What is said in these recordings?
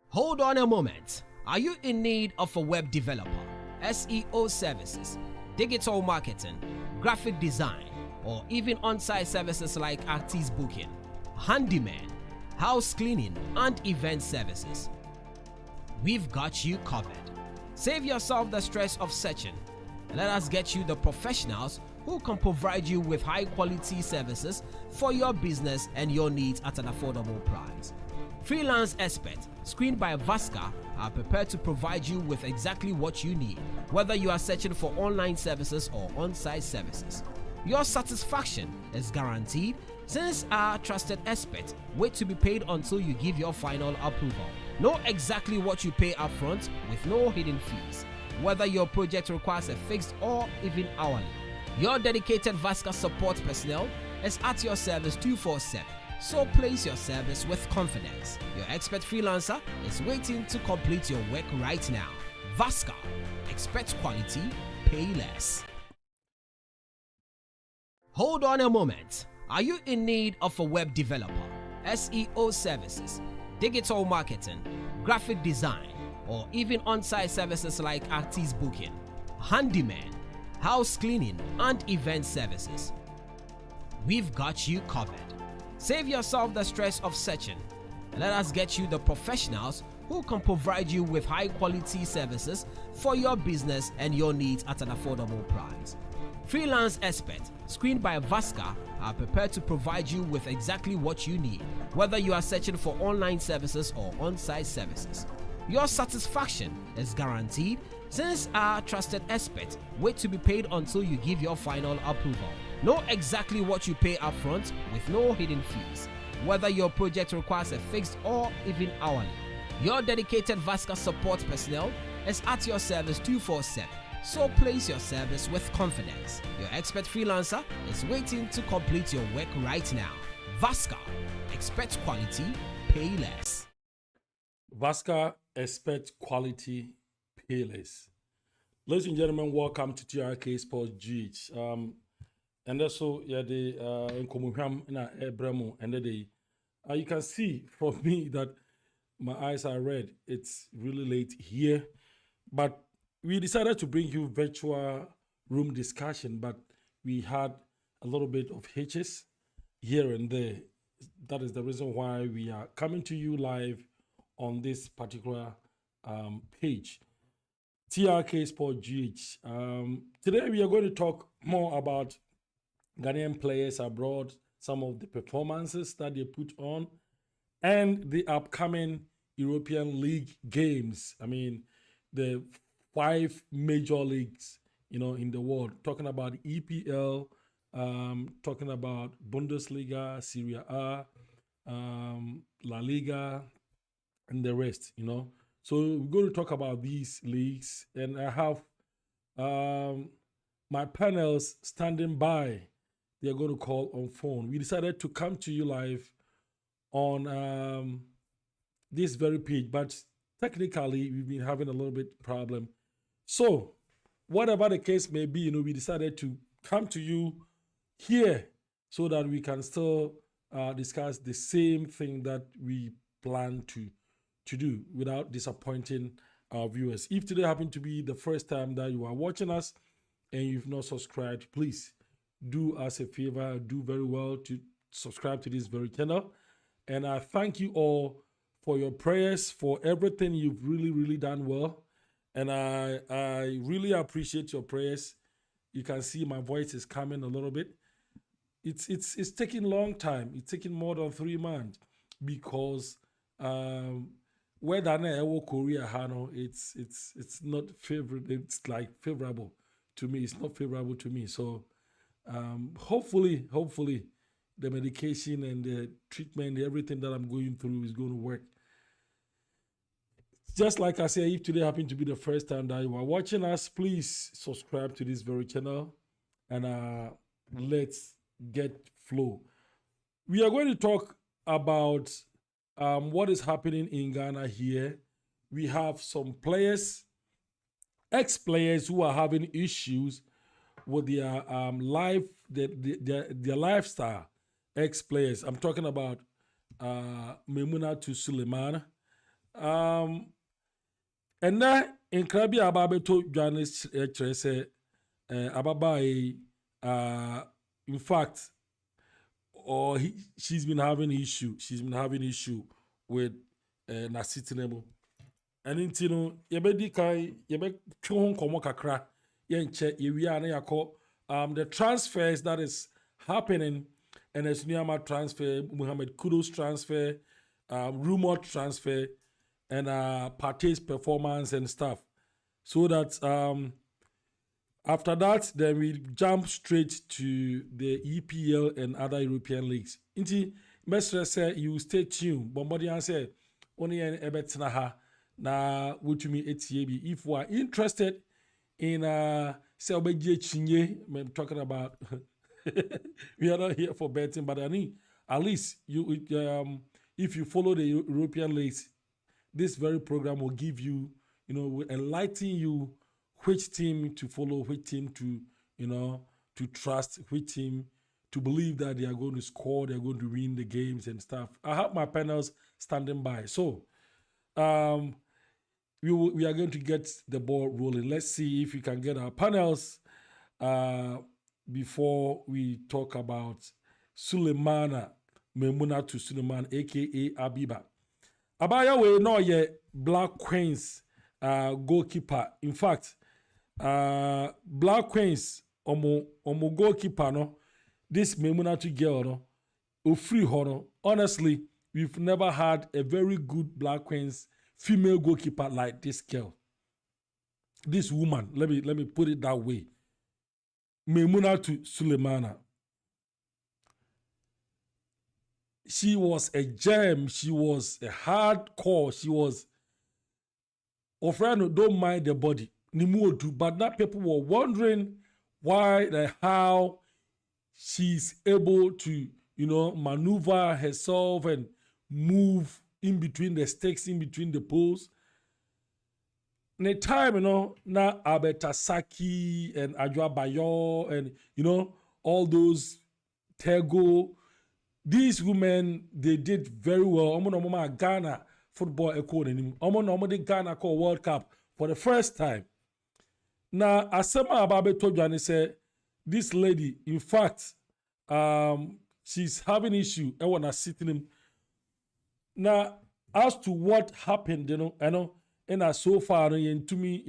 Hold on a moment. Are you in need of a web developer, SEO services, digital marketing, graphic design, or even on-site services like artist booking, handyman, house cleaning, and event services? We've got you covered. Save yourself the stress of searching. Let us get you the professionals who can provide you with high-quality services for your business and your needs at an affordable price. Freelance experts, screened by Vasca, are prepared to provide you with exactly what you need, whether you are searching for online services or on-site services. Your satisfaction is guaranteed since our trusted experts wait to be paid until you give your final approval. Know exactly what you pay upfront with no hidden fees, whether your project requires a fixed or even hourly. Your dedicated Vasca support personnel is at your service 24/7. So place your service with confidence. Your expert freelancer is waiting to complete your work right now. Vasca, expect quality, pay less. Hold on a moment. Are you in need of a web developer, SEO services, digital marketing, graphic design, or even on-site services like artist booking, handyman, house cleaning, and event services? We've got you covered. Save yourself the stress of searching. Let us get you the professionals who can provide you with high quality services for your business and your needs at an affordable price. Freelance experts, screened by Vasca, are prepared to provide you with exactly what you need, whether you are searching for online services or on-site services. Your satisfaction is guaranteed since our trusted experts wait to be paid until you give your final approval. Know exactly what you pay upfront with no hidden fees, whether your project requires a fixed or even hourly. Your dedicated Vasca support personnel is at your service 24/7. So place your service with confidence. Your expert freelancer is waiting to complete your work right now. Vasca, expect quality, pay less. Vasca, expect quality, pay less. Ladies and gentlemen, welcome to TRK Sports GH. And also, the Nkomuham na Ebremo and the day. You can see from me that my eyes are red. It's really late here, but we decided to bring you virtual room discussion, but we had a little bit of hitches here and there. That is the reason why we are coming to you live on this particular page, TRK Sport GH. Today we are going to talk more about Ghanaian players abroad, some of the performances that they put on, and the upcoming European League games. I mean, the 5 major leagues, in the world. Talking about EPL, talking about Bundesliga, SERIE A, La Liga, and the rest, So we're going to talk about these leagues, and I have my panels standing by. They're going to call on phone. We decided to come to you live on this very page, but technically we've been having a little bit problem. So whatever the case may be, we decided to come to you here so that we can still discuss the same thing that we plan to do without disappointing our viewers. If today happened to be the first time that you are watching us and you've not subscribed, please do us a favor, do very well to subscribe to this very channel. And I thank you all for your prayers, for everything. You've really, really done well. And I really appreciate your prayers. You can see my voice is coming a little bit. It's taking a long time. It's taking more than 3 months because whether Korea Hano, it's not favorable. It's like favorable to me. It's not favorable to me. So hopefully the medication and the treatment, everything that I'm going through is going to work. Just like I said, if today happened to be the first time that you are watching us, please subscribe to this very channel and let's get flow. We are going to talk about what is happening in Ghana here. We have some players, ex-players who are having issues with their their lifestyle. Ex-players. I'm talking about Memuna to Suleiman. And that in Krabi Ababeto Johannes Trese Ababai, in fact, she's been having issue. She's been having issue with Nasitinemo. And yebedi kai yebe chon komo kakra yenche yewia na yako the transfers that is happening, and as Niyama transfer, Muhammad Kudos transfer, rumored transfer, and Partey's performance and stuff. So that after that, then we jump straight to the EPL and other European leagues. Inti Mestre said you stay tuned. Bombodian said only an ebetnaha na wutumi ATAB. If we are interested in say I'm talking about we are not here for betting, but I mean at least you if you follow the European leagues, this very program will give you, will enlighten you which team to follow, which team to, to trust, which team to believe that they are going to score, they're going to win the games and stuff. I have my panels standing by. So we are going to get the ball rolling. Let's see if we can get our panels before we talk about Suleimana Memuna to Suleiman, aka Abiba. Abaya we no ye Black Queens goalkeeper. In fact, Black Queens omo goalkeeper no. This Memunatu girl no. Ofri hono. Honestly, we've never had a very good Black Queens female goalkeeper like this girl. This woman, let me put it that way. Memunatu Sulemana. She was a gem. She was a hardcore. She was. Ofrano don't mind the body. Nimuotu, but now people were wondering why and how she's able to, maneuver herself and move in between the stakes, in between the poles. In the time, now Abetasaki and Ajwa Bayo and, all those Tego, these women, they did very well. Ghana football echoed. Ghana called World Cup for the first time. Now, Asema Ababe told you, said, this lady, in fact, she's having issue. I want to sit in him. Now, as to what happened, and so far, to me,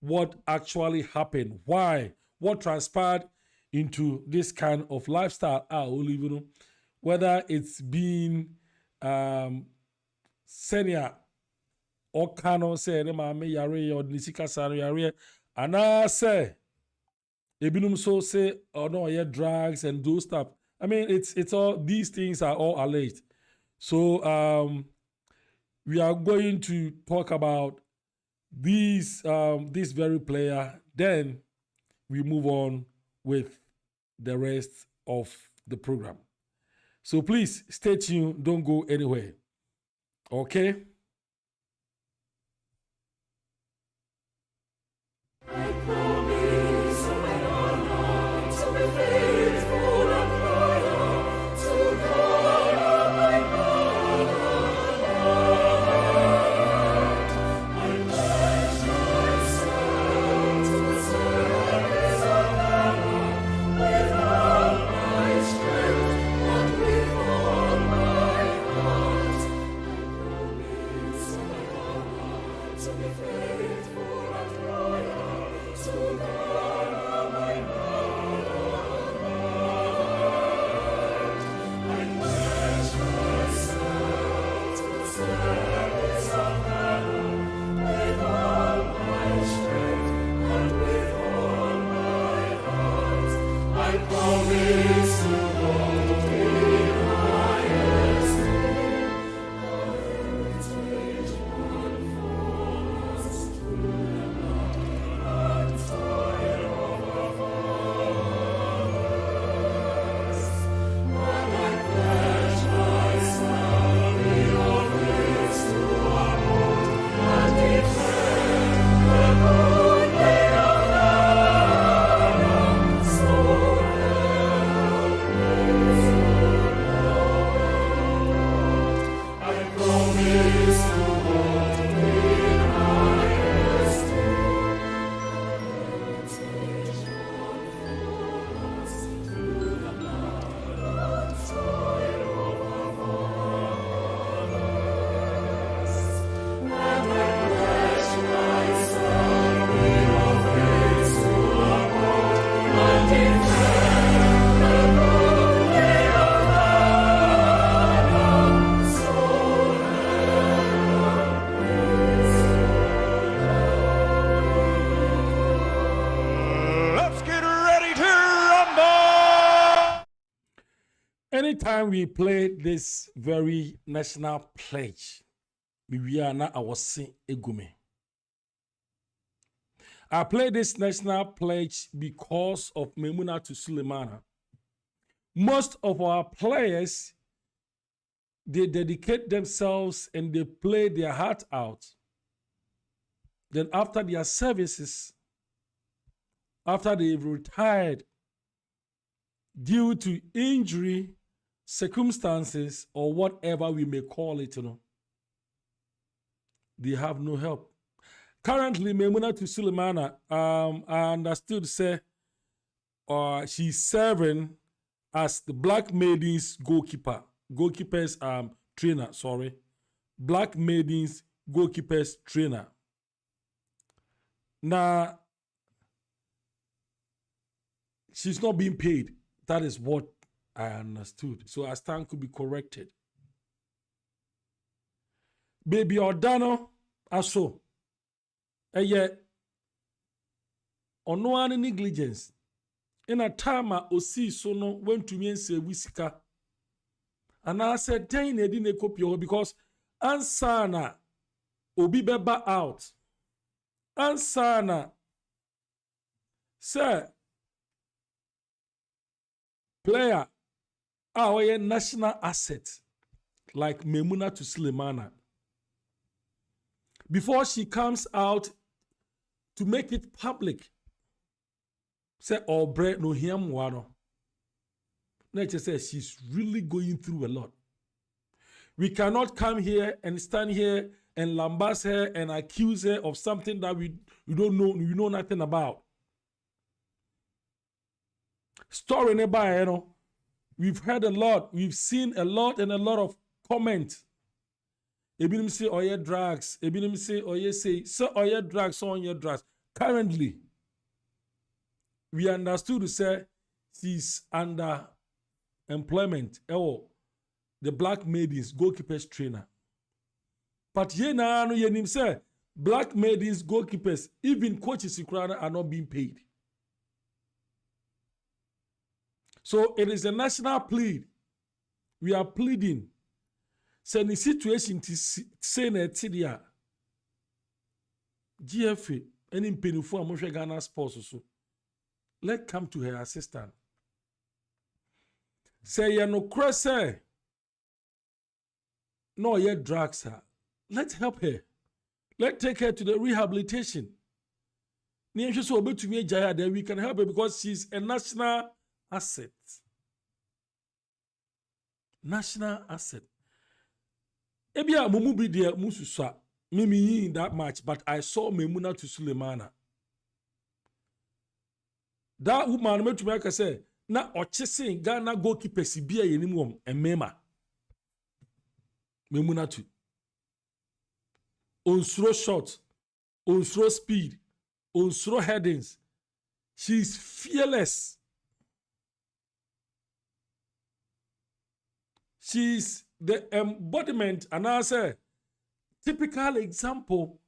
what actually happened, why, what transpired into this kind of lifestyle, whether it's been senior or cano say me yare or nisika sari yare, and I say ebinum so say or no yeah drugs and those stuff. I mean it's all these things are all alleged. So we are going to talk about these this very player. Then we move on with the rest of the program. So please stay tuned. Don't go anywhere. Okay? Anytime we play this very national pledge, we are now our sin egume. I play this national pledge because of Memunatu Sulemana. Most of our players, they dedicate themselves and they play their heart out. Then after their services, after they've retired, due to injury, circumstances, or whatever we may call it, they have no help. Currently, Memunatu Sulemana, I understood say, she's serving as the Black Maidens goalkeeper. Goalkeepers trainer, sorry. Black maidens goalkeepers trainer. Now, she's not being paid. That is what I understood. So I stand could be corrected. Baby Ordano, aso. Eye, ono any negligence. In a time osi so no went to me and say wisika. And I said, "Ten I didn't copy because ansana obi beba out. Ansana sir player our national asset like Memuna to Sulemana. Before she comes out to make it public, say or bread no him wano. Nature says she's really going through a lot. We cannot come here and stand here and lambast her and accuse her of something that we don't know, we know nothing about. Story nearby, you know. We've heard a lot, we've seen a lot and a lot of comments. Ebinim say oye drugs, ebinim say oye say oye drugs, so on your drugs. Currently, we understood to say she's under employment. The black maidens goalkeepers trainer. But ye na no ye say black maidens goalkeepers, even coaches are not being paid. So it is a national plea. We are pleading. Say the situation to say na tidia GFA any penifo amoshe Ghana sports so. Let come to her assistant. Say ye no crese. No ye drugs her. Let's help her. Let's take her to the rehabilitation. Then we can help her because she's a national asset. National asset. Ebia mumu bi de mususa. Mimi in that match, but I saw Memuna to Sulemana. That woman made to make say, na ochese Ghana goalkeeper sibia yenimum emema. Memuna to. On throw shot, on throw speed, on throw headings. She's fearless. She's the embodiment, and I say, typical example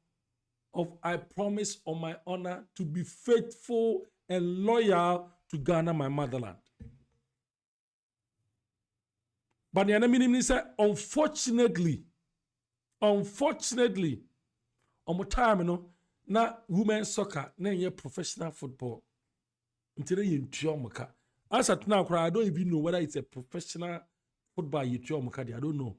of I promise on my honor to be faithful and loyal to Ghana, my motherland. But the enemy say, unfortunately, on my time, you know, na women's soccer, na ye professional football. Until you as at now, I don't even know whether it's a professional football you I don't know.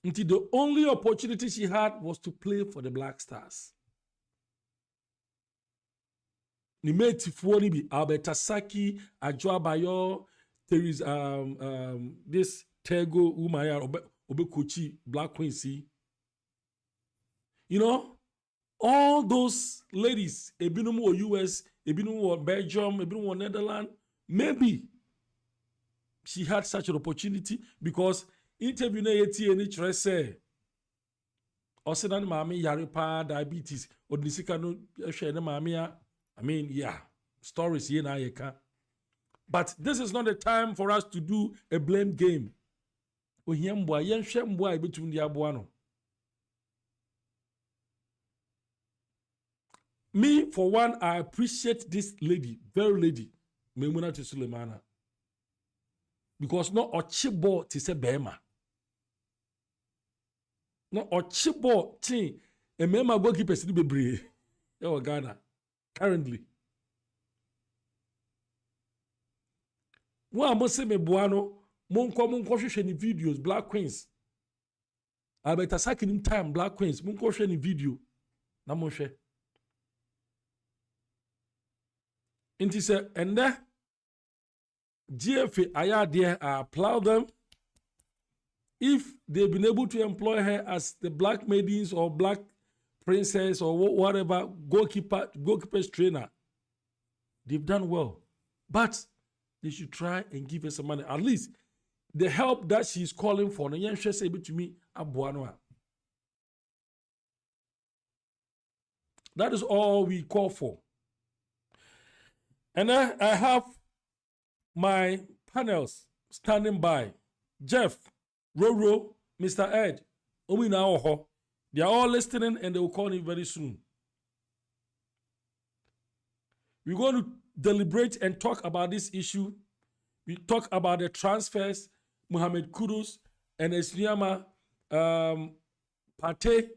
Until the only opportunity she had was to play for the Black Stars. Ni mate fuoni bi Alberta Saki, Ajwa Bayo, there is this Tego Umaya Obekochi Black Quincy. You know, all those ladies, Ebinum or US, Ebinum or Belgium, Ebinum or Netherlands, maybe she had such an opportunity because interview na yeti any trese. Osedan mami yaripa diabetes or nisika no share mami. I mean, yeah, stories here na yeka. But this is not the time for us to do a blame game. Ohiambwa yen shembwa between the abuano. Me, for one, I appreciate this lady, very lady, Memuna to Sulemana. Because no ochibo ti se bema. No ochibo ti e mema goalkeeper si bebre. Yo Ghana currently. Wa mo se me boano mon hwehwe ni videos Black Queens. Alberta Saki nim time Black Queens mon hwehwe ni video na mo hwe. Inti se ende GFA Ayade, I applaud them. If they've been able to employ her as the Black Maidens or Black Princess or whatever goalkeeper's trainer, they've done well. But they should try and give her some money. At least the help that she's calling for, no yen say to me aboa. That is all we call for. And I have my panels standing by. Jeff, Roro, Mr. Ed, Omina Oho. They are all listening and they will call me very soon. We're going to deliberate and talk about this issue. We talk about the transfers, Mohamed Kudus and Esniama Partey,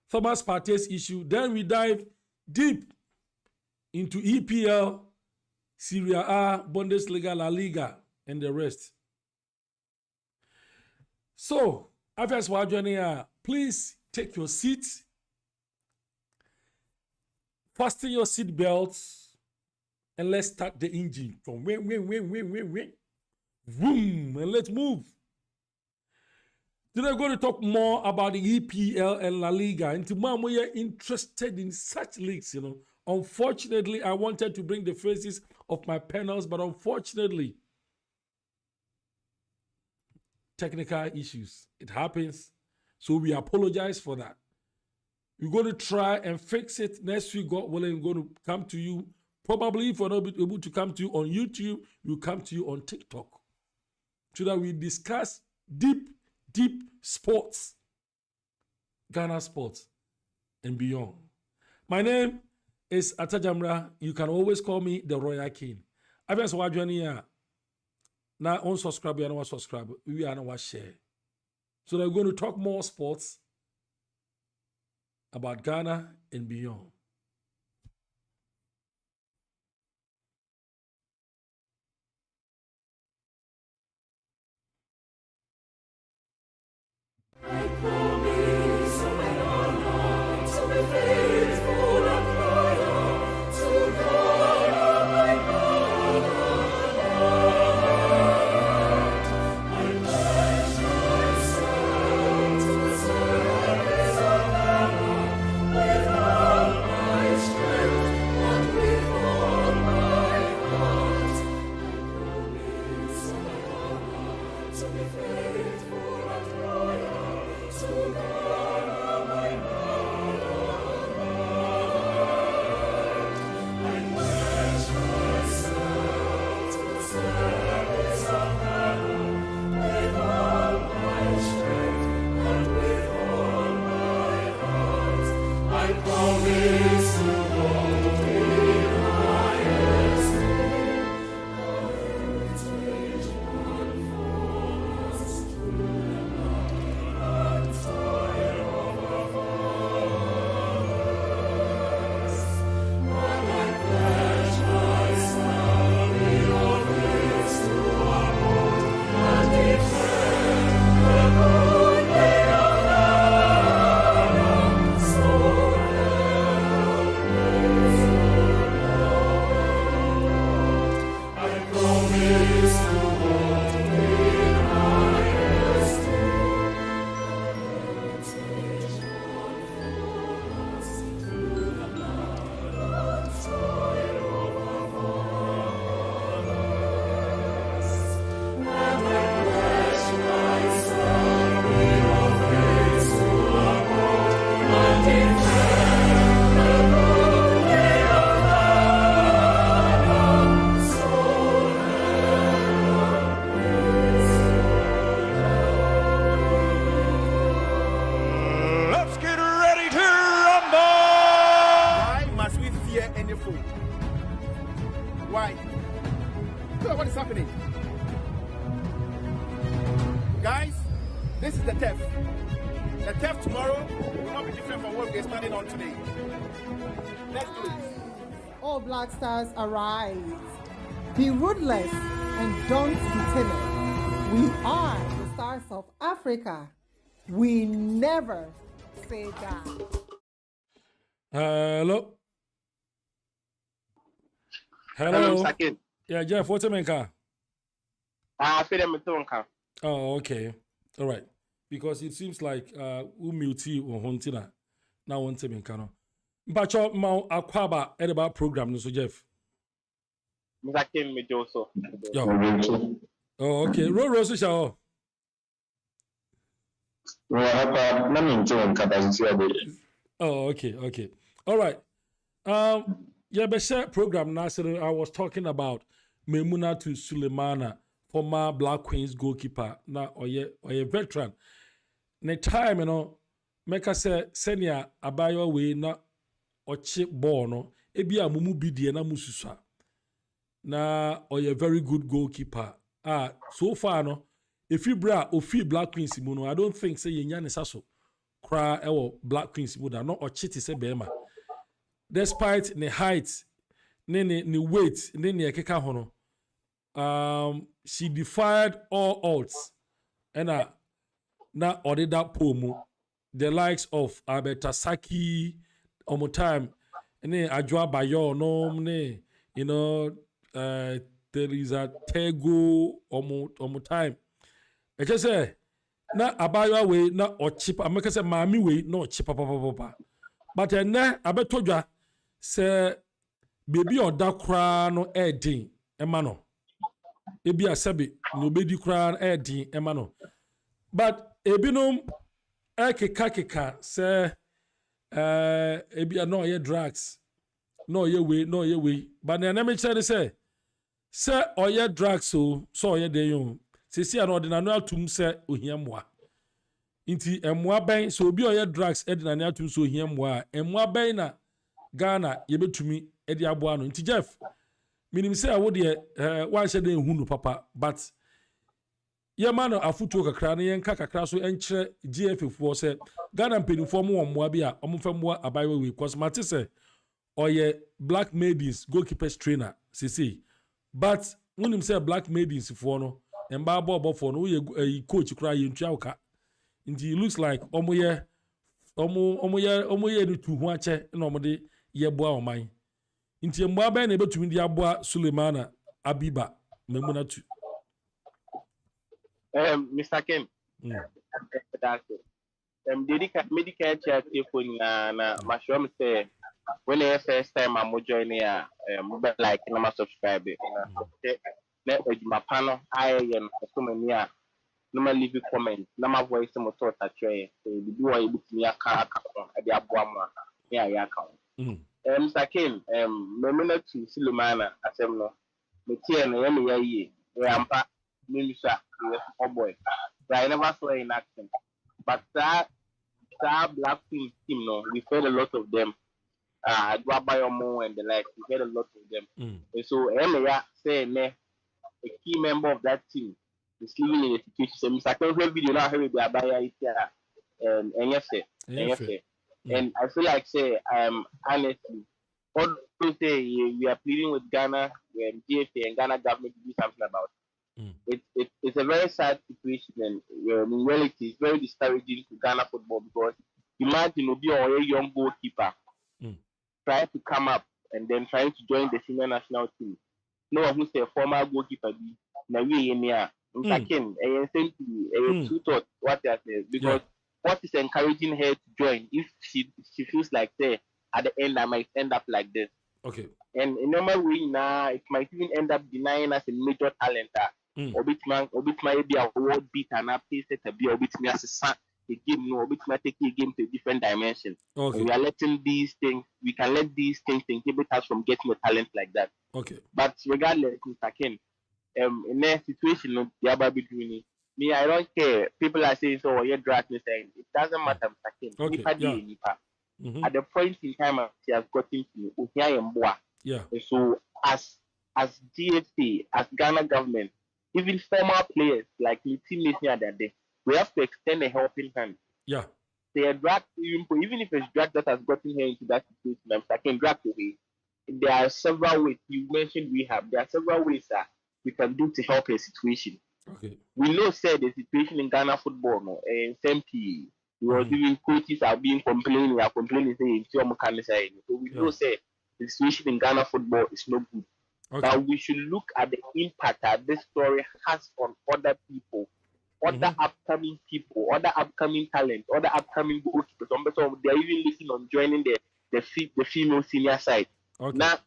Thomas Partey's issue. Then we dive deep into EPL, SERIE A, BUNDESLIGA, La Liga, and the rest. So, after joining, please take your seats, fasten your seat belts, and let's start the engine from vroom, and let's move. Today, I'm going to talk more about the EPL and La Liga. And tomorrow, we are interested in such leagues, you know. Unfortunately, I wanted to bring the faces of my panels, but unfortunately, technical issues. It happens. So we apologize for that. We're going to try and fix it. Next week, God willing, we're going to come to you. Probably if we're not able to come to you on YouTube, we'll come to you on TikTok. So that we discuss deep sports, Ghana sports, and beyond. My name is Atajamra. You can always call me the Royal King. I've been watching here. Now, unsubscribe, you know what subscribe. We are not share. So we're going to talk more sports about Ghana and beyond. I promise on my honor to be faithful and loyal to God, my God. I pledge myself to the service of God with all my strength and with all my heart. I promise on my honor to be faithful and loyal. To God, my God, I pledge myself to the service of God with all my strength and with all my heart. I promise to hold in high esteem our heritage won for us through the blood and toil of our fathers. And I pledge myself in all this to uphold and defend the good name of Ghana. So help me, I promise to hold in high esteem our heritage won for us through the blood and toil of our fathers. And I pledge myself in all things to uphold and defend the good name of Ghana. So Let's get ready to rumble! Why must we fear any foe? Why? Look at what is happening. Guys, this is the theft. The theft tomorrow will not be different from what we're standing on today. Let's do it. All Black Stars arise. Be ruthless and don't be timid. We are the stars of Africa. We never say die. Hello. Hello, Sakin. Yeah, Jeff, what's your main car? I feel them to car. Oh, okay. All right. Because it seems like Umuti or Hontina now wants to make no. But your Mount Aquaba at about program, no, so Jeff. Mr. King me also. Yo. Oh, okay. Roll show. Oh, okay. All right. Yeah, but share program now. I was talking about Memuna to Sulemana, former Black Queens goalkeeper. Now, or a veteran. Ne time, make us say senior abayo way na or chip ball no. Ebi a mumu bidi na mususa. Na or a very good goalkeeper. So far no. If you bra or feel Black Queens muno, I don't think say yenyan saso. Cry Black Queens muda no or chiti se bema. Despite the height, the weight, the keka hono, she defied all odds. And na ode that pomu, the likes of Alberta Saki, omo time, ne Ajwa Bayo, no, ne, there is a Tego, omo time. I just say, na abayo way, na or cheap, I make say mami way, no cheap, papa. But na abetoja. Say baby or da kra no edin emano ebi asabe no bedi kra edin emano but ebinom keka say ebi no ye drugs no ye way but na me say oye drugs so oye dey yon sisi an ordinary atum say ohia moa inti emoa ben so obi oye drugs edina na atum so ohia moa emoa ben na Ghana yebetumi edi aboa no nti Jeff minim say awo de wan hye den hunu papa but ye ma no afutuo kakra na yen kakra so enkyere GF fo say Ghana mpenifo mo wonmoa bi a omfa moa abayewa we cause mate say oye Black Maidens goalkeepers trainer sisi but munim say Black Maidens fo no emba bobo fo no ye coach kra ye ntua uka nti it looks like omo ye ni tu ho ache na omo de ye boa oman nti mboa ben na ebetumi di aboa Sulemana Abiba memuna tu Mr. Ken that's it. Medical check phone na mashom say when the first time I'm joining like na subscribe na ejuma pano ayen so many no ma leave comment na ma voice mo to touch e bi wa ebutumi aka ade aboa mo ya aka Mr. Ken memena to Sulemana asem no me tie no ya me yayi ampa me nsa oh boy I never saw in action but that Black team no we've heard a lot of them Dwabayomo and the like we've heard a lot of them and so ya say a key member of that team is living in a situation. So Mr. Ken video now here be abaya and yes and I feel like say honestly all say we are pleading with Ghana and GFA and Ghana government to do something about it. It's a very sad situation and in reality it's very discouraging to Ghana football because imagine Obi or a young goalkeeper trying to come up and then trying to join the senior national team. No one who's a former goalkeeper na we here Mr. Ken two thoughts what they say because what is encouraging her to join if she feels like say at the end I might end up like this. Okay. And in normal way now it might even end up denying us a major talent or bit be a world beat and a place that be a bit me as a game no bit take a game to a different dimension. Okay. And we are letting these things we can let these things inhibit us from getting a talent like that. Okay. But regardless, Mr. Ken, in that situation, the other between me, I don't care. People are saying so, you're dragging saying it doesn't matter, Mr. Ken. Okay. At the point in time, she has gotten to yeah. And so, as GFA, as Ghana government, even former players like the team listening that day, we have to extend a helping hand. Yeah. They are dragged, even if it's drag that has gotten her into that situation, Mr. Ken dragged away. There are several ways you mentioned there are several ways that we can do to help a situation. Okay. We know said the situation in Ghana football no and same we were doing coaches are complaining saying so we know say the situation in Ghana football is not good. Okay. But we should look at the impact that this story has on other people, other upcoming people, other upcoming talent, other upcoming goalkeepers. So they are even listening on joining the female senior side. Okay. Now,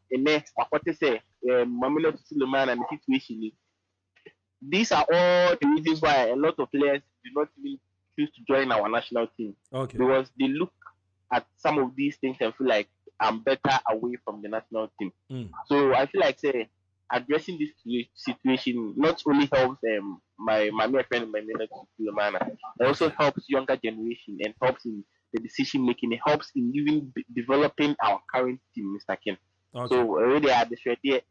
what they say, Mamela Suleiman and the situation. These are all the reasons why a lot of players do not even choose to join our national team. Okay. Because they look at some of these things and feel like I'm better away from the national team. So I feel like say addressing this situation not only helps my friend Mamela Suleiman, it also helps younger generation and helps in the decision making. It helps in even developing our current team, Mr. Ken. Okay. So already at the SERIE A,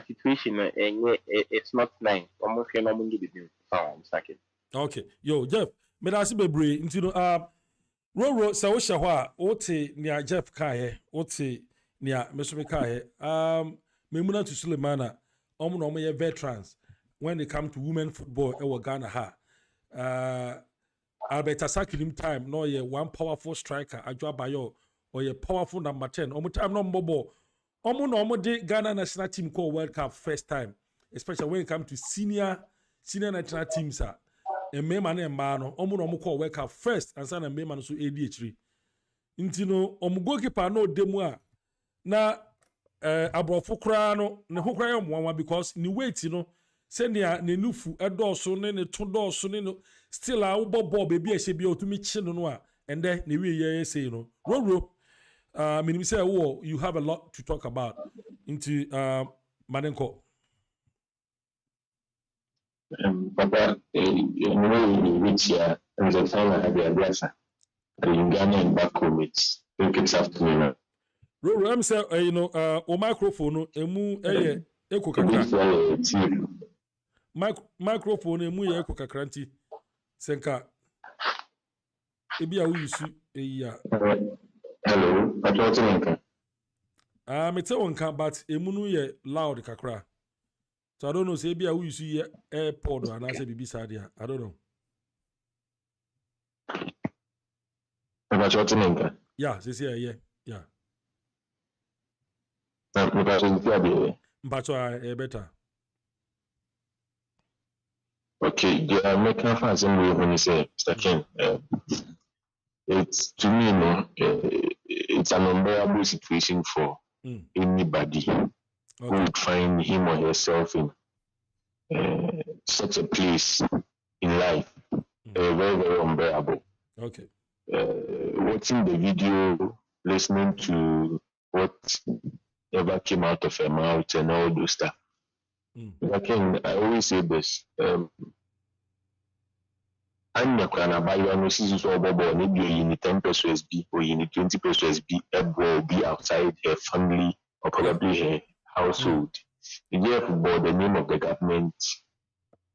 situation it's not nice. Okay. Yo, Jeff, me da si bebre nti no Roro sa wo hye ho a wote nia Jeff kae, wote nia mesome kae. Memuna to Sulemana, omo no ye veterans when they come to women football e wo Ghana ha. Albert Asakilim time no ye one powerful striker Adwa Bayo or ye powerful number 10. Omo time no mbobo. Omo de Ghana national team call World Cup first time, especially when it comes to senior national teams are. And me man and man, omo call World Cup first and son and me man so ADH3. Intino goalkeeper no demo na abrofo kra no ne ho kra yom because ni wait send ya ne nufu edoso ne to doso ne no still a wo ball baby e she bi otumi chi no a and then ne we ye say Roro meaning say you have a lot to talk about into Manenko. Papa, which year and the time I had the address in Ghana and back home it's afternoon. Roro, I'm say o microphone emu eko kakra. Microphone emu ye eko kakra nti senka ebi a wo yusu eya. Hello, I don't think. Me tell one can, but emunu ye loud kakra. So I don't know. Say be a we see AirPod and I say be sadia. I don't know. About your think. Yeah, say yeah. But better. Okay, the American fans when you say Mr. Ken, it's to me, it's an unbearable situation for anybody who would find him or herself in such a place in life. Very, very unbearable. Okay. Watching the video, listening to whatever came out of her mouth and all those stuff. Again, I always say this. I'm not going to buy you no seasons or bubble, maybe you need 10 pesos B or you need 20 pesos B, will be outside her family or probably her household. The GFA, the name of the government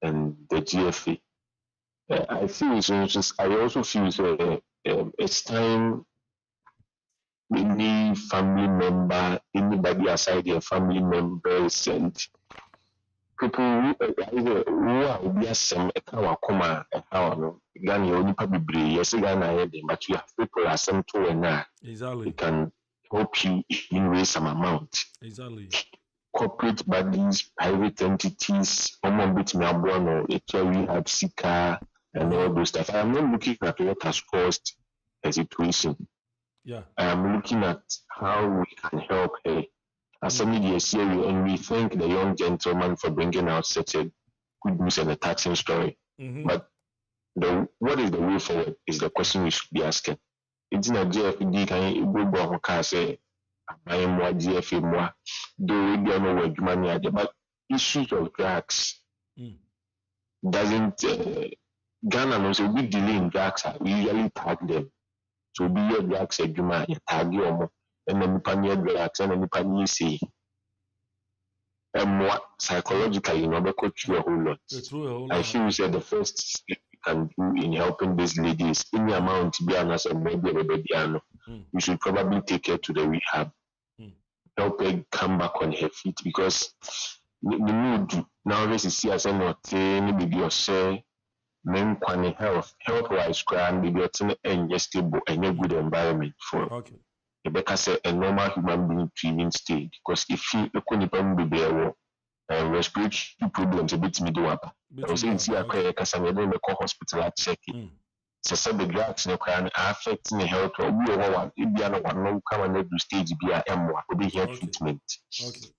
and the GFA. I also feel it's time any family member, anybody aside their family members and people who are be some Ghana only probably yes Ghana but you have people are some to and exactly can help you in raise some amount. Exactly. Corporate bodies, private entities, bit me or rehab seeker and all those stuff. I'm not looking at what has caused a situation. Yeah. I am looking at how we can help her. As a media series, and we thank the young gentleman for bringing out such a good news and a touching story. But what is the way forward is the question we should be asking. It's not GFD can go say I am more GFA more, though we don't know what money are, but issues of drugs doesn't Ghana knows a big delay in drugs. We usually tag them. So be your drugs a juma, you tag you and then you drugs and then you say more psychologically, coach you a whole lot. I feel said the first step we can do in helping these ladies in the amount to be honest and maybe we should probably take her to the rehab. Help her come back on her feet because the mood nowadays is see as a not maybe or say men can health wise grand maybe a stable and a good environment for Rebecca said a normal human being to even stay because if you couldn't be there respiratory problems a bit middle up. I was saying see a hospital at checking. So the drugs no can affect the health or we are one come and do stage be a M1 will be here treatment.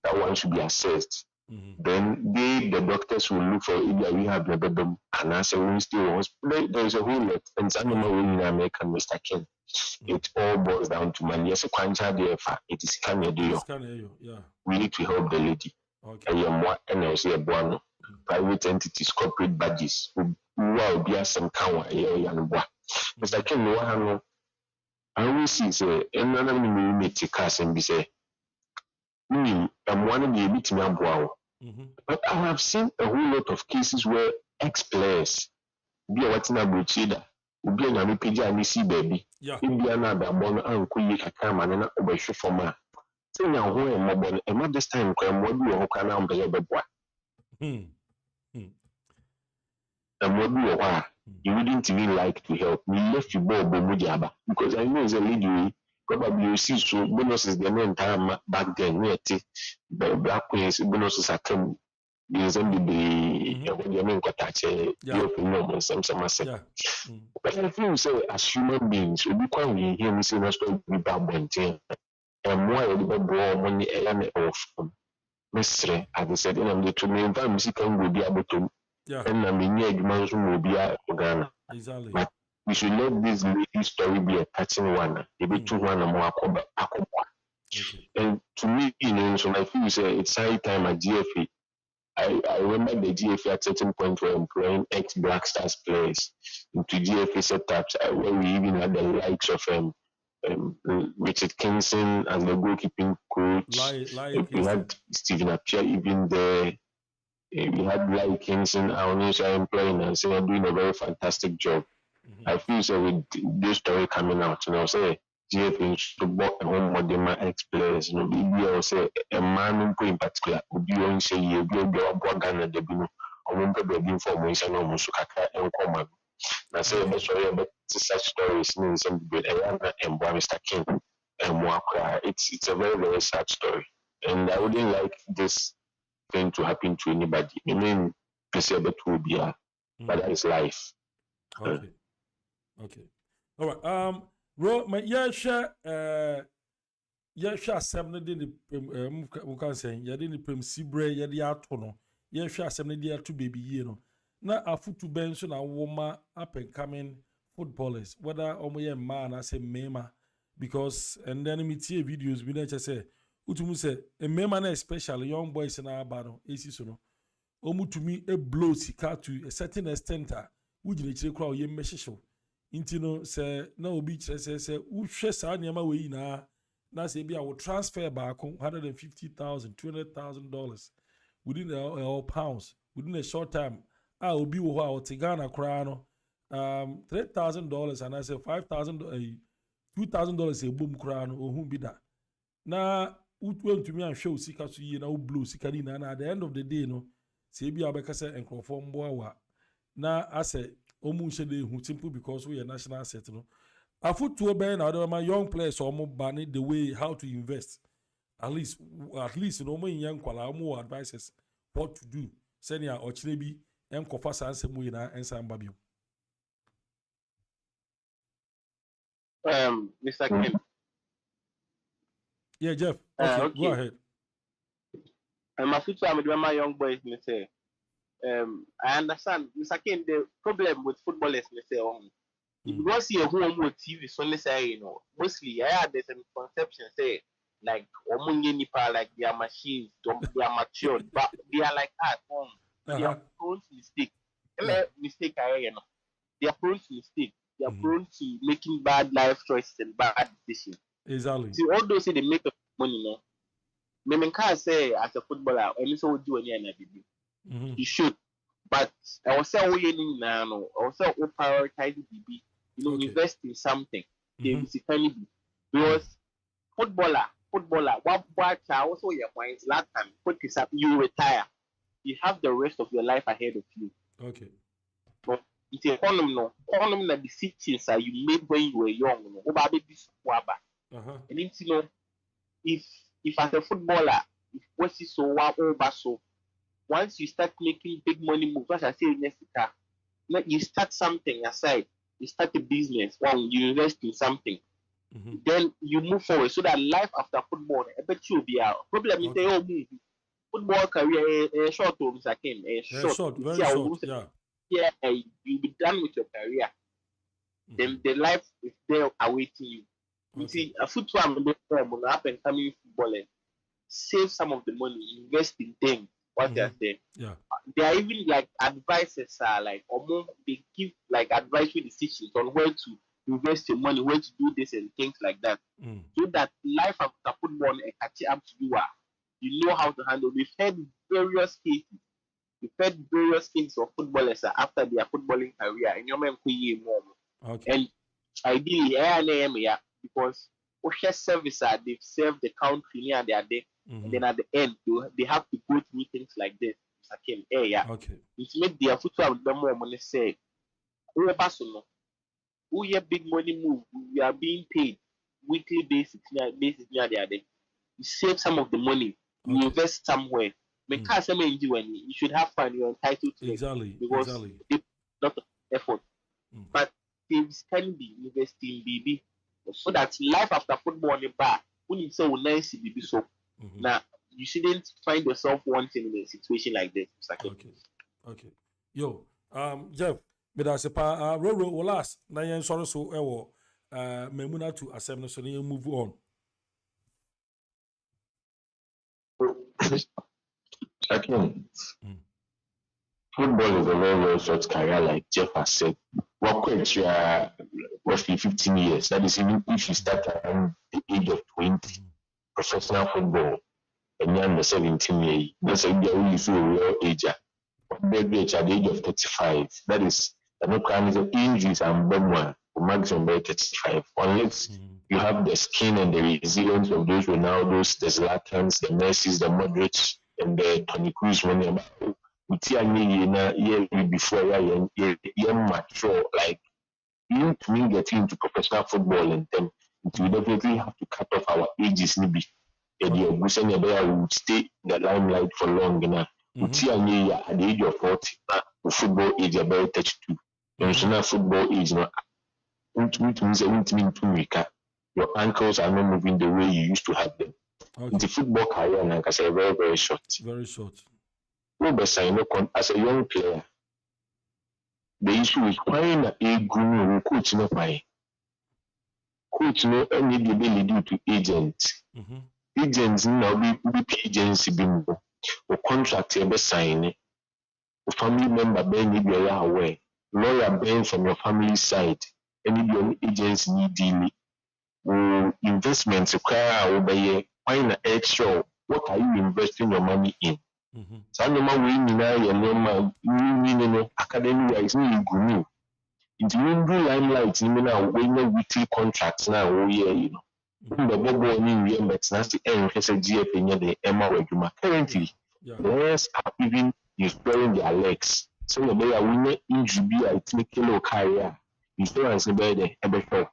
That one should be assessed. Then the doctors will look for either rehab and answer when still hospital. There is a whole lot and some in American Mr. Ken. It all boils down to money. Yes, it is coming. We need to help the lady. And I say a private entities, corporate badges. Wow, be some cow and bois. Mr. Ken, I always see say, and none of me make a cast and be say, I'm one of the bit me wow. But I have seen a whole lot of cases where ex-players be a what's in a buchida, be an amipija and see baby. In the another born uncle, you can and an overshoot for ma. So now, who am I born? And not this time, come what you can on the boy. And what you wouldn't even like to help me left you Mujaba because I know it's a lady probably you see so bonuses the entire back then the black queens bonuses are come because the main but I feel say as human beings we can we hear me say not to be bad and more money of Mr. As I said, I'm the two main music will be able to. And I mean, will be a Ghana. Exactly. But we should let this lady story be a touching one. Maybe 2 1 more. And to me, so I feel say it's high time at GFA. I remember the GFA at certain point were employing ex-Black Stars players into GFA setups where we even had the likes of Richard Kingston as the goalkeeping coach. We had Stephen Appiah even there. We had Lai Kingston, our nation employing and saying doing a very fantastic job. I feel so with this story coming out, say GFA should buy a home modern ex-players, maybe say a man in particular would be on say you be a Ghana debut or won't be information on Musukaka and Common. I say sorry about such stories means some good and Mr. King and Mwakra. It's a very, very sad story. And I wouldn't like this thing to happen to anybody. I mean, it will be but that is life. Okay. All right. Ro, my share some did the can say, you didn't prim Sibre, yadi atono. Share some dear two baby, you know. Now, a foot to bench and a woman up and coming footballers, whether or man, I say mema, because and then me see videos, we just say, Utumu say, a mema, especially young boys in our battle, is so no. Omu to me, a blow sika to a certain extent, would you crowd ye message show. Intino say, no beach, say, who shares our name away na say, be I will transfer back $150,000, $200,000 within our pounds within a short time. I will be what Tigana Crano, $3,000 and I say $5,000, $2,000 a boom crown or whom be that. Now, went to me and show Sika to you know blue Sikarina, and at the end of the day, no, say be Abekasa and conform boa. Now, I say, Omushede who simple because we are national asset. No, I put to a band out of my young players or more banning the way how to invest. At least, no more young quala more advices what to do. Senya or Chinebi. Kofa sanse muina and Sambabio. Mr. Kim. Yeah, Jeff. Okay, go ahead. My future, I'm with my young boys, me say. I understand, Mr. Kim, the problem with footballers, me say, you go see a home with TV, so let's say, you know, mostly I had this conception, say, like, nipa, like they are machines, they are matured, but they are like at home. They are prone to mistake. Mistake, they are prone to mistake. They are prone to making bad life choices and bad decisions. Exactly. See, all those say they make money, no. Me can't say as a footballer, I also do any baby. You should, but I was say we no. I was say we prioritize BB. You know, invest in something. Because footballer, what also your points last time. Put this up, you retire. You have the rest of your life ahead of you. Okay. But it's a economy that decisions that you made when you were young. And you know, if as a footballer, if what's so so once you start making big money moves, as I say, you start something aside. you start a business, one you invest in something, then you move forward so that life after football, I bet you will be out. Problem is, oh, football career, short term, short, very short, yeah, you'll be done with your career. Then the life is there awaiting you. You see, a football up and coming footballer, save some of the money, invest in things. What they are saying. Yeah. They are even like advisors are like almost they give like advisory decisions on where to invest your money, where to do this and things like that. So that life after football and catch up to you know how to handle. We've had various cases. We've had various cases of footballers after their footballing career and your man and ideally because service they've served the country near their day. And then at the end, they have to go through things like this. Okay. It's made their football with more money. Say, we big money move. We are being paid weekly basis near the day. You save some of the money. You invest somewhere. You should have fun. You're entitled to it because it's not effort. But things can be investing, baby, so that life after football on the bar. When you say nice, baby, so. Now, you shouldn't find yourself wanting in a situation like this. Okay. Yo, Jeff, but I say, Roro, last, Nayan sorrow so, Memuna to assembly, so you move on. Again, football is a very short career, like Jeff has said. Work with roughly 15 years. That is, even if you start around the age of 20. Professional football, and you're under 17 years. That's a real age. At the age of 35. That is no kind of injuries and bomber maximum by 35. Unless you have the skin and the resilience of those Ronaldos, the Zlatans, the Messis, the Modric, and the Toni Kroos when you're year before you're mature, like you to me getting into professional football and then we definitely have to cut off our ages maybe. And we would stay in the limelight for long enough. At the age of 40, football age about 32. National football age your ankles are not moving the way you used to have them. The football career, like I said, very, very short. Very short. As a young player, the issue is finding a good coach. Coach no any the ability to agents. Agents now be agency bimbo. Or contract you be sign. Or family member be need be aware. Lawyer be from your family side. Any your agency need deal. Or investments require over find extra. What are you investing your money in? So no man we academy wise no good. It's window limelight, now when weekly contracts now, the bubble in but that's the end. GF in the Emma Weguma. Currently, players are even destroying their legs. So they are winning injury, I think, career. Insurance about the ever.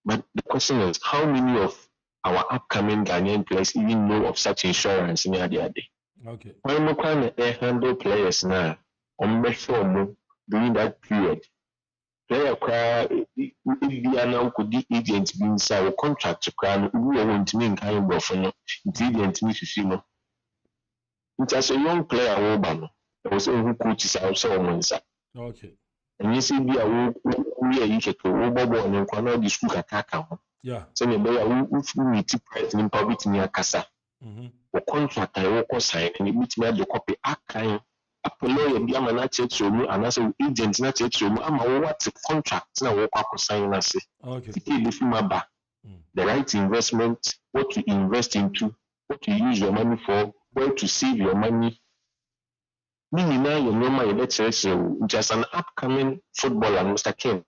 But the question is, how many of our upcoming Ghanaian players even know of such insurance in the other day? Okay. When we can handle players now, during that period, player could the agent be inside a contract to crown who want to make kind of agent to it's as a young player, I was who coaches also. Okay. And you see, we are you can and corner the school attack. Yeah. So the player who meet president public near Casa. The contract I work sign and it meets me the copy kind. Lawyer be a church and as an agent not church I'm what contract now work up sign us. Okay. The right investment, what to invest into, what to use your money for, where to save your money. Meaning now you know my just an upcoming footballer, Mr. Ken.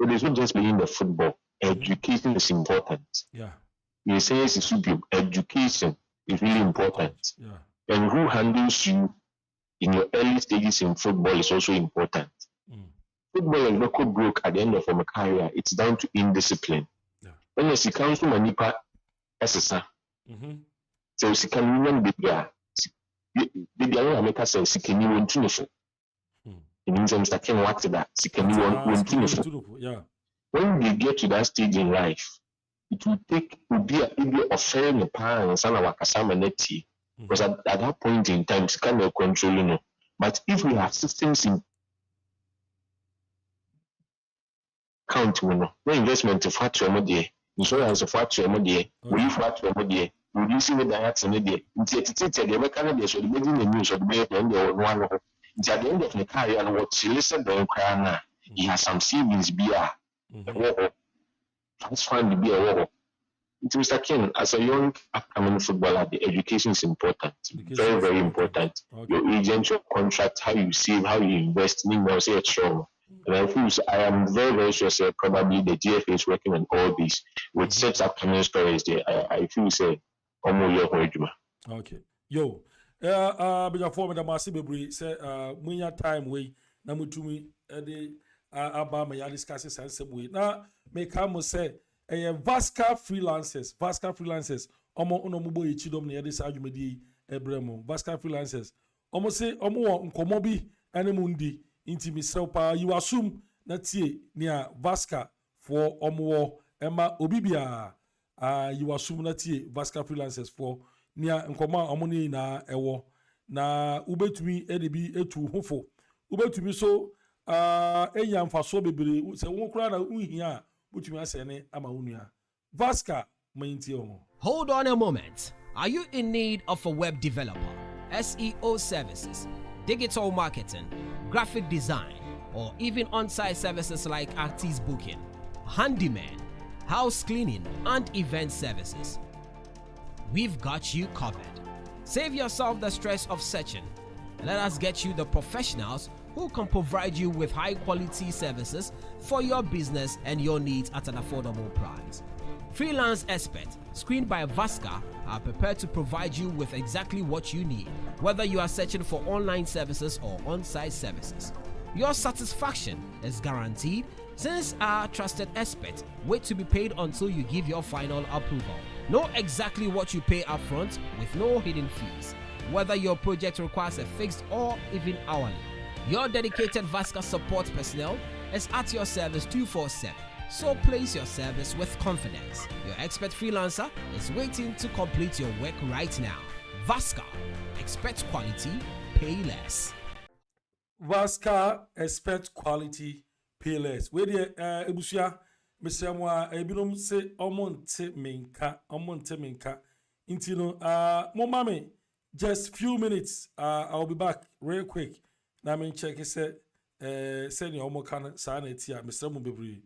It is not just being the football. Education is important. Yeah. You say it's education is really important. Yeah. And who handles you in your early stages in football is also important. Football is not broke at the end of my career. It's down to indiscipline. Yeah. When you comes to Manipa SSA, so she can even be there. The America says she can even tune it. It means Mr. Ken what's that? Yeah. When we get to that stage in life, it will be a fair in the pan and son of a because at that point in time, it's kind of controlling. But if we have systems in count, no investment of what your money, insurance of what your money, we what your money, reducing the diets in the day. It's a Canada, so the making the news of the baby and the one at the end of the career and what she listened to Ukraine, he has some savings beer. That's fine to be a war. Mr. King, as a young upcoming footballer, the education is important. Very, very important. Okay. Your agent, your contract, how you save, how you invest, say it's strong. And I feel I am very, very sure say probably the GFA is working on all these with such upcoming stories there. I feel say okay. Yo, before the massive baby say when your time way na mutumi the about my discuss sensible way. Now make come say Vasca freelancers omo onomubo ichidom na yede sa adwumadi ebremo Vasca freelancers omo say omo nkomo bi enemundi intimi selpa you assume na tie nia Vasca for omo ema obibia you assume na tie Vasca freelancers for nia nkoma omo ni na ewo na ubetumi edebi etu hofo ubetumi so enya mfaso bebere se won kura na unhia Vasca. Hold on a moment. Are you in need of a web developer, SEO services, digital marketing, graphic design, or even on-site services like artist booking, handyman, house cleaning, and event services? We've got you covered. Save yourself the stress of searching. Let us get you the professionals who can provide you with high-quality services for your business and your needs at an affordable price. Freelance experts, screened by Vasca, are prepared to provide you with exactly what you need, whether you are searching for online services or on-site services. Your satisfaction is guaranteed since our trusted experts wait to be paid until you give your final approval. Know exactly what you pay upfront with no hidden fees, whether your project requires a fixed or even hourly. Your dedicated Vasca support personnel is at your service 24/7, so place your service with confidence. Your expert freelancer is waiting to complete your work right now. Vasca, expect quality, pay less. Vasca, expect quality, pay less. Where the ebusia, Mr. Mwa, ebinom say omonte menka. Intino, momame, just few minutes. I'll be back real quick. Na me check say send your omo kan sa na ti a Mr. Mubebri.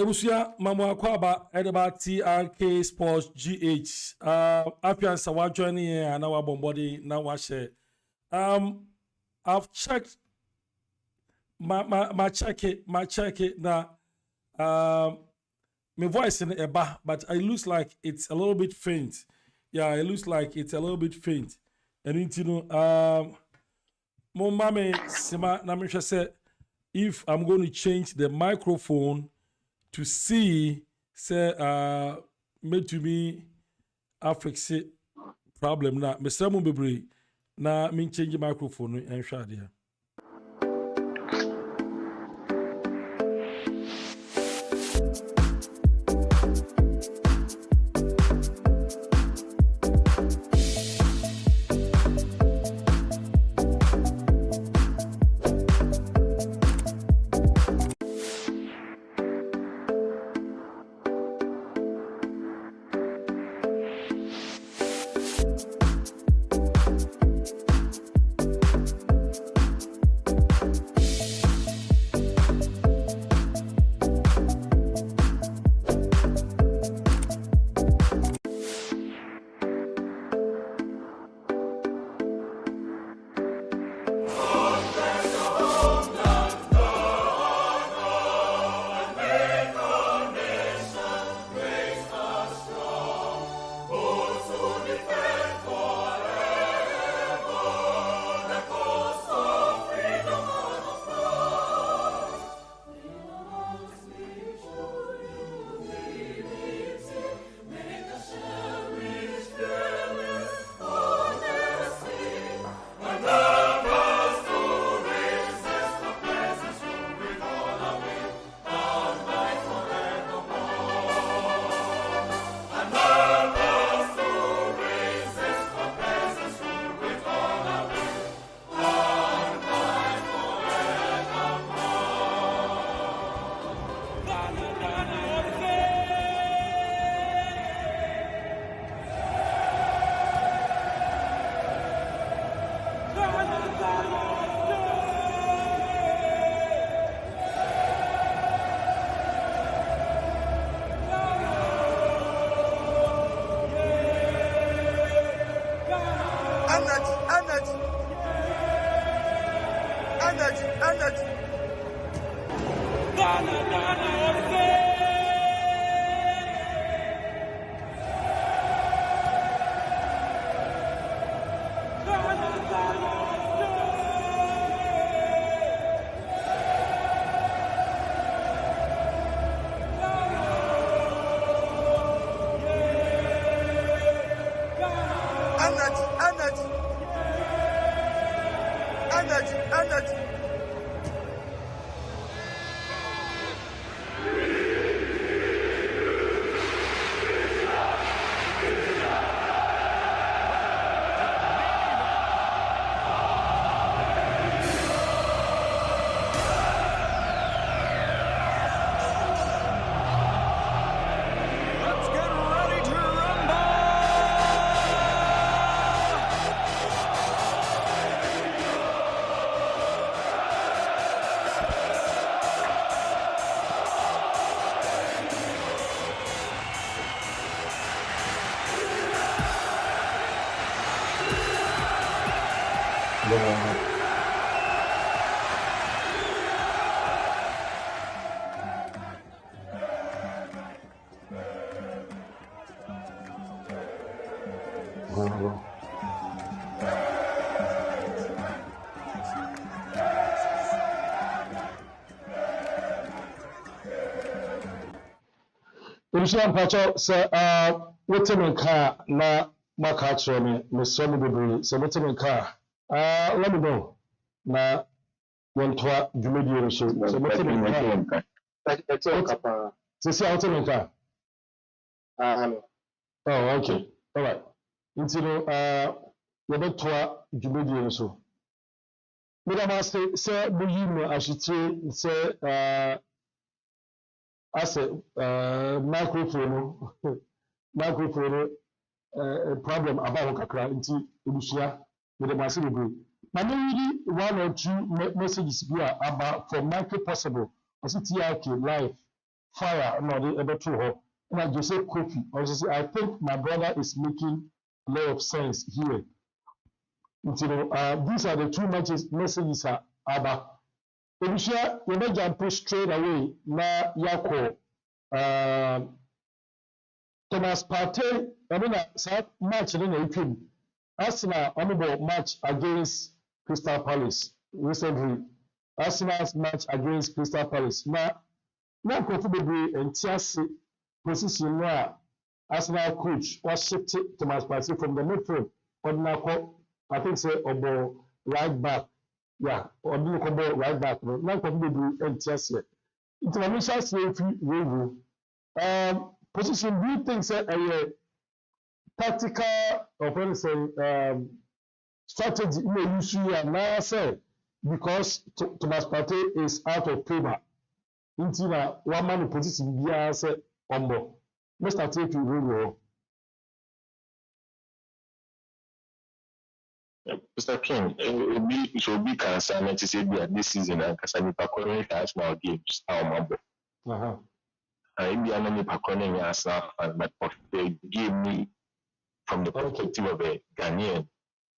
Ebusia Mamo Akwaba Edeba TRK Sports GH. Apian Sawa joining here and our bombody now watch it. I've checked my check it now. My voice in a bar, but it looks like it's a little bit faint. Yeah, it looks like it's a little bit faint. And you know, my mama Sima Namisha said, if I'm going to change the microphone to see, say, made to me affix problem na. Mr. Mubibri, na me change the microphone and share there. Usually, Pacho, sir, what's in the car? Na Makacho, Miss Sonny Bibri, so what's in the car? Let me know. Na one to Jumedia, so what's in the car? That's all. See, what's in the car? Oh, okay. All right. Into the to Jumedia, so. Madam Master, sir, do you know I should say, as a microphone problem about kakra nti ebusia with the massive group. But maybe one or two messages here about for Michael Possible as TRK live fire no the ebe to ho. And I just say Kofi. I think my brother is making a lot of sense here. You know, these are the two messages are about. If you may jump straight away, na yako Thomas Partey, I mean, match in the team. Arsenal honorable match against Crystal Palace recently. Arsenal's match against Crystal Palace. Now comfortably and Chelsea position where Arsenal coach was shifted Thomas Partey from the midfield. I think say about right back. Yeah, or do about right back. Now comfortably and Chelsea. International slavery review. Position, do you think say a tactical or strategy in the issue now say because Thomas Partey is out of favor? Into one man position be say ombo. Mr. Take you review. Mr. King, it will be concerned to say that this season and Kasani Pakone has now games. India only Pakone has but they give me from the perspective of a Ghanaian.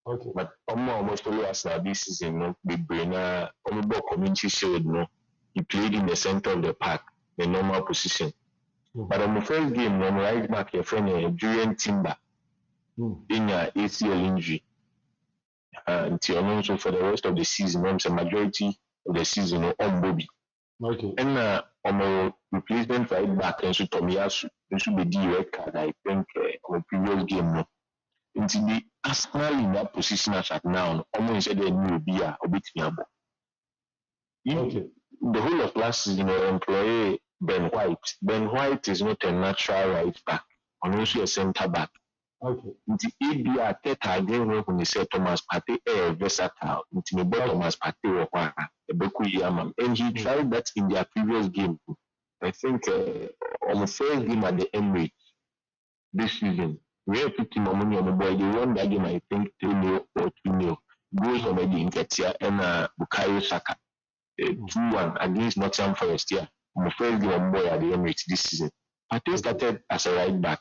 Okay. But almost all as now this season, no, the brainer, only community showed no. He played in the center of the park, the normal position. But on the first game, no right back, your friend Julian Timber in your ACL injury. Until also for the rest of the season, the majority of the season on Bobby. Okay. And on my replacement right back, and so Tomiyasu, this should be the red card, I think, on the previous game. No. Until the Arsenal in that position as at now, almost said they knew be a bit nearby. Okay. The whole of last season, employee Ben White. Ben White is not a natural right back, and also a centre back. Okay. Nti ebi a teta again when he said Thomas Partey versatile. Nti me bought Thomas Partey wo kwa ebeku yamam. And he tried that in their previous game. I think on the first game at the Emirates this season, we have put him on the boy. They won that game, I think 3-0 or 2-0. Goals already in Ketia and Bukayo Saka 2-1 against Nottingham Forest. Yeah, on the first game on boy at the Emirates this season. Partey started as a right back.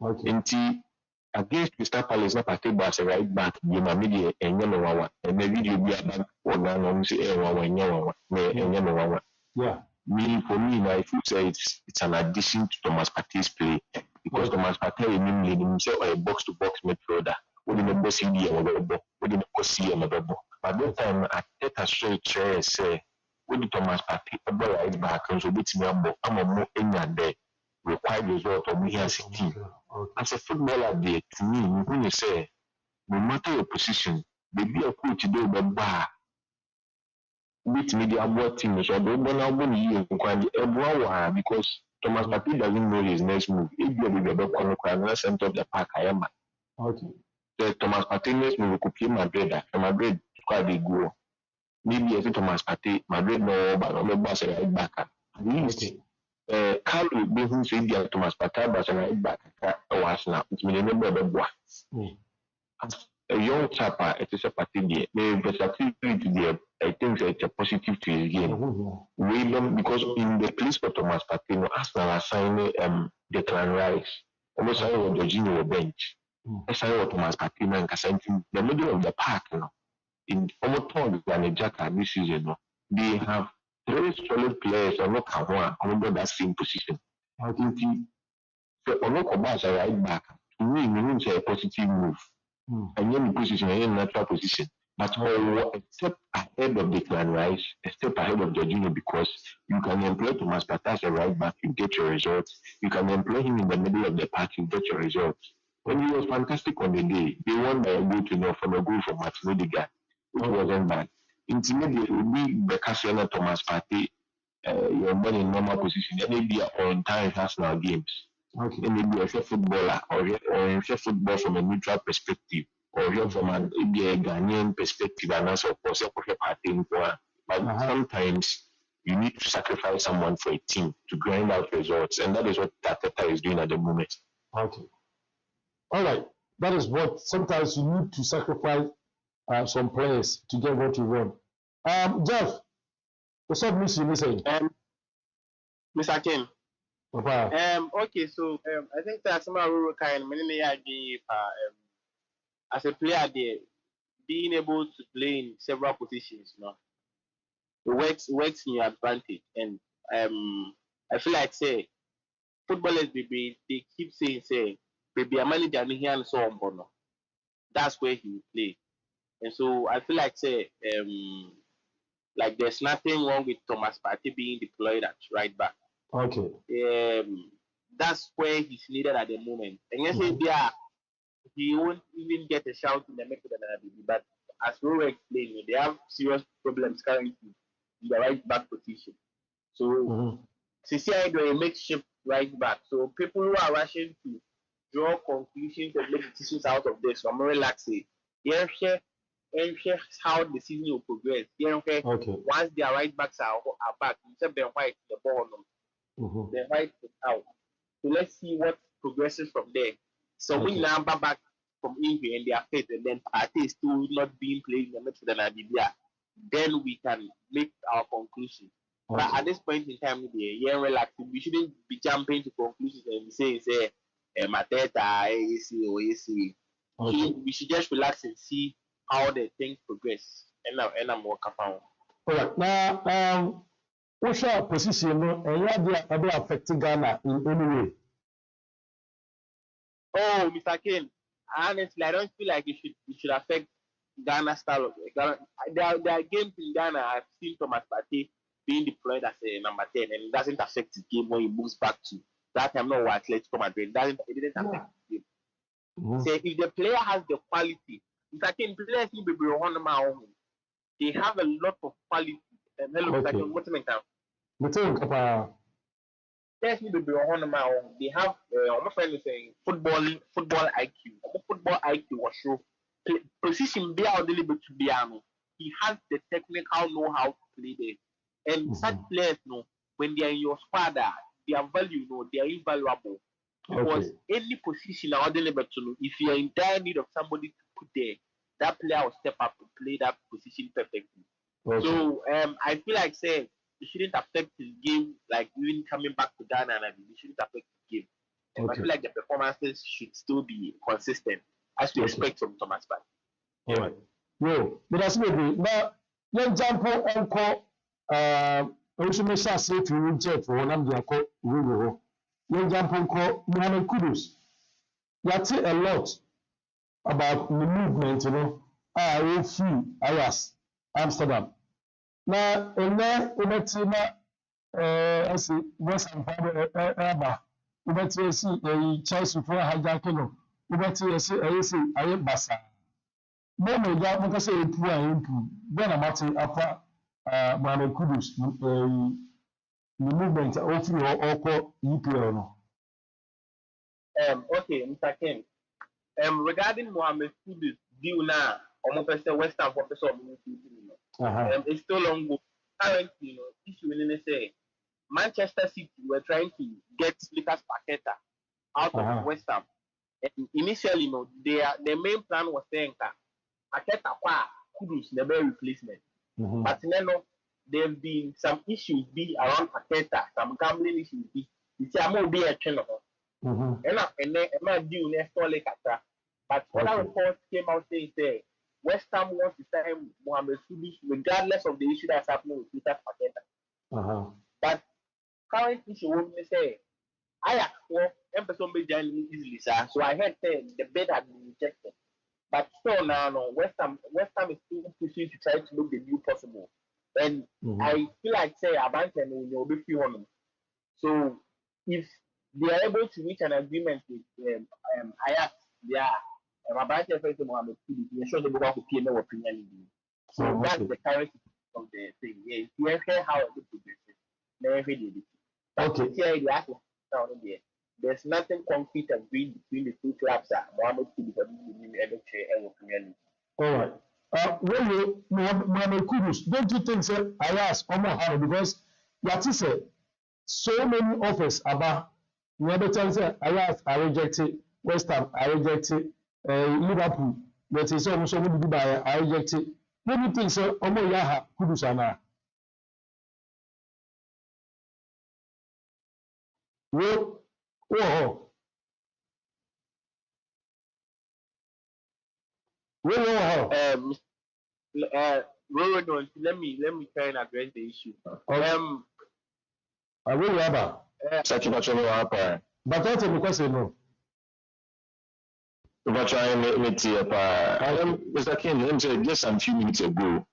Okay. Nti against Crystal Palace, not Partey as a right back, you know, media and Yamawa, and the video be about one on say Yamawa. Yeah. Meaning for me, now, if you say it's an addition to Thomas Partey's play, because Thomas Partey is himself a box to box midfielder. What in the boss CD or what in the boss CD and but that time, I take a straight chair say, what did Thomas Partey a boy right back and so beats me up, I'm a more in that day. Required result of me as a team. As a footballer, there to me, when you say, no matter your position, they be a coach today, but bar. Beat me the award team, so don't want you because Thomas Partey doesn't know his next move. If you be the corner center of the park, I am. Okay. So Thomas Partey next move could play Madrid, and Madrid quite a go. Maybe as Thomas Partey, Madrid no, but no boss right back. At least. Carlo be who say the Thomas Partey was right back was now. It's been a number of boys. A young chap, it is a party there. The versatility there, I think it's a positive to his game. Because in the place for Thomas Partey, no Arsenal assigned Declan Rice. Almost I was Jorginho bench. As I was Thomas Partey and Casantin, the middle of the park, you know. In almost all the Jacka this season, they have 3 solid players are not under that same position. I think the Onoko as a right back, to me, means a positive move. And then the position is a natural position. But a step ahead of Declan Rice, a step ahead of Jorginho, because you can employ Thomas Partey as a right back, you get your results. You can employ him in the middle of the park, you get your results. And he was fantastic on the day. They won by a goal to from a goal from LIGA, which wasn't bad. Intermediate will be Becasiana Thomas Partey, your man in normal position, and maybe on time national games. Okay. And maybe a footballer or a football from a neutral perspective, or from a Ghanaian perspective, and also a party. But sometimes you need to sacrifice someone for a team to grind out results, and that is what Tata is doing at the moment. Okay. All right. That is what sometimes you need to sacrifice some players to get what you want. Jeff, what's up, Miss? You saying? Mr. King. Okay, so I think that's some rural kind many as a player there, being able to play in several positions, it works in your advantage. And I feel like say footballers they keep saying baby a manager and here and so on, that's where he will play. And so I feel like say like there's nothing wrong with Thomas Partey being deployed at right back. Okay. That's where he's needed at the moment. And yes, he won't even get a shout in the middle of the NBB. But as we explained, they have serious problems currently in the right back position. So CCI do a makeshift right back. So people who are rushing to draw conclusions and make decisions out of this, I'm relaxing. Share how the season will progress. Okay. Once their right backs are back, instead of white the ball, the white is out. So let's see what progresses from there. So we number back from injury and they are fit, and then Partey is still not being played in the midst of the Namibia. Then we can make our conclusion. But at this point in time, relaxing. We shouldn't be jumping to conclusions and say Mateta, AC. We should just relax and see how the things progress. And I'm more confident. All right. Now, what's your position? And how do affect Ghana in any way? Oh, Mr. Kane, honestly, I don't feel like it should affect Ghana style of Ghana. There are games in Ghana I've seen Thomas Partey being deployed as a number 10, and it doesn't affect his game when he moves back to that time. No, Atletico Madrid. It didn't affect his game. So if the player has the quality, Mr. Kane, players need to be on my own. They have a lot of quality. Hello, Mr. Kane, what's the matter? They have my friend is saying football IQ. Football IQ was show position be out deliberate to be he has the technical know-how to play there. And such players when they are in your squad, their value they are invaluable. Because any position out deliberate to if you are in dire need of somebody to put there, that player will step up and play that position perfectly. So I feel like say it shouldn't affect his game, like even coming back to Ghana, and it shouldn't affect his game. I feel like the performances should still be consistent, as we expect from Thomas Partey. All right. Yo, but that's maybe now. Let's jump on call. Also, make sure say to you, Jeff, or I'm the call. Let's jump on call. Mohamed Kudus. That's a lot about the movement, I feel Ayas, Amsterdam. Now, in there, I see West and Father Ubeti see a choice for hijacking. Ubeti see I am Bassa. No, no, that because a poor impu. Then I'm at Mohamed Kudus, the movement of your EPL. Okay, Mr. Ken. Regarding Mohamed Kudus, deal now, almost West Ham professor of it's still on go. Currently, issue in say Manchester City were trying to get Lucas Paqueta out of West Ham. And initially, their main plan was saying Paqueta Kudus never replacement. But then there have been some issues around Paqueta, some gambling issues it's a be a channel. And then my deal next door but other reports came out saying West Ham wants to sign Mohamed Kudus regardless of the issue that's happening with Lucas Paqueta. But current issue will say I person be joining easily, sir. So I heard say the bid had been rejected. But still now West Ham is still pushing to try to look the new possible. And I feel like say Abanton will be few on them. So if they are able to reach an agreement with Ajax, Abanton face Mohamed Kudus, they sure they will go to PML or Premier League. So that's the current of the thing. Yeah, you hear how it progresses. Never did it. But here the actual down there. There's nothing concrete agreed between the two clubs that Mohamed Kudus will ever share and Premier League. All right. Well, Mohamed Kudus, don't you think, sir, I asked Omar because that is so many offers about the chance I asked, I rejected West Ham, I rejected Liverpool, but it's almost so many I rejected. What do you think, sir, Omar Yaha Kudus? Whoa. Whoa. Rowan, let me try and address the issue. I will have Such a much of a but that's because no. trying Mr. Ken, let me say just some few minutes ago,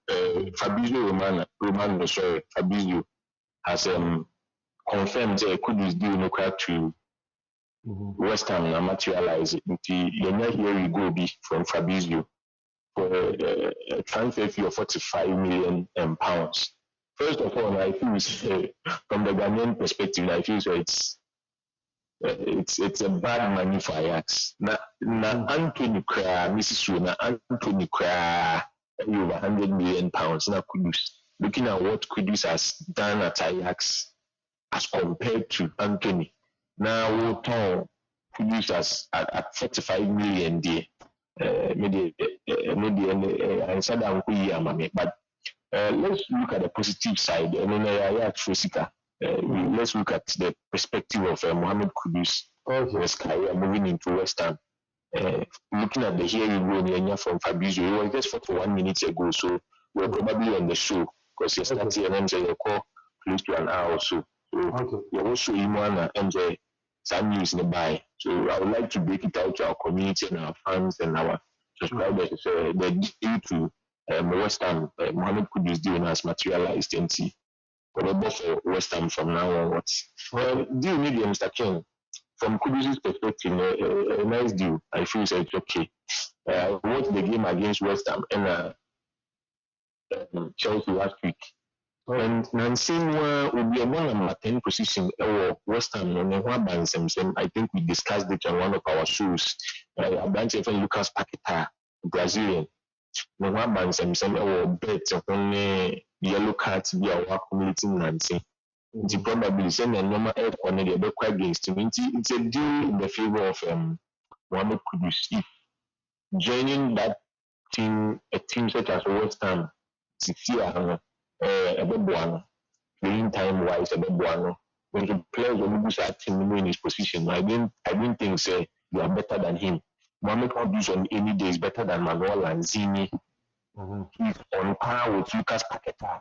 Fabrizio Romano, sorry, Fabrizio has confirmed that Kudus deal no crack to West Ham and materialize it. Here we go be from Fabrizio for a transfer fee of 45 million pounds. First of all, I feel from the Ghanaian perspective, I feel so it's a bad money for Ajax. Na Anthony Kra, Mrs. Rona, Anthony Kra, over 100 million pounds. Now Kudus, looking at what Kudus has done at Ajax as compared to Anthony. Now we'll turn Kudus as at 45 million there. Maybe I said but let's look at the positive side. Let's look at the perspective of Mohamed Kudus, his career moving into West Ham. Looking at the hearing from Fabrizio, it was just 41 minutes ago, so we're probably on the show because yesterday and MJ call close to an hour or so. So you're also in one MJ some news in the buy. So I would like to break it out to our community and our fans and our subscribers. The due to West Ham, Mohamed Kudus deal has materialized and see. Whatever for West Ham from now onwards. Deal medium, Mr. King. From Kudus' perspective, a nice deal. I feel so it's okay. I watched the game against West Ham and Chelsea last week. And Nansen will be a number 10 position or West Ham on the I think we discussed it on one of our shows. A bunch of Lucas Paquetá, Brazilian. No one or bet on yellow cards be our accumulating Nansen. It's probably send a normal air on the other against him. It's a deal in the favor of Mohamed Kudus. If joining that team, a team such as West Ham, playing time wise, when the players will at him in his position, I didn't think say you are better than him. Mohamed Kudus on any day is better than Manuel Lanzini. He's on par with Lucas Paquetá.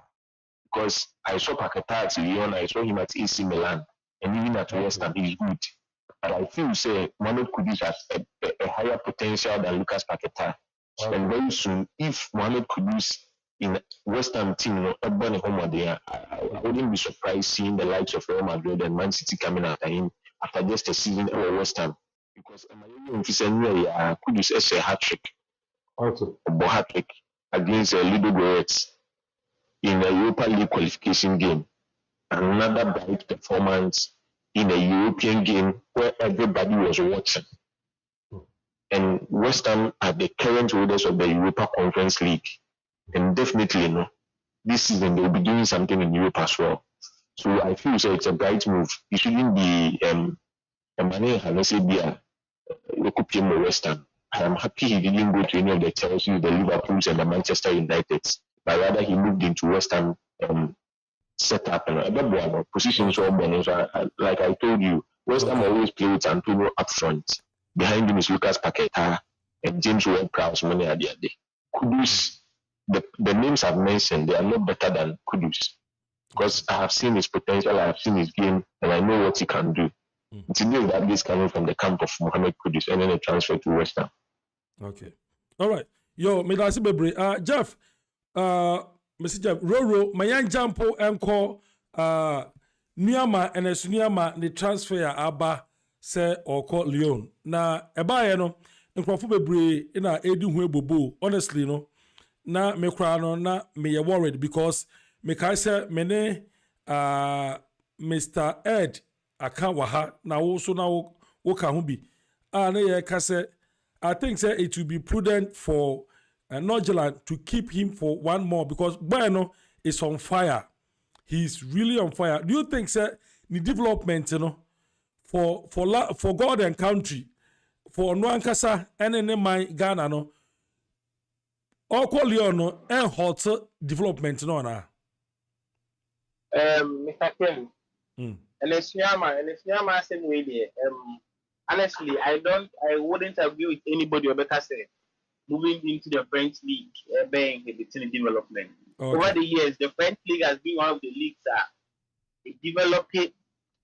Because I saw Paquetá at Lyon, I saw him at AC Milan, and even at West Ham, he's good. But I feel say Mohamed Kudus has a higher potential than Lucas Paquetá. And very soon, if Mohamed Kudus in West Ham team, I wouldn't be surprised seeing the likes of Real Madrid and Man City coming after him after just a season at West Ham. Because Kudus is a hat-trick. A hat-trick against Lido Goretz in a Europa League qualification game. Another bright performance in a European game where everybody was watching. And West Ham are the current holders of the Europa Conference League. And definitely, this season they'll be doing something in Europe as well. So I feel so it's a bright move. It shouldn't be a money West Ham. I am happy he didn't go to any of the Chelsea, the Liverpools, and the Manchester United, but rather he moved into West Ham setup and positions. Like I told you, West Ham always play with Antonio up front. Behind him is Lucas Paquetá and James Ward-Prowse. Kudus, the names I've mentioned, they are not better than Kudus because I have seen his potential, I have seen his game, and I know what he can do. It's a deal that is coming from the camp of Mohamed Kudus and then a transfer to West Ham. Okay. All right. Yo, me that's Bebre. Jeff, Mr. Jeff, Roro, my young Jampo Enko, Niama and Esuniama, the transfer Abba say or call Lyon. Na eba no, Nkwafu Bebre in a Edu Huebobo, honestly, no, na me crano, na me worried because me kaise mene Mr. Ed Akawaha na also now Okahubi. I think say it will be prudent for Nigel to keep him for one more because Bueno is on fire. He's really on fire. Do you think say the development, for God and country, for Nwankasa and then my Ghana no, all call you no and hot development no na. Mr. Ken. And it's Nyama same way there. Honestly, I wouldn't agree with anybody or better say moving into the French league, being inhibiting development. Over the years, the French league has been one of the leagues that developing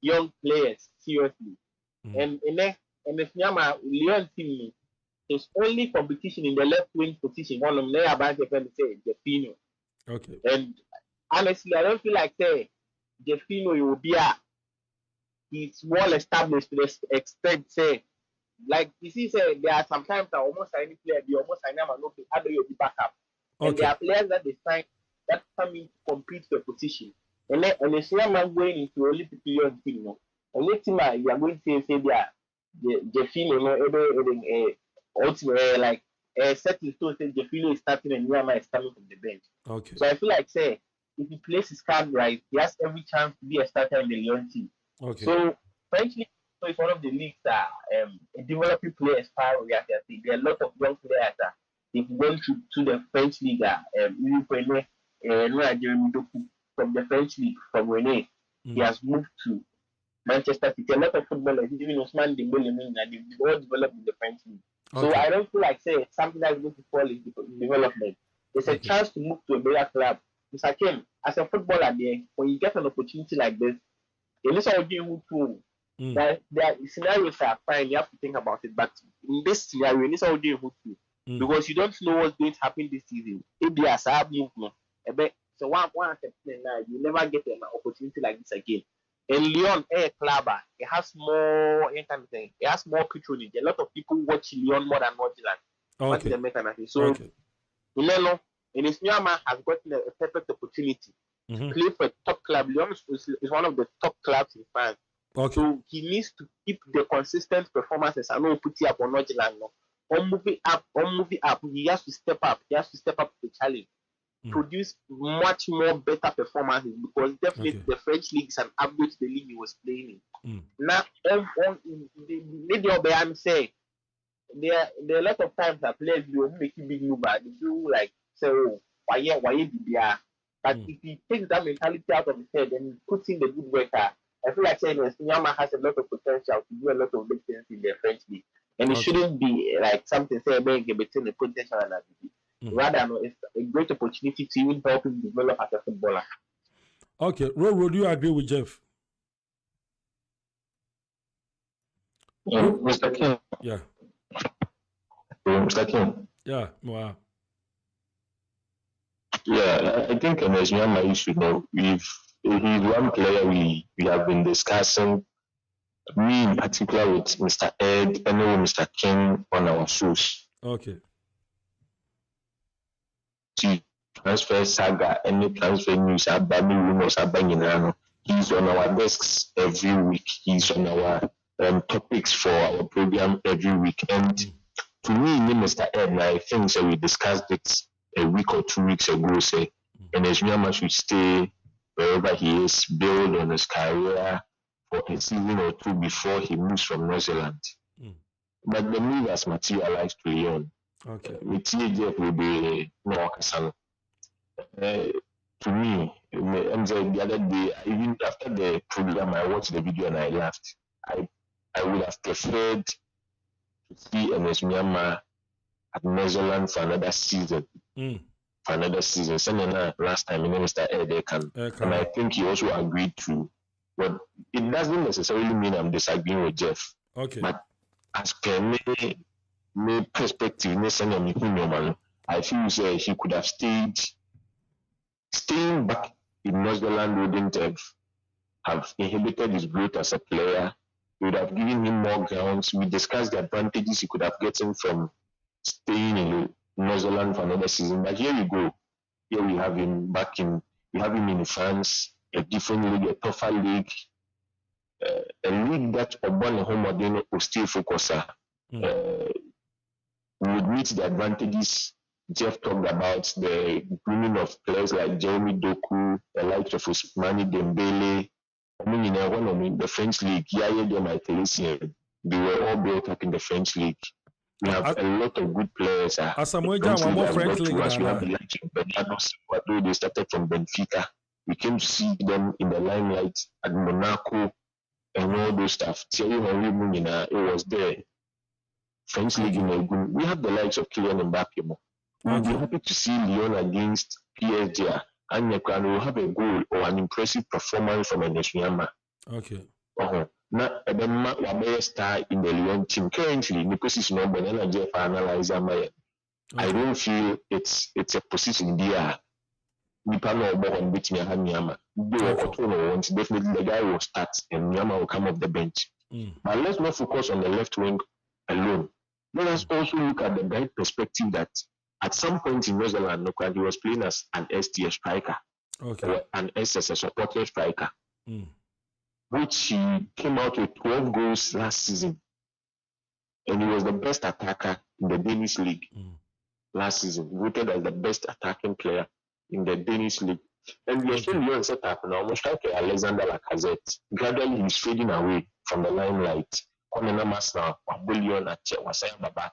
young players seriously. And if Nyama Leon team is only competition in the left wing position. One of them about the say Jefino. Okay. And honestly, I don't feel like say Jefino will be he's well established to the extent say like you see say there are sometimes that almost any player they almost sign them and no how do you be backup. And there are players that they sign that come in to compete for position. And then and the same man going into Olympic young team, no. And next time you are going to say there Jefino no ultimately like set in stone say Jefino is starting and Nyama is coming from the bench. Okay. So I feel like say if he plays his card right, he has every chance to be a starter in the Lyon team. Okay. So French league is one of the leagues that developing players far away. There are a lot of young players that they've gone to the French league. Even Jeremy Doku from the French league from Rennes, he has moved to Manchester City. A lot of footballers, even Osman Dembele, they've all developed in the French league. So I don't feel like say something that's going to fall in development. It's a chance to move to a bigger club. Mr. Kim, as a footballer there, when you get an opportunity like this, in this audio there scenarios are fine, you have to think about it. But in this scenario, in this audio because you don't know what's going to happen this season. If there is a movement, so one now you never get an opportunity like this again. And Lyon Air Club, it has more it has more patronage. A lot of people watch Lyon more than Northland. So you know, and Nyama has gotten a perfect opportunity to play for a top club. Lyon is one of the top clubs in France. So he needs to keep the consistent performances and not put it up on Northland. On moving up, he has to step up. He has to step up to the challenge. Produce much more better performances because definitely the French league is an average the league he was playing in. Now, say there are a lot of times that players will make you big move, but they do like say, oh, why be there? But if he takes that mentality out of his head and puts in the good worker, I feel like saying Nyama has a lot of potential to do a lot of big things in the French league, and it shouldn't be like something say between the potential and ability. Rather, no, it's a great opportunity to even help him develop as a footballer. Okay, Roro, do you agree with Jeff? Mr. King. Yeah. Mr. King. Yeah. Wow. Yeah, I think Nyama issue know he's one player we have been discussing. Me in particular with Mr. Ed and Mr. King on our shows. Okay. Transfer saga, any transfer news, rumors, he's on our desks every week. He's on our topics for our program every week. And to me, Mr. Ed, I think so we discussed it a week or 2 weeks ago. Say, and Nyama should stay wherever he is, build on his career for a season or two before he moves from New Zealand. But the move has materialized to Lyon. Okay. With Jeff will be no Kasano. To me, and the other day, even after the program, I watched the video and I laughed. I would have preferred to see Nyama at New Zealand for another season. For another season. Same last time, Mr. Ed and I think he also agreed to. But it doesn't necessarily mean I'm disagreeing with Jeff. Okay. But as per me perspective, I feel he could have stayed. Staying back in New Zealand wouldn't have inhibited his growth as a player. It would have given him more grounds. We discussed the advantages he could have gotten from staying in New Zealand for another season. But here we go. Here we have him back in. We have him in France, a different league, a tougher league, a league that Obama Homadino will still focus on. We would meet the advantages Jeff talked about, the grooming of players like Jeremy Doku, the likes of Ousmane Dembele. The French league, they were all built up in the French league. We have a lot of good players. Asamoah, one more French league. We have the likes of Bernardo Silva, they started from Benfica. We came to see them in the limelight at Monaco. and all those stuff. Thierry Henry it was there. French League in Ogun. We have the likes of Kylian Mbappe. We'll be happy to see Lyon against PSG. And we'll have a goal or an impressive performance from Enesuyama. Okay. Now, a star in the Lyon team currently, the position of Banana Jeff analyzer. I don't feel it's a position there. Nipa no born beat me Nyama. Definitely the guy will start and Nyama will come off the bench. But let's not focus on the left wing alone. Let us also look at the bright perspective that at some point in New Zealand, he was playing as an ST striker, or an SS supporting striker, which he came out with 12 goals last season, and he was the best attacker in the Danish league last season, voted as the best attacking player in the Danish league. And we are still Lyon set up now, almost like Alexander Lacazette. Gradually, he's fading away from the limelight. Now, Lyon at back.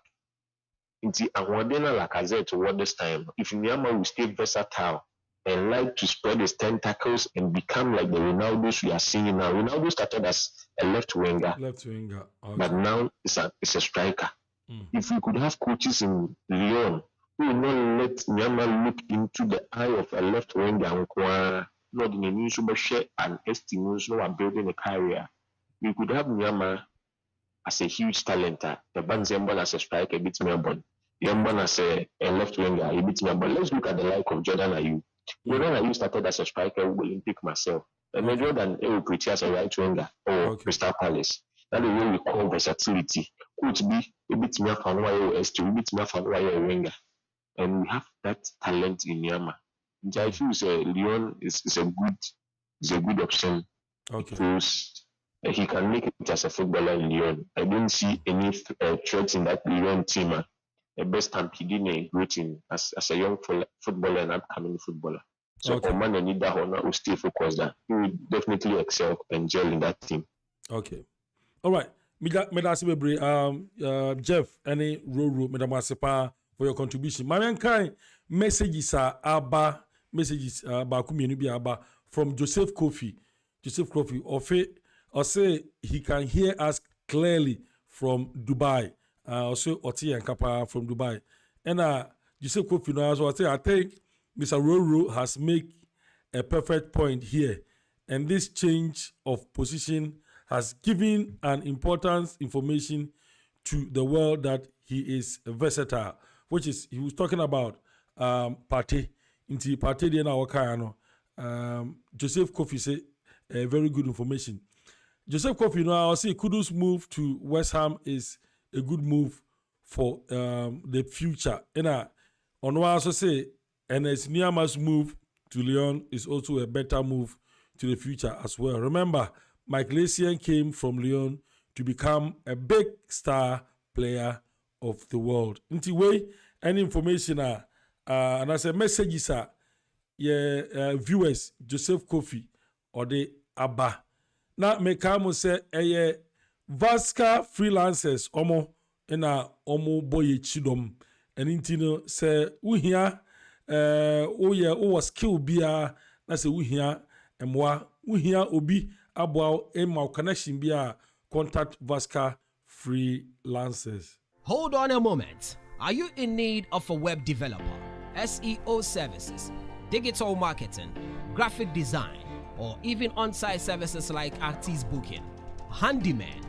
Into Awadena Lacazette toward this time, if Nyama will stay versatile and like to spread his tentacles and become like the Ronaldos we are seeing now. Ronaldo started as a left winger. But now it's a striker. If we could have coaches in Lyon who will not let Nyama look into the eye of a left winger, not in a new super share and estimation of building a career, we could have Nyama as a huge talent. The Banzemba as a striker, beats Melbourne. Yamban as a left winger, he beats Melbourne. Let's look at the like of Jordan Ayew. Jordan Ayew started as a striker with Olympic Marseille. And then Jordan Ayew pretty as a right winger or Crystal Palace. That's the way we call versatility. Could be a bit more for ST, a bit more for a winger. And we have that talent in Nyama. I feel Lyon is a good option because he can make it as a footballer in Lyon. I don't see any threats in that Lyon team. The best time he didn't greeting as a young footballer and upcoming footballer. So Oman and Nida Hona will stay focused that he will definitely excel and gel in that team. Okay. All right. Jeff, any role Medamasepa for your contribution. My kind messages are Abba messages Abba from Joseph Kofi. Joseph Kofi or say he can hear us clearly from Dubai. Also Oti and Kappa from Dubai. And Joseph Kofi now so I think Mr. Roro has made a perfect point here. And this change of position has given an important information to the world that he is versatile, which is he was talking about Partey. Into Partey de na wakano. Joseph Kofi say very good information. Joseph Kofi now I say Kudus move to West Ham is a good move for the future. And on what I also say, and as Nyama's move to Lyon is also a better move to the future as well. Remember, Mike Lassian came from Lyon to become a big star player of the world. Until way, any information and as a message is viewers, Joseph Kofi or the Abba. Now, me come say Vasca freelancers omo ena omo boye chidom enintino se uhia o skill bia na se uhia emwa uhia obi aboa ema connection bia contact Vasca freelancers. Hold on a moment. Are you in need of a web developer, SEO services, digital marketing, graphic design, or even on-site services like artist booking, handyman,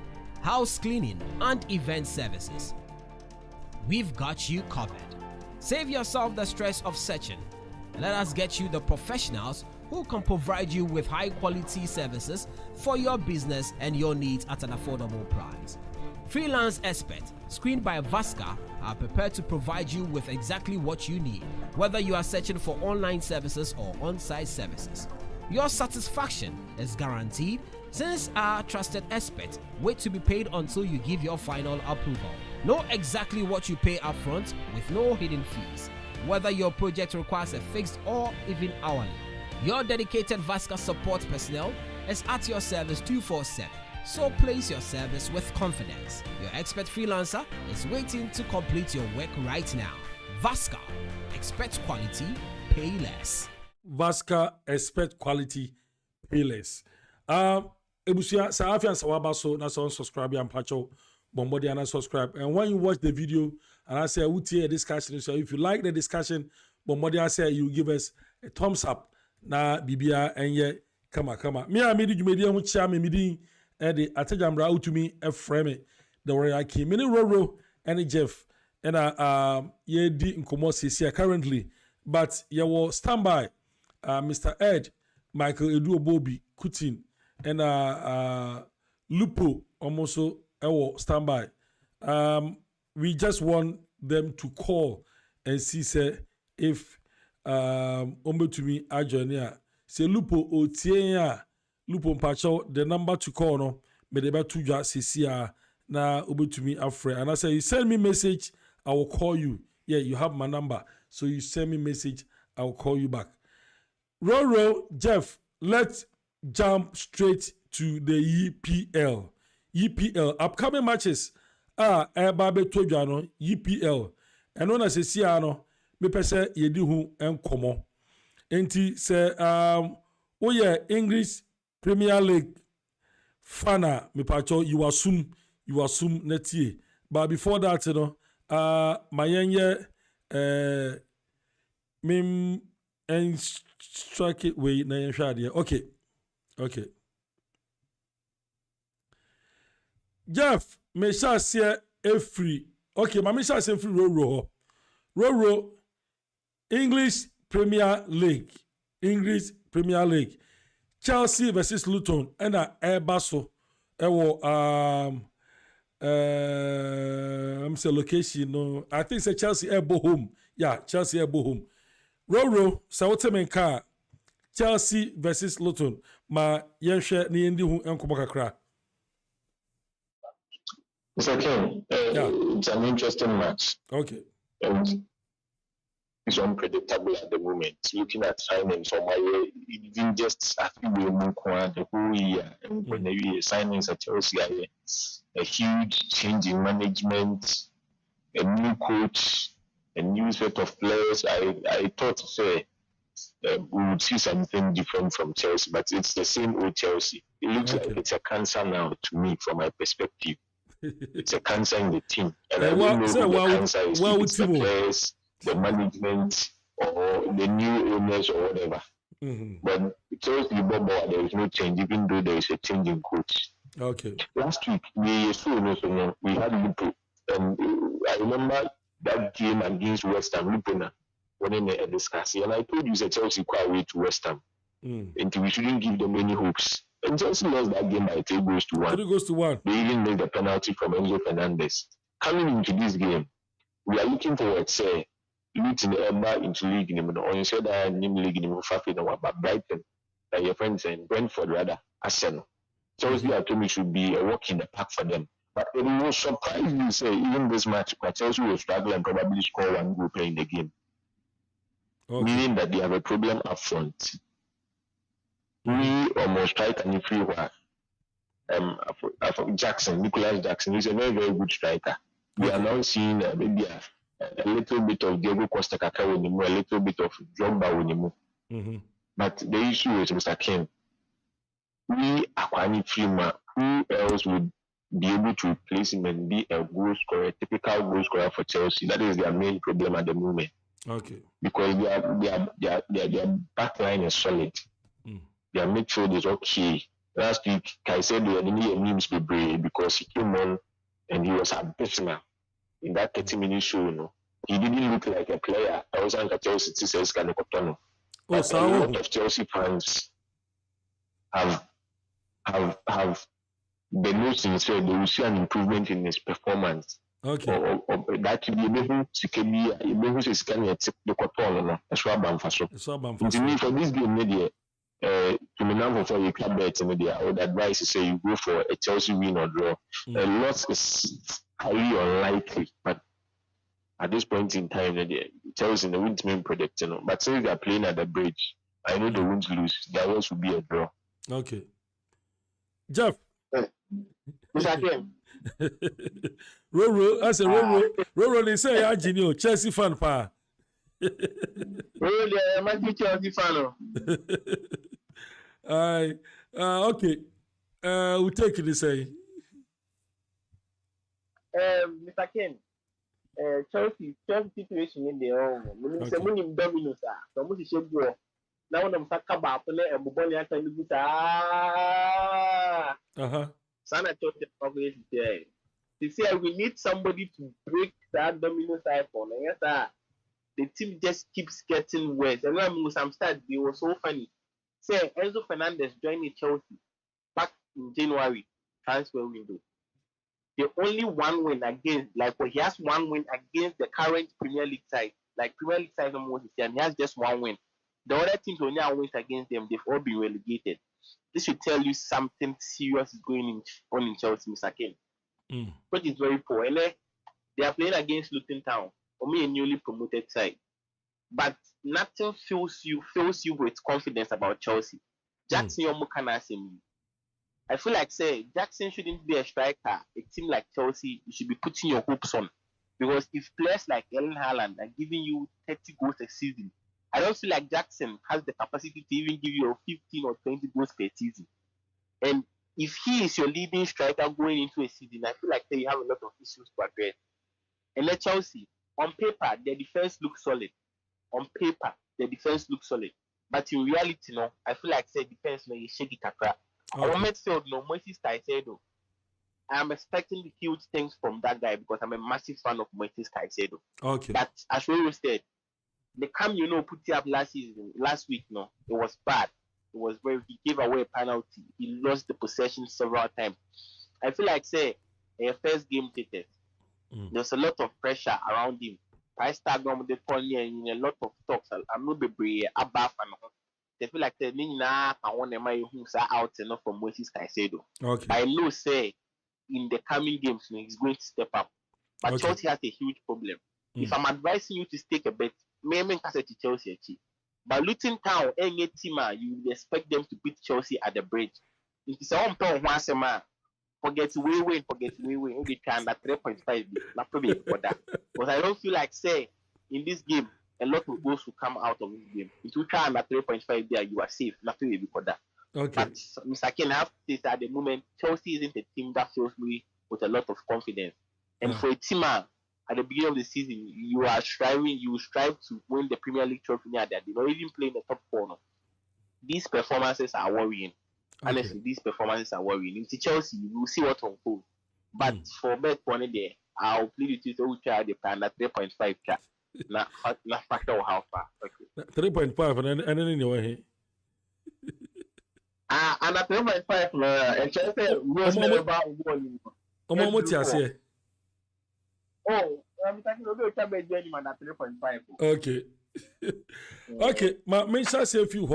house cleaning, and event services? We've got you covered. Save yourself the stress of searching. Let us get you the professionals who can provide you with high-quality services for your business and your needs at an affordable price. Freelance experts, screened by Vasca, are prepared to provide you with exactly what you need, whether you are searching for online services or on-site services. Your satisfaction is guaranteed since our trusted experts wait to be paid until you give your final approval. Know exactly what you pay upfront with no hidden fees, whether your project requires a fixed or even hourly. Your dedicated Vasca support personnel is at your service 24/7, so place your service with confidence. Your expert freelancer is waiting to complete your work right now. Vasca, expect quality, pay less. Vasca, expect quality, pay less. ebusia sa afia sa waba so na so subscribe and pacho bombodi and subscribe. And when you watch the video and I say we a discussion, so if you like the discussion, bombodi I say you give us a thumbs up na bibia and ye kama. Me a medi dwumedi ho chia me medi e de atejambra utumi e frame the way I came. Mini Roro and Jeff and ye di nkomo sisi currently, but ye will standby Mr. Ed, Michael Edu Obobi, Kutin, and Lupo almost standby. We just want them to call and see say if to me ajonia say Lupo o tienya Lupo mpacho the number to call no me deba tuja sisia na to me afre and I say you send me message I will call you. Yeah, you have my number, so you send me message I will call you back. Roro, Jeff, let's jump straight to the EPL. EPL upcoming matches Babe Tojano EPL. And when I say Siano, me pese yedi hu enkomo. Enti say oh yeah, English Premier League fana me pacho you assume netie. But before that, you know, mayenye mim and strike it way na yenhwade. Okay. Jeff, me sha se free. Okay, ma me sha se free Roro English Premier League. Chelsea versus Luton and Airbaso. I'm say location no. I think say Chelsea Airbo home. Yeah, Chelsea Airbo home. Roro Sawotemenka Chelsea versus Luton. Ma yenhwe ni ndi hu enkomo kakra. It's okay. It's an interesting match. Okay. And it's unpredictable at the moment. Looking at signings from my even just a few the whole year, and when the signings at Chelsea, a huge change in management, a new coach, a new set of players. I thought say we would see something different from Chelsea, but it's the same old Chelsea. It looks like it's a cancer now to me, from my perspective. It's a cancer in the team, and I don't know who the cancer is. It's the players, the management, or the new owners, or whatever. But Chelsea, there is no change, even though there is a change in coach. Okay. Last week we had Lipo, and I remember that game against West Ham, Lipo when they discussed, and I told you that Chelsea quite away to West Ham, and we shouldn't give them any hopes. And Chelsea lost that game by 3 goals to 1. 3 goals to 1. They even made the penalty from Enzo Fernandez. Coming into this game, we are looking forward, say, Luton into league in the or instead of new league in the Brighton, like your friends and Brentford rather, Arsenal. Chelsea told me should be a walk in the park for them. But it was surprising to say, even this match, Chelsea will struggle and probably score 1 goal playing the game. Okay. Meaning that they have a problem up front. We almost strike and free Jackson, Nicholas Jackson, he's a very, very good striker. We are now seeing maybe a little bit of Diego Costa Kaka with him, a little bit of Drogba with him. But the issue is Mr. Ken. We are who else would be able to replace him and be a goal scorer, a typical goal scorer for Chelsea? That is their main problem at the moment. Okay. Because their back line is solid. Their midfield is okay. Last week, I said we didn't need memes be brave because he came on and he was abysmal in that 30-minute show. No, he didn't look like a player. I was like Chelsea says kind of a lot of Chelsea fans have the notion say they will see an improvement in his performance. Okay. Or that to be able to the cotton. That's what I'm for me for this game media. To me now for your club bet in media, I would advise you say you go for a Chelsea win or draw. A lot is highly unlikely, but at this point in time, Chelsea the win main predict, but since they are playing at the bridge, I know they won't lose. There always will be a draw. Okay. Jeff. Roro, I said Roro, they say I'm a Chelsea fan pa. Really, I'm a Chelsea fan. Okay. We take it, say. Mr. Ken, Chelsea situation in the home. When say winning Domino's, so much should go. Now when I'm talking about play and Buboni can do Sana Chelsea always there. They say we need somebody to break that domino cycle. And yes, the team just keeps getting worse. And when some start, they were so funny. Say Enzo Fernandez joined Chelsea back in January transfer window. The only one win against, like, he has one win against the current Premier League side. Like, Premier League side almost, and he has just one win. The other teams only have wins against them, they've all been relegated. This should tell you something serious is going on in Chelsea, Mr. Ken. Which is very poor. And they are playing against Luton Town, only a newly promoted side. But nothing fills you with confidence about Chelsea. Jackson I feel like say Jackson shouldn't be a striker. A team like Chelsea, you should be putting your hopes on. Because if players like Erling Haaland are giving you 30 goals a season, I don't feel like Jackson has the capacity to even give you 15 or 20 goals per season. And if he is your leading striker going into a season, I feel like you have a lot of issues to address. And let Chelsea, on paper, their defense looks solid. On paper, the defense looks solid. But in reality, no, I feel like say defense no, you shake it kakra. Our midfield, no, Moises Caicedo. I am expecting huge things from that guy because I'm a massive fan of Moises Caicedo. Okay. But as we said, the cam put it up last week, no, it was bad. It was where he gave away a penalty. He lost the possession several times. I feel like say a first game ticket. There's a lot of pressure around him. Price tag on the corner and a lot of talks. I'm not be above and they feel like they I want to my out enough from Moises Caicedo. Okay. I know say in the coming games he's going to step up. But Chelsea has a huge problem. If I'm advising you to take a bet, maybe to Chelsea. But Luton Town, any team, you would expect them to beat Chelsea at the bridge. If it's a once a man, forget we win. Okay, can that 3.5 not probably for that. But I don't feel like say in this game a lot of goals will come out of this game. If you try and at 3.5 there, you are safe. Nothing will be for that. Okay. But Mr. Ken, I have to say that at the moment Chelsea isn't a team that fills me with a lot of confidence. And for a team at the beginning of the season, you strive to win the Premier League trophy. They're not even playing the top 4 now. These performances are worrying. Honestly, these performances are worrying. In Chelsea, you will see what unfolds. But for bet one there, I'll plead with you to try the plan at 3.5 cap. Not factor how far. Okay. 3.5 and then in your way. And at 3.5, and Chelsea was never about one. Oh, I'm talking about Benjamin at 3.5. Okay. Okay, me shall say a few.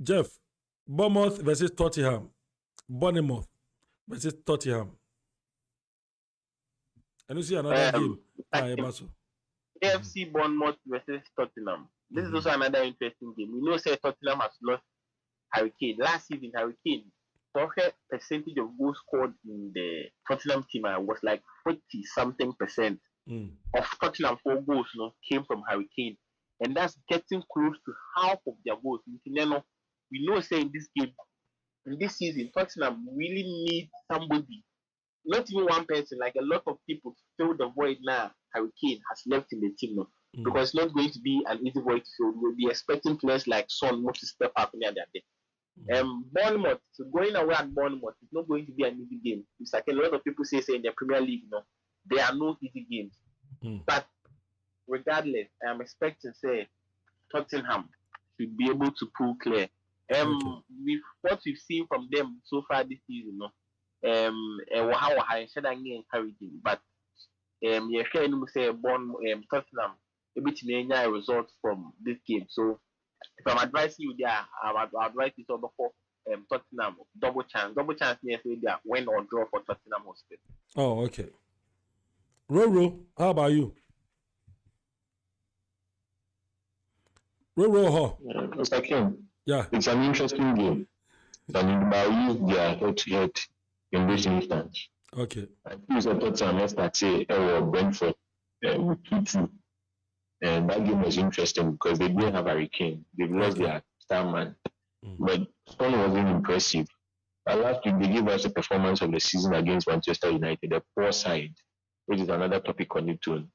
Jeff, Bournemouth versus Tottenham. Bournemouth versus Tottenham. And you see another game. AFC Bournemouth versus Tottenham. This is also another interesting game. We know say Tottenham has lost Harry Kane. Last season, Harry Kane, percentage of goals scored in the Tottenham team was like 40-something% of Tottenham 4 goals came from Harry Kane. And that's getting close to half of their goals. We know say in this game, in this season, Tottenham really need somebody, not even one person, like a lot of people to fill the void now Harry Kane has left in the team now. Because it's not going to be an easy void to fill. We'll be expecting players like Son to step up in there. Bournemouth, so going away at Bournemouth, it's not going to be an easy game. It's like a lot of people say in the Premier League, there are no easy games. But regardless, I am expecting say Tottenham should be able to pull clear. With what we've seen from them so far this season, encouraging. But you're hearing say Tottenham able to make a result from this game. So if I'm advising you there, I would advise you to for Tottenham double chance near there, win or draw for Tottenham Hotspur. Oh, okay. Roro, how about you? Roro, Mr. King. Yeah. It's an interesting game. And by you, they are head-to-head in this instance. Okay. I think the Tottenham yesterday Brentford with 2-2. And that game was interesting because they didn't have Harry Kane. They lost their star man. But Son wasn't impressive. But last week they gave us a performance of the season against Manchester United, a poor side, which is another topic on its own.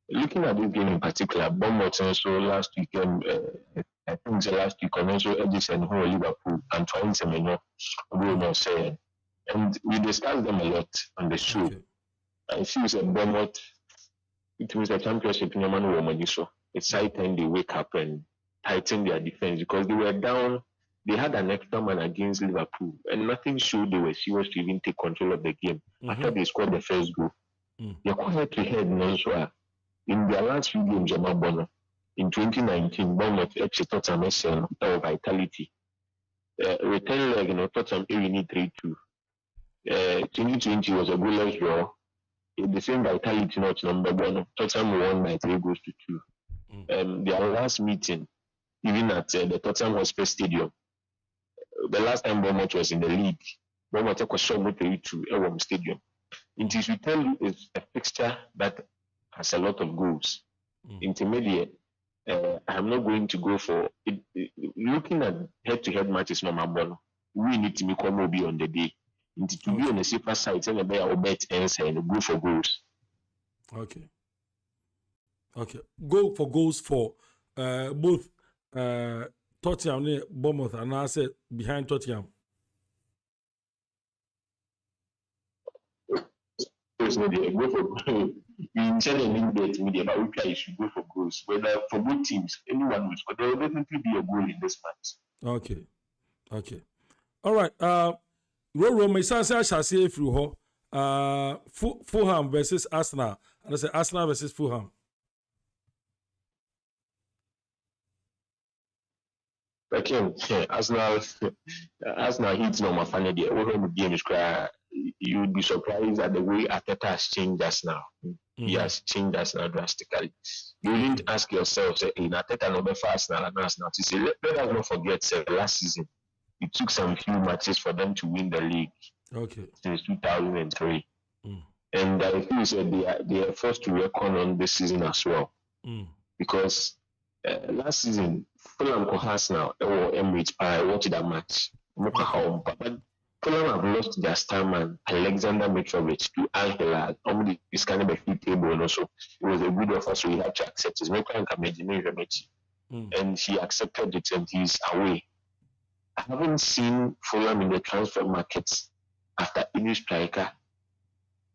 Looking at this game in particular, Bournemouth also last week, I think the last week, and also Edison who Liverpool and trying Semenyo, and we discussed them a lot on the show. Okay. I see it's a Bournemouth, it was a championship in Yamanu Woman, so it's high time they wake up and tighten their defense because they were down. They had an extra man against Liverpool, and nothing showed they were serious to even take control of the game after they scored the first goal. They're quite to head also. In their last few games, in 2019, Bournemouth actually Tottenham of vitality. Return leg, Tottenham need 3-2. 2020 was a goalless draw. In the same vitality, not number one. Tottenham won by 3 goals to 2. Their last meeting, even at the Tottenham Hotspur Stadium, the last time Bournemouth was in the league, Bournemouth was shown to Ewom Stadium. It is return is a fixture that has a lot of goals. Intermediate, I'm not going to go for it. Looking at head-to-head matches, we need to make one more be on the day. To be on the safer side, send a better bet and go for goals. Okay. Go for goals for both Tottenham and Bournemouth, and I said behind Tottenham. Go for you said a link bet media, but we try you should go for goals. Whether for both teams, anyone will score. There will definitely be a goal in this match. Okay. All right. Roro, my son says I say through Fulham versus Arsenal, and I say Arsenal versus Fulham. Again, Arsenal hits no Mafane the overall game is cry. You would be surprised at the way Arteta has changed us now. He has changed us now drastically. You didn't ask yourself, say, in Arteta no for Arsenal and Arsenal to say, let us not forget, say, last season it took some few matches for them to win the league. Okay. Since 2003. And I feel they are forced to reckon on this season as well. Because last season, Fulham has now or Emirates. I watched that match. But Fulham have lost their star man Alexander Mitrovic to Al Hilal. This kind of a free table, and also it was a good offer, so he had to accept his and he accepted it, and he's away. I haven't seen Fulham in the transfer markets after any striker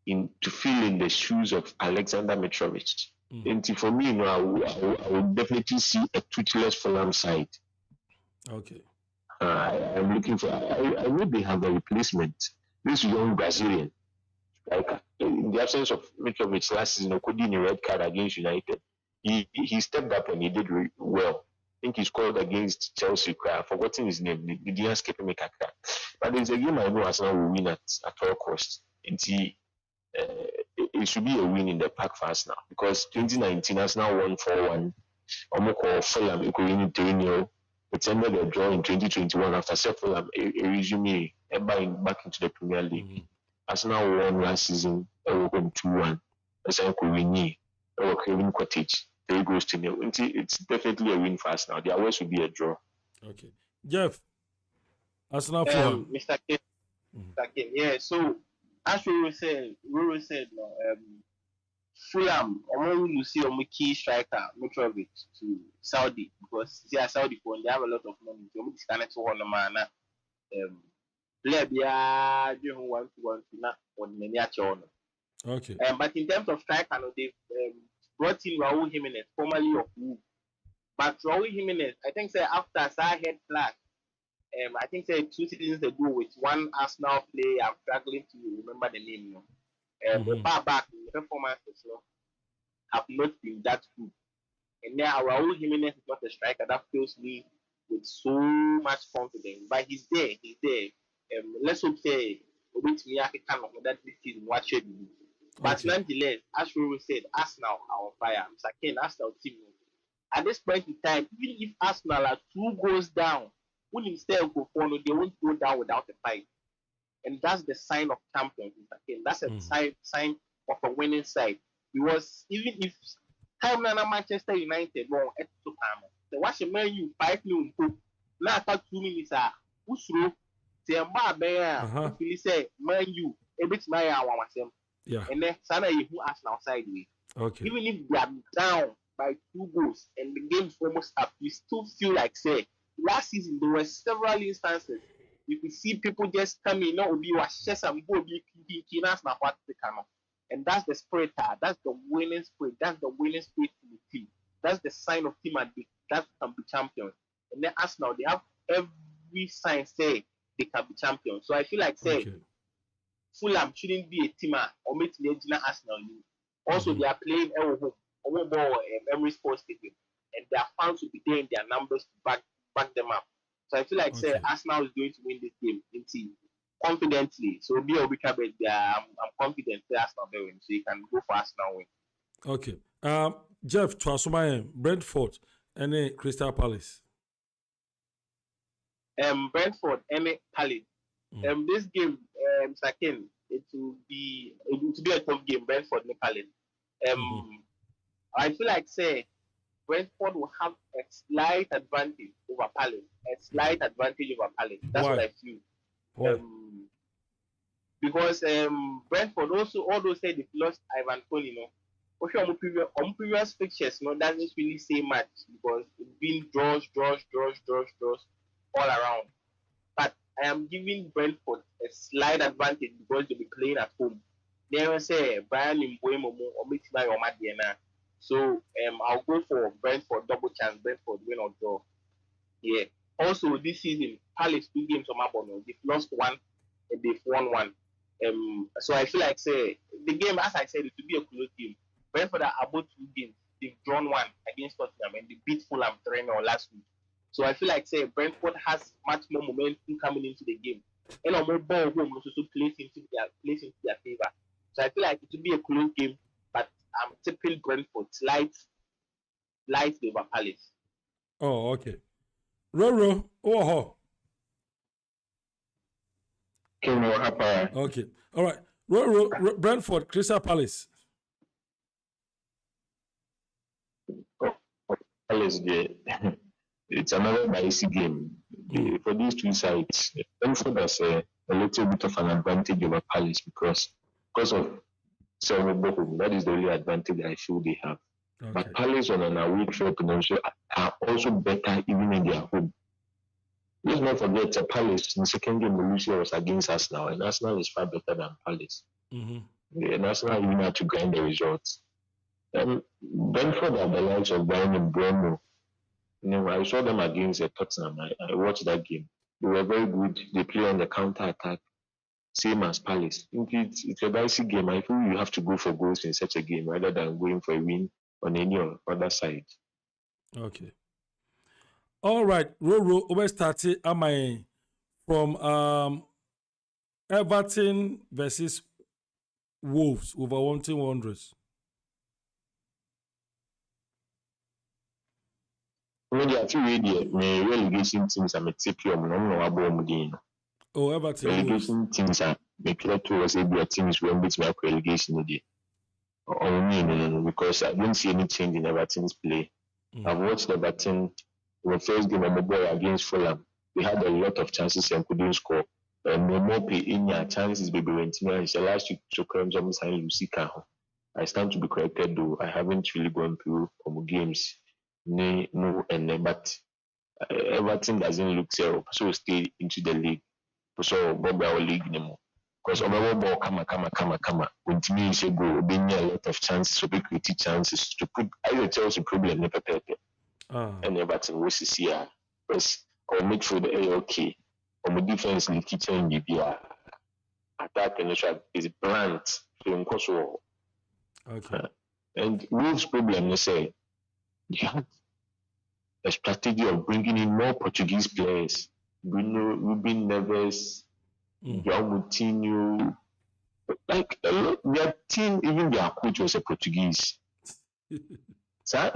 to fill in the shoes of Alexander Mitrovic. And for me, I would definitely see a toothless Fulham side. Okay. I'm looking for. I know they have a replacement. This young Brazilian striker. In the absence of Mitrovic last season, Okudi a red card against United. He stepped up and he did well. I think he scored against Chelsea. I've forgotten his name. The didn't skip him. But there's a game I know Arsenal will win at all costs. And it should be a win in the park for us now because 2019 Arsenal won 4-1. Fulham equaling 3-0. It's ended a draw in 2021 after Fulham a resume back into the Premier League. Arsenal won last season. 2-1. Arsenal win. Craven Cottage. 3 goals to 0. It's definitely a win for us now. The others will be a draw. Okay, Jeff. Arsenal Fulham. Mr. Kim. Yeah. So as Roro said, Fulham, you see a key striker, Mitrovic, to Saudi because they are Saudi for they have a lot of money. So we disconnect to one man. Player be want to not on many actual. Okay. But in terms of striker, they've brought in Raul Jimenez, formerly of Wolves. But Raul Jimenez, I think, after Sahed Flash, I think 2 seasons ago with one Arsenal player, I'm struggling to remember the name. Far back, the performances have not been that good. And now Raul Jimenez is not a striker that fills me with so much confidence. But he's there. Let's hope say that this season what should be. But nonetheless, as Roro said, Arsenal are on fire. Mr. Ken, Arsenal team. At this point in time, even if Arsenal are 2 goals down, when instead of go forward, they won't go down without a fight. And that's the sign of champions, Mr. Ken. That's a sign of a winning side. Because even if time Manchester United won't at the time, the watch a man you 5 million now after 2 minutes are who's through Say mba bear, if you say man you, a bit my hour Yeah. and then Sana you who ask outside way. Okay. Even if they are down by 2 goals and the game's almost up, you still feel like say last season there were several instances you could see people just coming, no be was just some go be na what they can. And that's the spirit, that's the winning spirit, that's the winning spirit in the team. That's the sign of team that can be champions. And then Arsenal, they have every sign say they can be champions. So I feel like say Fulham shouldn't be a team or meet the Arsenal. Also, they are playing Emirates Sports Stadium, and their fans will be there in their numbers to back them up. So I feel like say Arsenal is going to win this game in team confidently. So be a week bet there. I'm confident that Arsenal will win. So you can go for Arsenal win. Okay. Jeff Twasumaye, Brentford, and Crystal Palace. Brentford, Palace. This game, second, it will be a tough game. Brentford, Palace. I feel like say Brentford will have a slight advantage over Palace. That's Why? what I feel. Why? Because Brentford also, although said they've lost Ivan Toney, on previous fixtures, doesn't really say much because it's been draws all around. But I am giving Brentford a slight advantage because they'll be playing at home. They will say Brian Mboemo or Mitima or Madiana. So I'll go for Brentford double chance, Brentford win or draw. Yeah. Also this season, Palace 2 games on Mabono. They've lost 1 and they've won 1. So I feel like say the game, as I said, it will be a close game. Brentford are about 2 games. They've drawn 1 against Tottenham and they beat Fulham 3-0 last week. So I feel like say Brentford has much more momentum coming into the game. And more ball home also plays into their favor. So I feel like it will be a close game, but I'm tipping Brentford slight over Palace. Oh, okay. Roro, okay. All right. Roro, Brentford, Crystal Palace. Palace, it's another dicey game. For these 2 sides, Brentford has a little bit of an advantage over Palace because of Bochum. That is the only advantage I feel they have. Okay. But Palace on an away trip are also better even in their home. Let's not forget Palace in the second game, Lucia was against Arsenal, and Arsenal is far better than Palace. And Arsenal even had to grind the results. Brentford are the likes of Brian and Bremo. I saw them against Tottenham. I watched that game. They were very good. They play on the counter attack, same as Palace. It's a dicey game. I feel you have to go for goals in such a game rather than going for a win on any other side. Okay. All right. Roro, we started from Everton versus Wolves, Wolverhampton Wanderers. Maybe I feel my relegation teams are tipping Oh, Everton. Relegation teams are making towards ABA teams will beat my relegation day. Because I don't see any change in Everton's play. I've watched Everton in the first game of the ball against Fulham. They had a lot of chances and couldn't score. And no more play in your chances, baby. When last week, so I stand to be corrected though. I haven't really gone through games. But Everton doesn't look zero, so stay into the league. So Bob our league anymore. Because ball come. When team say go, being a lot of chances, so big creative chances to put either Chelsea problem never pepe. And Everton was here. Press or midfield okay. Or defense in the kitchen the attack and is blunt. So okay. And Wolves problem they say you have a strategy of bringing in more Portuguese players. Bruno, Ruben Neves, João Moutinho. Like their team, even their coach was a Portuguese. So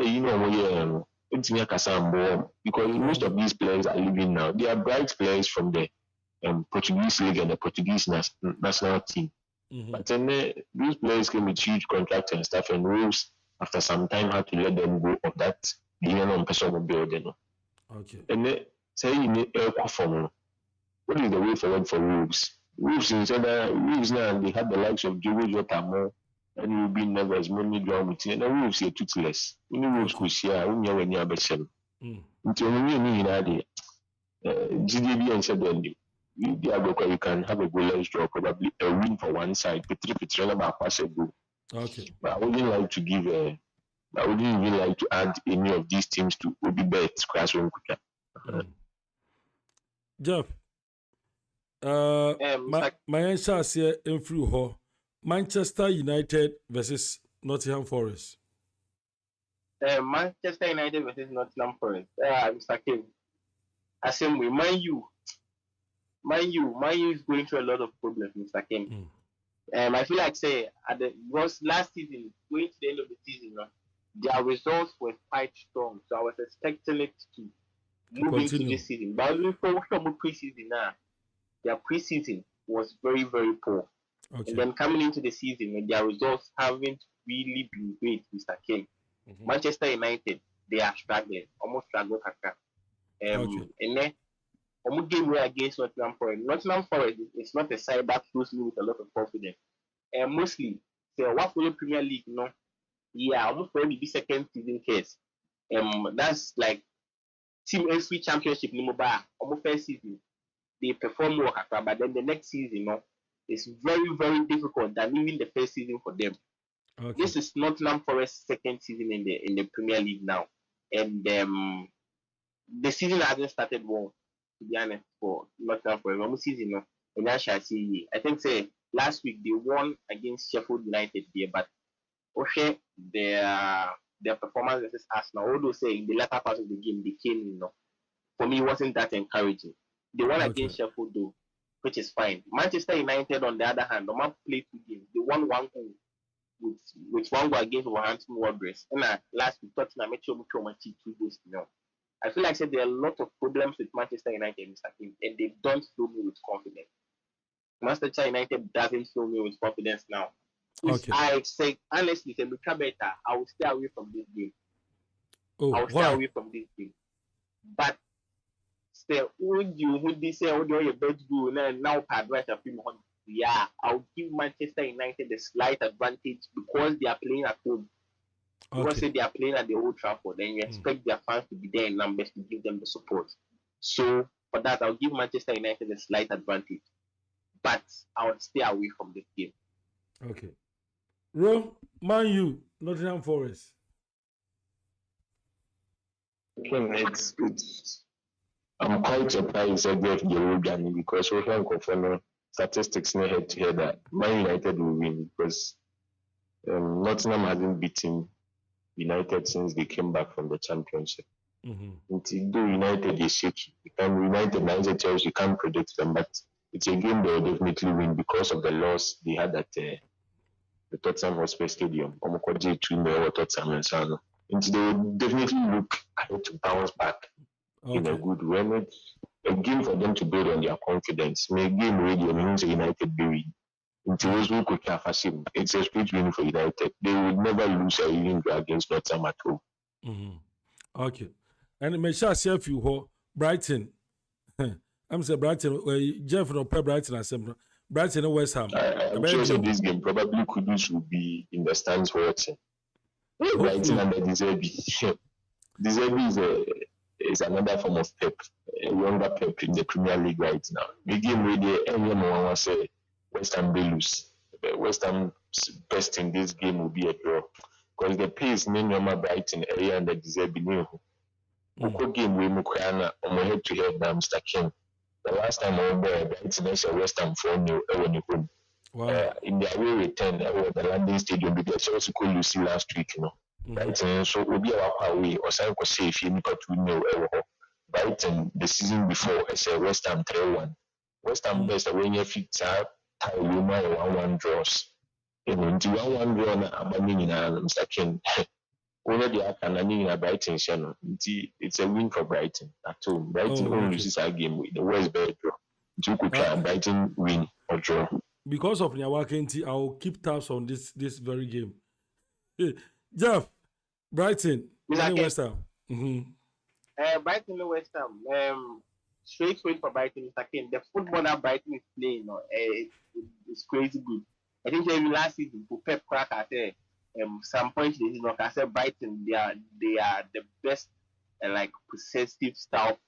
because most of these players are leaving now. They are bright players from the Portuguese league and the Portuguese national team. But then these players came with huge contracts and stuff, and Wolves after some time had to let them go of that. On personal building. Okay. And then say you need air perform. what is the way forward for Wolves? Wolves now they had the likes of Joe Jota and you'll be nervous, money drawn with and the Wolves are toothless. Any Wolves could share when you're in your best. Until you need GDB and said you can have a goalless draw, probably a win for one side, Petri about pass a goal. Okay. But I wouldn't like to give I wouldn't even like to add any of these teams to Obi Bet classroom. Jeff, my answer is here in through Manchester United versus Nottingham Forest. Manchester United versus Nottingham Forest. Mr. Kim. Assembly, mind you is going through a lot of problems, Mr. Kim. I feel like because last season, going to the end of the season, their results were quite strong. So I was expecting it to move into this season. But for preseason now, their preseason was very, very poor. Okay. And then coming into the season, when their results haven't really been great, Mr. King. Manchester United, they are struggling, almost struggling. And then, game against Nottingham Forest. Nottingham Forest is not a side that fills me with a lot of confidence. And mostly, what for the Premier League, almost probably the second season case. That's like Team SV Championship, almost first season. They perform well, but then the next season, it's very, very difficult than even the first season for them. Okay. This is Nottingham Forest's second season in the Premier League now, and the season hasn't started well, to be honest, for Nottingham Forest. One season, and I shall see. I think last week they won against Sheffield United there, but okay, their performance versus Arsenal, although in the latter part of the game they came, for me it wasn't that encouraging. They won against Sheffield though, which is fine. Manchester United, on the other hand, they played 2 games. They won 1 goal with 1 goal against Wolverhampton Wanderers. And last week, Tottenham made sure 2 goals. I feel like there are a lot of problems with Manchester United, Mr. King, and they don't fill me with confidence. Manchester United doesn't fill me with confidence now. Okay. I say honestly, I will stay away from this game. I will stay away from this game. But would you say your best goal now advice of him? Yeah, I'll give Manchester United a slight advantage because they are playing at home. Because they are playing at the Old Trafford, then you expect their fans to be there in numbers to give them the support. So for that, I'll give Manchester United a slight advantage. But I will stay away from this game. Okay. Man U, Nottingham Forest. I'm quite surprised that they have Yerugan because we can confirm statistics in head to head that Man United will win because Nottingham hasn't beaten United since they came back from the championship. Though United is shaky, United tells you can't predict them, but it's a game they'll definitely win because of the loss they had at the Tottenham Hotspur Stadium. They will definitely look to bounce back in a good way. A game for them to build on their confidence. May game radio means United be win. It's a split win for United. They would never lose a even against Nottingham at home. Okay. And may shall see if you Brighton. I'm saying Brighton. Jeff no play Brighton as Brighton and West Ham. I'm sure this game probably Kudus will be in the stands watching. Brighton and the Deserbi. Deserbi is another form of pep, a younger pep in the Premier League right now. The game where anyone say West Ham will lose. West Ham's best in this game will be a draw because the pace in Nyoma Brighton area and the Deserbi new. Game we Mukwana on head to head now, Mr. King. The last time I was there, Brighton is a West Ham 4-0 home. Wow. In the away return, the London Stadium, because also could Lucy last week, Brighton, so we'll be away or some could say if you got to know Brighton the season before, it's a West Ham 3-1. West Ham best when you fix up, tie 1-1 draws. And into 1-1 draw, Mr. King. Already I Brighton channel. It's a win for Brighton at home. Brighton only loses our game with the West Bay draw. You could try Brighton win or draw. Because of Nyawakenti, I will keep tabs on this very game. Jeff, Brighton, West Ham. Brighton, West Ham. straight win for Brighton, Mr. Kane. The football that Brighton is playing, it's crazy good. I think even last season, for Pep Crack, I said, some points this season, I said Brighton, they are the best like possessive style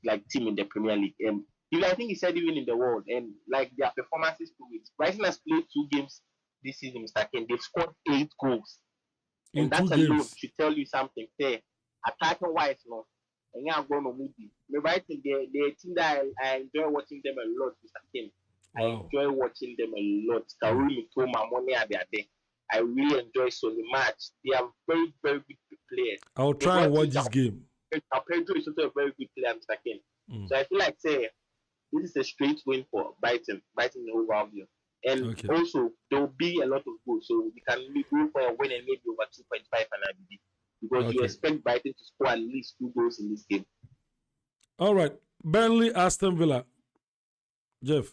like team in the Premier League. I think he said even in the world, and like their performances prove it. Brighton has played 2 games this season, Mr. Kane. They've scored 8 goals, and that alone should tell you something. There, attacking wise, no, and I'm going to movie. Brighton, they're a team that I enjoy watching them a lot, Mr. Kane. Wow. I enjoy watching them a lot. Karumi, Toma, Money are there. I really enjoy so much. They are very, very good players. I'll try and watch this game. Pedro is also a very good player, Mr. Kane. So I feel like, say, this is a straight win for Brighton in the overall view. And also, there will be a lot of goals. So we can go for a win and maybe over 2.5 and IBD. Because you expect Brighton to score at least 2 goals in this game. All right. Burnley, Aston Villa. Jeff.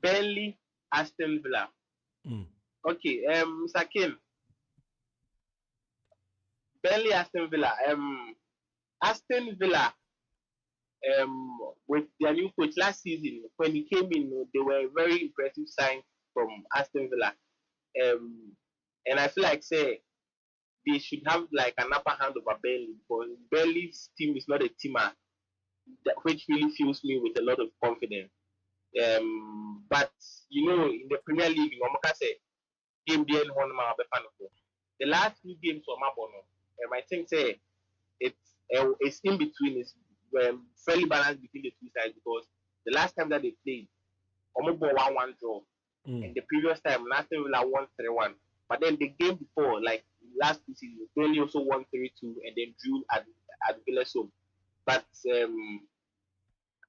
Burnley, Aston Villa. Okay, Mr. Kim. Burnley, Aston Villa. Aston Villa, with their new coach last season, when he came in, they were a very impressive sign from Aston Villa. And I feel like, say, they should have like an upper hand over Burnley, because Burnley's team is not a teamer, which really fills me with a lot of confidence. But you know, in the Premier League, game the last 2 games for Mabono, I think say it's in between. It's fairly balanced between the 2 sides, because the last time that they played, Omobo 1-1 draw, and the previous time, Aston Villa won 3-1. But then the game before, like last 2 seasons, Burnley also won 3-2 and then drew at Villa's home. But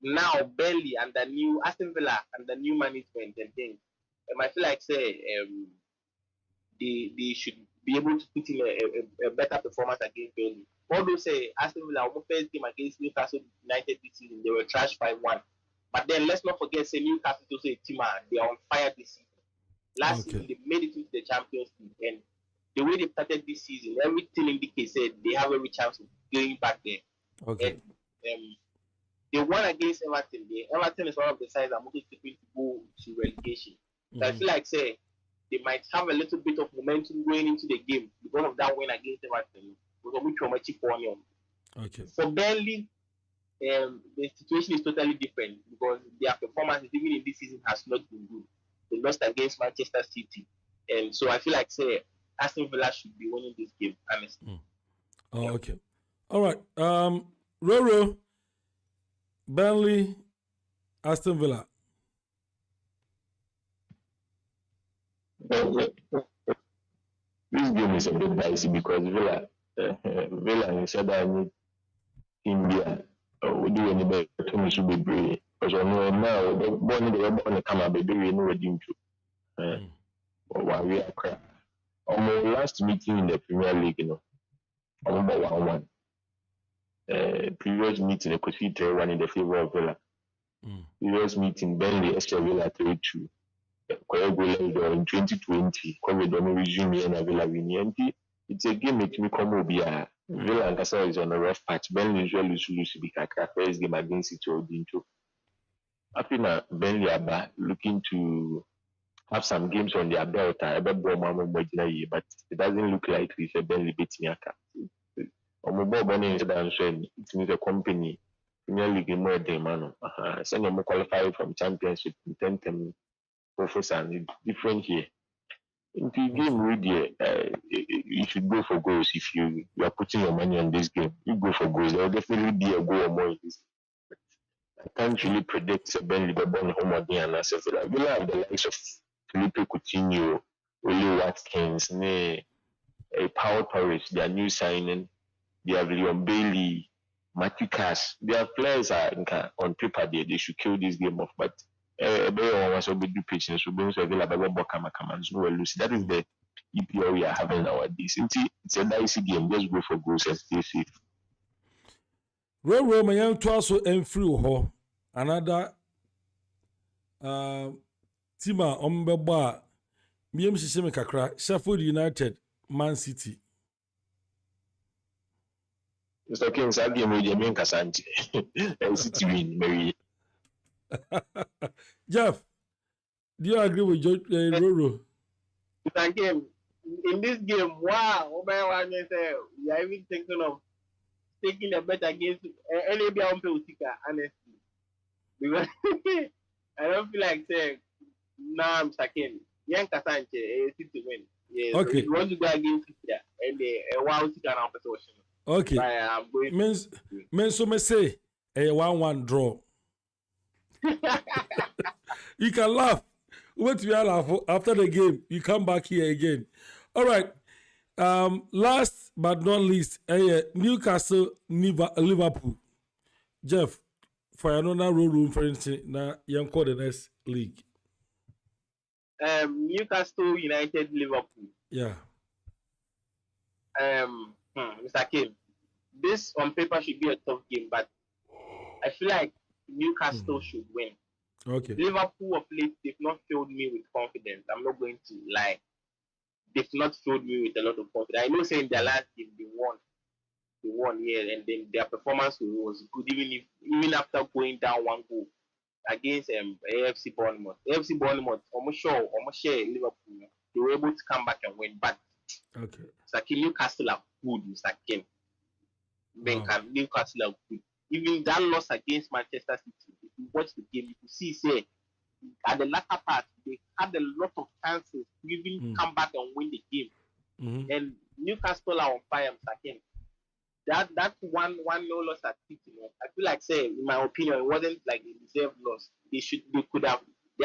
now Burnley and the new Aston Villa and the new management and things, I feel like say they should be able to put in a better performance against Burnley. Although say Aston Villa first game against Newcastle United this season, they were trashed 5-1. But then let's not forget, say Newcastle is also a team, they are on fire this season. Last season they made it into the Champions League, and the way they started this season, everything indicates that they have every chance of going back there. And they won against Everton. Everton is one of the sides I'm also keeping to go to relegation. So I feel like say they might have a little bit of momentum going into the game because of that win against Everton. For Burnley, the situation is totally different, because their performance even in this season has not been good. They lost against Manchester City, and so I feel like say Aston Villa should be winning this game, honestly. Okay. All right. Roro, Burnley, Aston Villa. This game is a bit dicey because Villa said I need India. Would do any better to be brave. Because I know now the born come up baby we know ready to. Or we are crap. On my last meeting in the Premier League, you know, I'm about 1-1. Previous meeting, I could see 3-1 in the favor of Villa. Previous meeting, Burnley, Villa 3-2. In 2020, COVID resume and Villa win. It's a game that me come over here. Villa and Casa is on a rough patch. Burnley usually lose because first game against it or into. After now, Burnley are looking to have some games on their belt. But it doesn't look like it's a Burnley beating a cat. It means a company. Premier League more than man. Send them qualify from championship in 10 professor and different here. In the game radio, you should go for goals. If you are putting your money on this game, you go for goals. There will definitely be a goal or more in this. I can't really predict Burnley the born home again and as Villa have the likes of Felipe Coutinho, Oli Watkins, Paul Torres, their new signing. They have Leon Bailey, Matthew Cash. Their players are on paper they should kill this game off, but that is the EPL we are having nowadays. It's a dicey game. Just go for goals and stay safe. Well, my young also free another team on the bar. Sheffield United, Man City. Mr. King, that game with Jamaica Kasante. City win, Mary. Jeff, do you agree with Roro? Mr. King, in this game, wow, we are even thinking of taking a bet against LAB on Peltica, honestly. Because I don't feel like saying, nah, Mr. King, Young Kasante, City win. Yes, Okay. If you want to go against City, and wow, City can have position. Okay. I'm going means so me say a 1-1 draw. You can laugh. Wait till you laugh after the game. You come back here again. All right. Last but not least, Newcastle, Liverpool. Jeff, for another room for instance, now you call the next league. Newcastle United, Liverpool. Yeah. Mr. Kim, this on paper should be a tough game, but I feel like Newcastle should win. Okay. Liverpool of late, they've not filled me with confidence. I'm not going to lie. They've not filled me with a lot of confidence. I know saying their last game they won here, and then their performance was good, even after going down 1 goal against AFC Bournemouth. AFC Bournemouth, almost share Liverpool. They were able to come back and win, but okay. Mr. Kim, Newcastle are good, Mr. Kim. Newcastle are good. Even that loss against Manchester City, if you watch the game, you can see, say, at the latter part, they had a lot of chances to even come back and win the game. And Newcastle are on fire, Mr. Kim. That 1-0 loss at City, I feel like, say, in my opinion, it wasn't like a deserved loss. They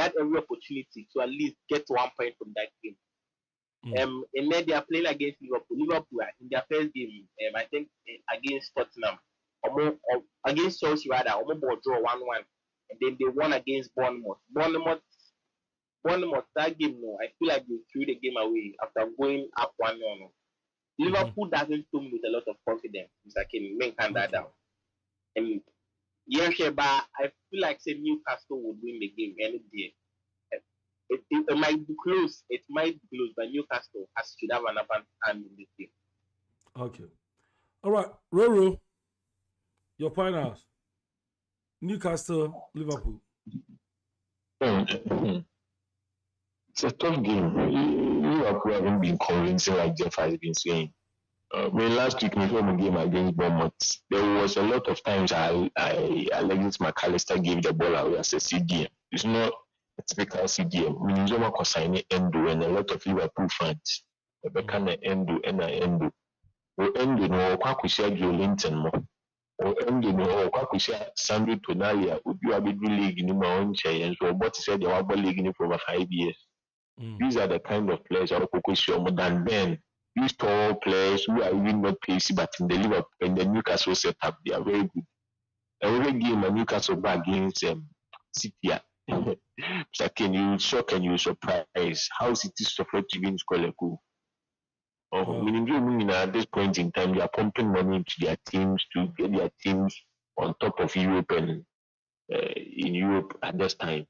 had every opportunity to at least get 1 point from that game. And then they are playing against Liverpool. Liverpool in their first game, I think against Tottenham, against Chelsea rather, almost draw 1-1, and then they won against Bournemouth. Bournemouth, that game, I feel like they threw the game away after going up 1-0. Liverpool doesn't fill me with a lot of confidence. Mr. Kim, men can't that down. And I feel like say Newcastle would win the game any day. It might be close. It might be close, but Newcastle should have an upper hand in this game. Okay. All right, Roro, your finals. Newcastle, Liverpool. It's a tough game. Liverpool haven't been convincing like Jeff has been saying. Last week before the game against Bournemouth, there was a lot of times Alexis McAllister gave the ball away as a CDM. It's not a typical CDM. Minizoma Kosine Endo and a lot of Liverpool fans. Bekana Endo and Endo. O Endo no Kwakusia Joe Linton mo. O Endo no Kwakusia Sandro Tonalia. Ubi Abidu League in my own chair. And so what said the Wabba League for over 5 years. These are the kind of players that are more than then. These tall players who are even not pacey, but in the Liverpool and the Newcastle setup, they are very good. Every game a Newcastle back against City. So can you shock and you surprise how City suffered to win score a goal? Meaning at this point in time, they are pumping money into their teams to get their teams on top of Europe and in Europe at this time.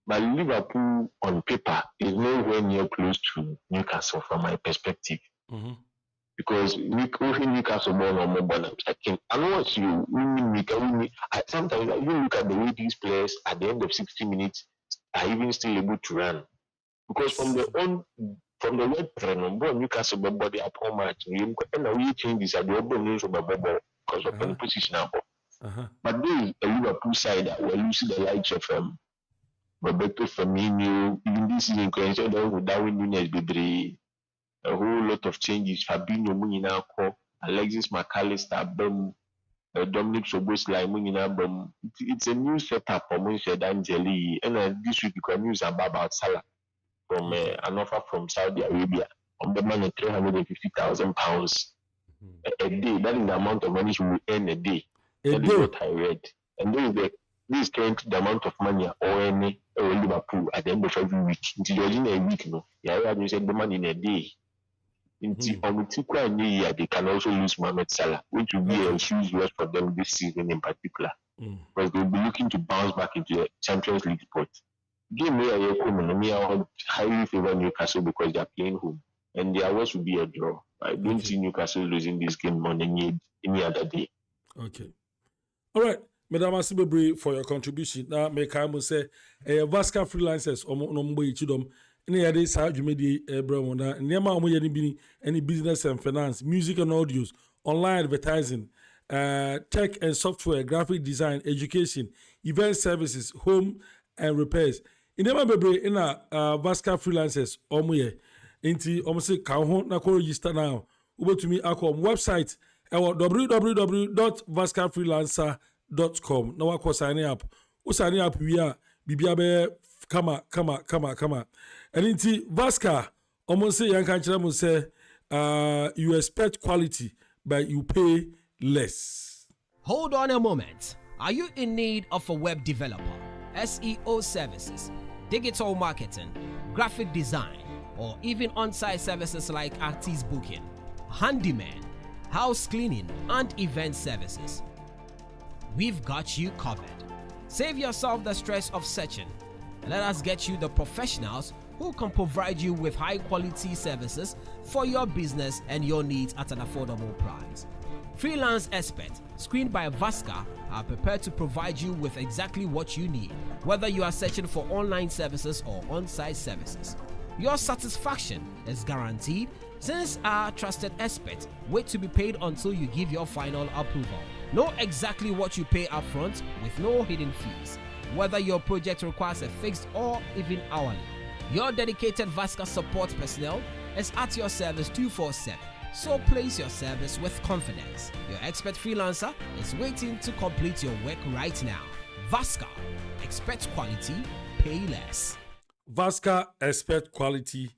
But Liverpool on paper is nowhere near close to Newcastle from my perspective. Because Newcastle born or more born, I know what you sometimes I even look at the way these players at the end of 60 minutes are even still able to run. Because from the word trend, Newcastle body at home match, and we changes at the open news of the bubble because of the position. But there is a Liverpool side that will lose the likes of Roberto Firmino, even this season, with Darwin Núñez Bibri, a whole lot of changes. Fabinho Munina, Alexis McAllister, Dominic Szoboszlai Munina, it's a new setup for Monshe Angeli. And this week, you can news about Salah from an offer from Saudi Arabia. On the money, £350,000 a day. That is the amount of money he will earn a day. That is what I read. And this is currently the amount of money or any Liverpool at the end of every week. Until you're in a week, you said the money in a day. Until they can also lose Mohamed Salah, which will be a huge loss for them this season in particular. Because they'll be looking to bounce back into the Champions League spot. Game where I highly favor Newcastle because they're playing home, and their worst will be a draw. I don't see Newcastle losing this game more than any other day. Okay. All right. Madam Asibebri, for your contribution. Now, make I must say, Vasca freelancers, no more each them. Any other side you made the Brahmona, and Yama any business and finance, music and audios, online advertising, tech and software, graphic design, education, event services, home and repairs. In the Mabebri, in a Vasca freelancers, Inti almost say can na register now. Over to me akom website www.vascafreelancer.com. Now I sign up. O sign up we are bibia be kama. And inti Vasca almost say yan can say you expect quality but you pay less. Hold on a moment. Are you in need of a web developer, SEO services, digital marketing, graphic design, or even on-site services like artist booking, handyman, house cleaning, and event services? We've got you covered. Save yourself the stress of searching. Let us get you the professionals who can provide you with high-quality services for your business and your needs at an affordable price. Freelance experts, screened by Vasca, are prepared to provide you with exactly what you need, whether you are searching for online services or on-site services. Your satisfaction is guaranteed since our trusted experts wait to be paid until you give your final approval. Know exactly what you pay upfront with no hidden fees, whether your project requires a fixed or even hourly. Your dedicated Vasca support personnel is at your service 24/7, so place your service with confidence. Your expert freelancer is waiting to complete your work right now. Vasca, expect quality, pay less. Vasca expect quality,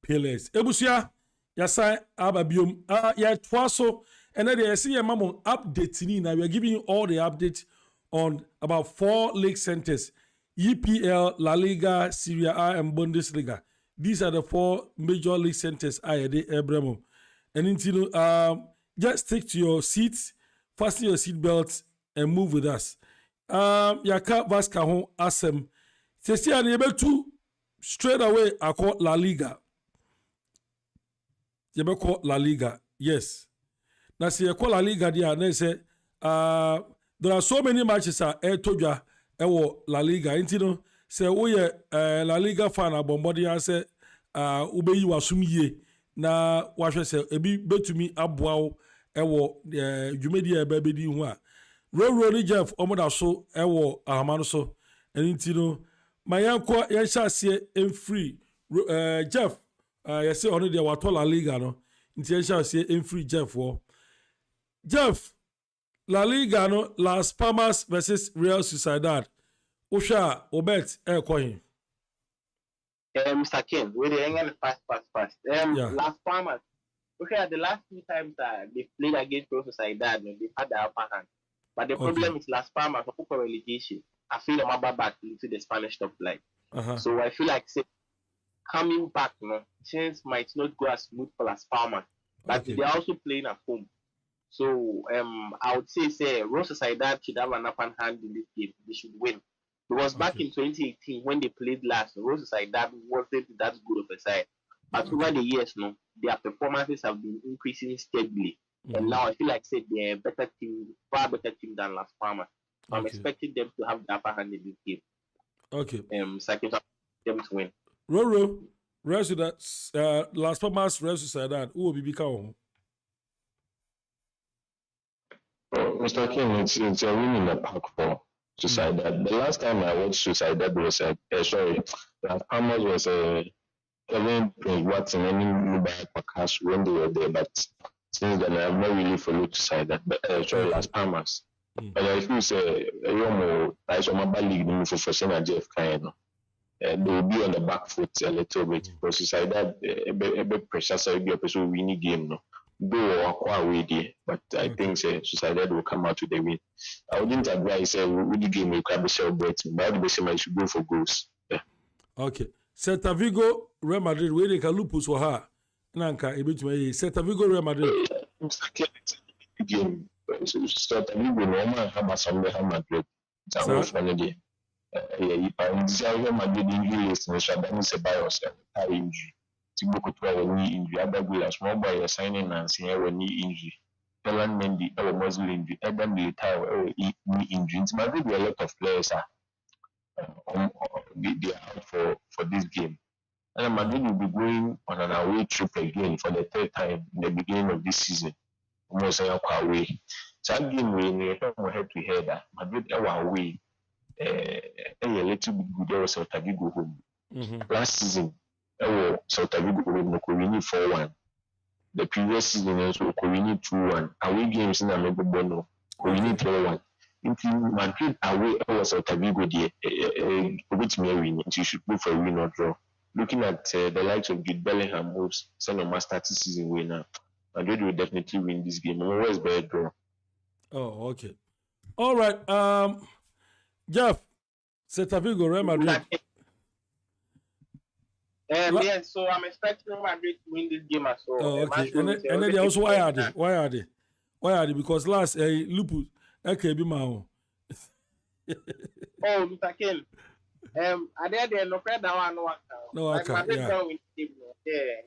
pay less. Ebusia, yasai ababium, ya twaso, and then I see a mamon update ni. Now we are giving you all the updates on about 4 league centers: EPL, La Liga, Serie A, and Bundesliga. These are the 4 major league centers. I had Ebremo, and until just stick to your seats, fasten your seat belts, and move with us. Yaka Vasca hon asem. Sesi are able to. Straight away, I call La Liga. You may call La Liga, yes. Now, see, I call La Liga, there, and they say, there are so many matches at Toja, La Liga. You know, say, oh, yeah, La Liga fan, a bombardie, I say, Ube you assume ye. Na, what I say, a bit to me, Abwao, you made a baby, you want. Roll Jeff, Omoda so, Amanoso, and you know, my uncle, yes, in free. Jeff, I say only the La Liga, no. Intention say in free Jeff. Jeff, La Liga, no. Las Palmas versus Real Sociedad. Usha, Obet, Coin. Mr. Ken, we're the England fast. Las Palmas. Okay, the last 2 times they played against Real Sociedad, they've had the upper hand. But the problem is Las Palmas for relegation. I feel I'm about back into the Spanish top flight. So I feel like coming back, things might not go as smooth for Las Palmas, but they're also playing at home. So I would say Real Sociedad should have an upper hand in this game. They should win. Because back in 2018, when they played last, Real Sociedad wasn't that good of a side. But over the years, their performances have been increasing steadily. And now I feel like they're a better team, far better team than Las Palmas. I'm expecting them to have the upper hand in this game. Okay. Second, them to win. Roro, Las Palmas, Real Sociedad. Who will be become? Mr. King, it's a win in the park for Sociedad. The last time I watched Sociedad was Las Palmas was Kevin Watson and Lubai Pakas when they were there, but since then I have not really followed Sociedad. But Las Palmas. But if you say I saw my league for Jeff Kayano, they will be on the back foot a little bit because Sociedad a bit pressure so be a person winning game though acquire away there. But I think Sociedad will come out with the win. I wouldn't advise with the game you can be celebrating, but the best I should go for goals. Yeah. Okay. Celta Vigo, Real Madrid, where they can lupus for her. Nanka, a bit me. Celta Vigo, Real Madrid. Game. Celta Vigo, normal, have some Madrid. It's a rough one day. Real Madrid injury list, Shaban Ceballos, injury. Thibaut Courtois knee injury, Adagula, small boy signing and seeing knee injury. Ferland Mendy, muscle injury, Eden Militao, knee injury. It's might be a lot of players they are out for this game. And Madrid will be going on an away trip again for the third time in the beginning of this season. Almost away. So that game we head to head Madrid away. A little bit good there was Celta Vigo home. Last season, Celta Vigo home, Corini 4-1. The previous season, also Corini 2-1. Away games in Amigo Bono, Corini 3-1. In Madrid away, was Celta Vigo there. Which may win, you should go for a win or draw. Looking at the likes of Jude Bellingham, who's sent a master season winner, Madrid will definitely win this game. Always better draw. Oh, okay. All right. Jeff, Celta Vigo, Real Madrid. Yeah, so I'm expecting Real Madrid to win this game as well. Oh, okay. And then they also why are they? Because last Lupus, be Mao. Oh, Mr. Ken. I did no credit that one. No, I can't. Yeah,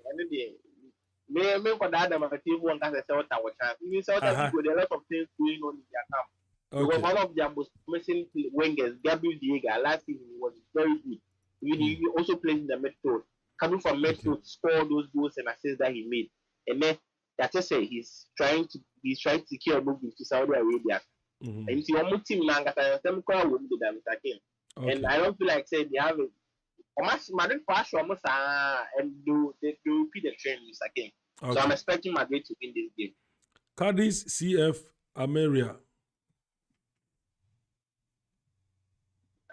and then me for that my team won as a Celta watch. Even Celta with a lot of things going on in their camp. Okay. One of their most missing wingers, Gabriel Diego, last season was very good. He also plays in the midfield. Coming from midfield, score those goals and assists that he made. And then that's just say he's trying to secure a move to Saudi Arabia. And you see one team now got a semi-call with them again. And I don't feel like saying they have a Madrid fast almost and they repeat the trend again. So I'm expecting Madrid to win this game. Cadiz CF Almeria.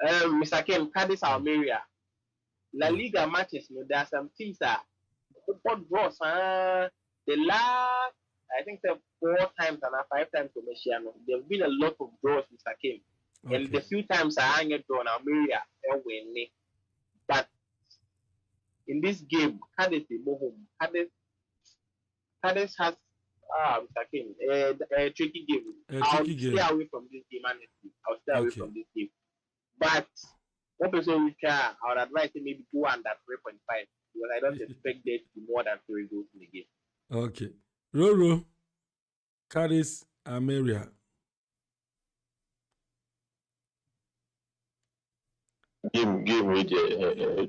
Mr. Ken, Cadiz Almeria. La Liga matches, there are some teams that draws. The last, I think, 4 times and 5 times to Messiano. There's been a lot of draws, Mr. Ken. And the few times I get drawn, Almeria, they'll win. But in this game, Cadiz is home. Cadiz has Mr. Ken, a tricky game. I'll stay away from this game, honestly. I'll stay away from this game. But one person which I would advise him maybe go under 3.5 because I don't expect there to be more than 3 goals in the game. Okay. Roro, Cadiz Almeria. Game with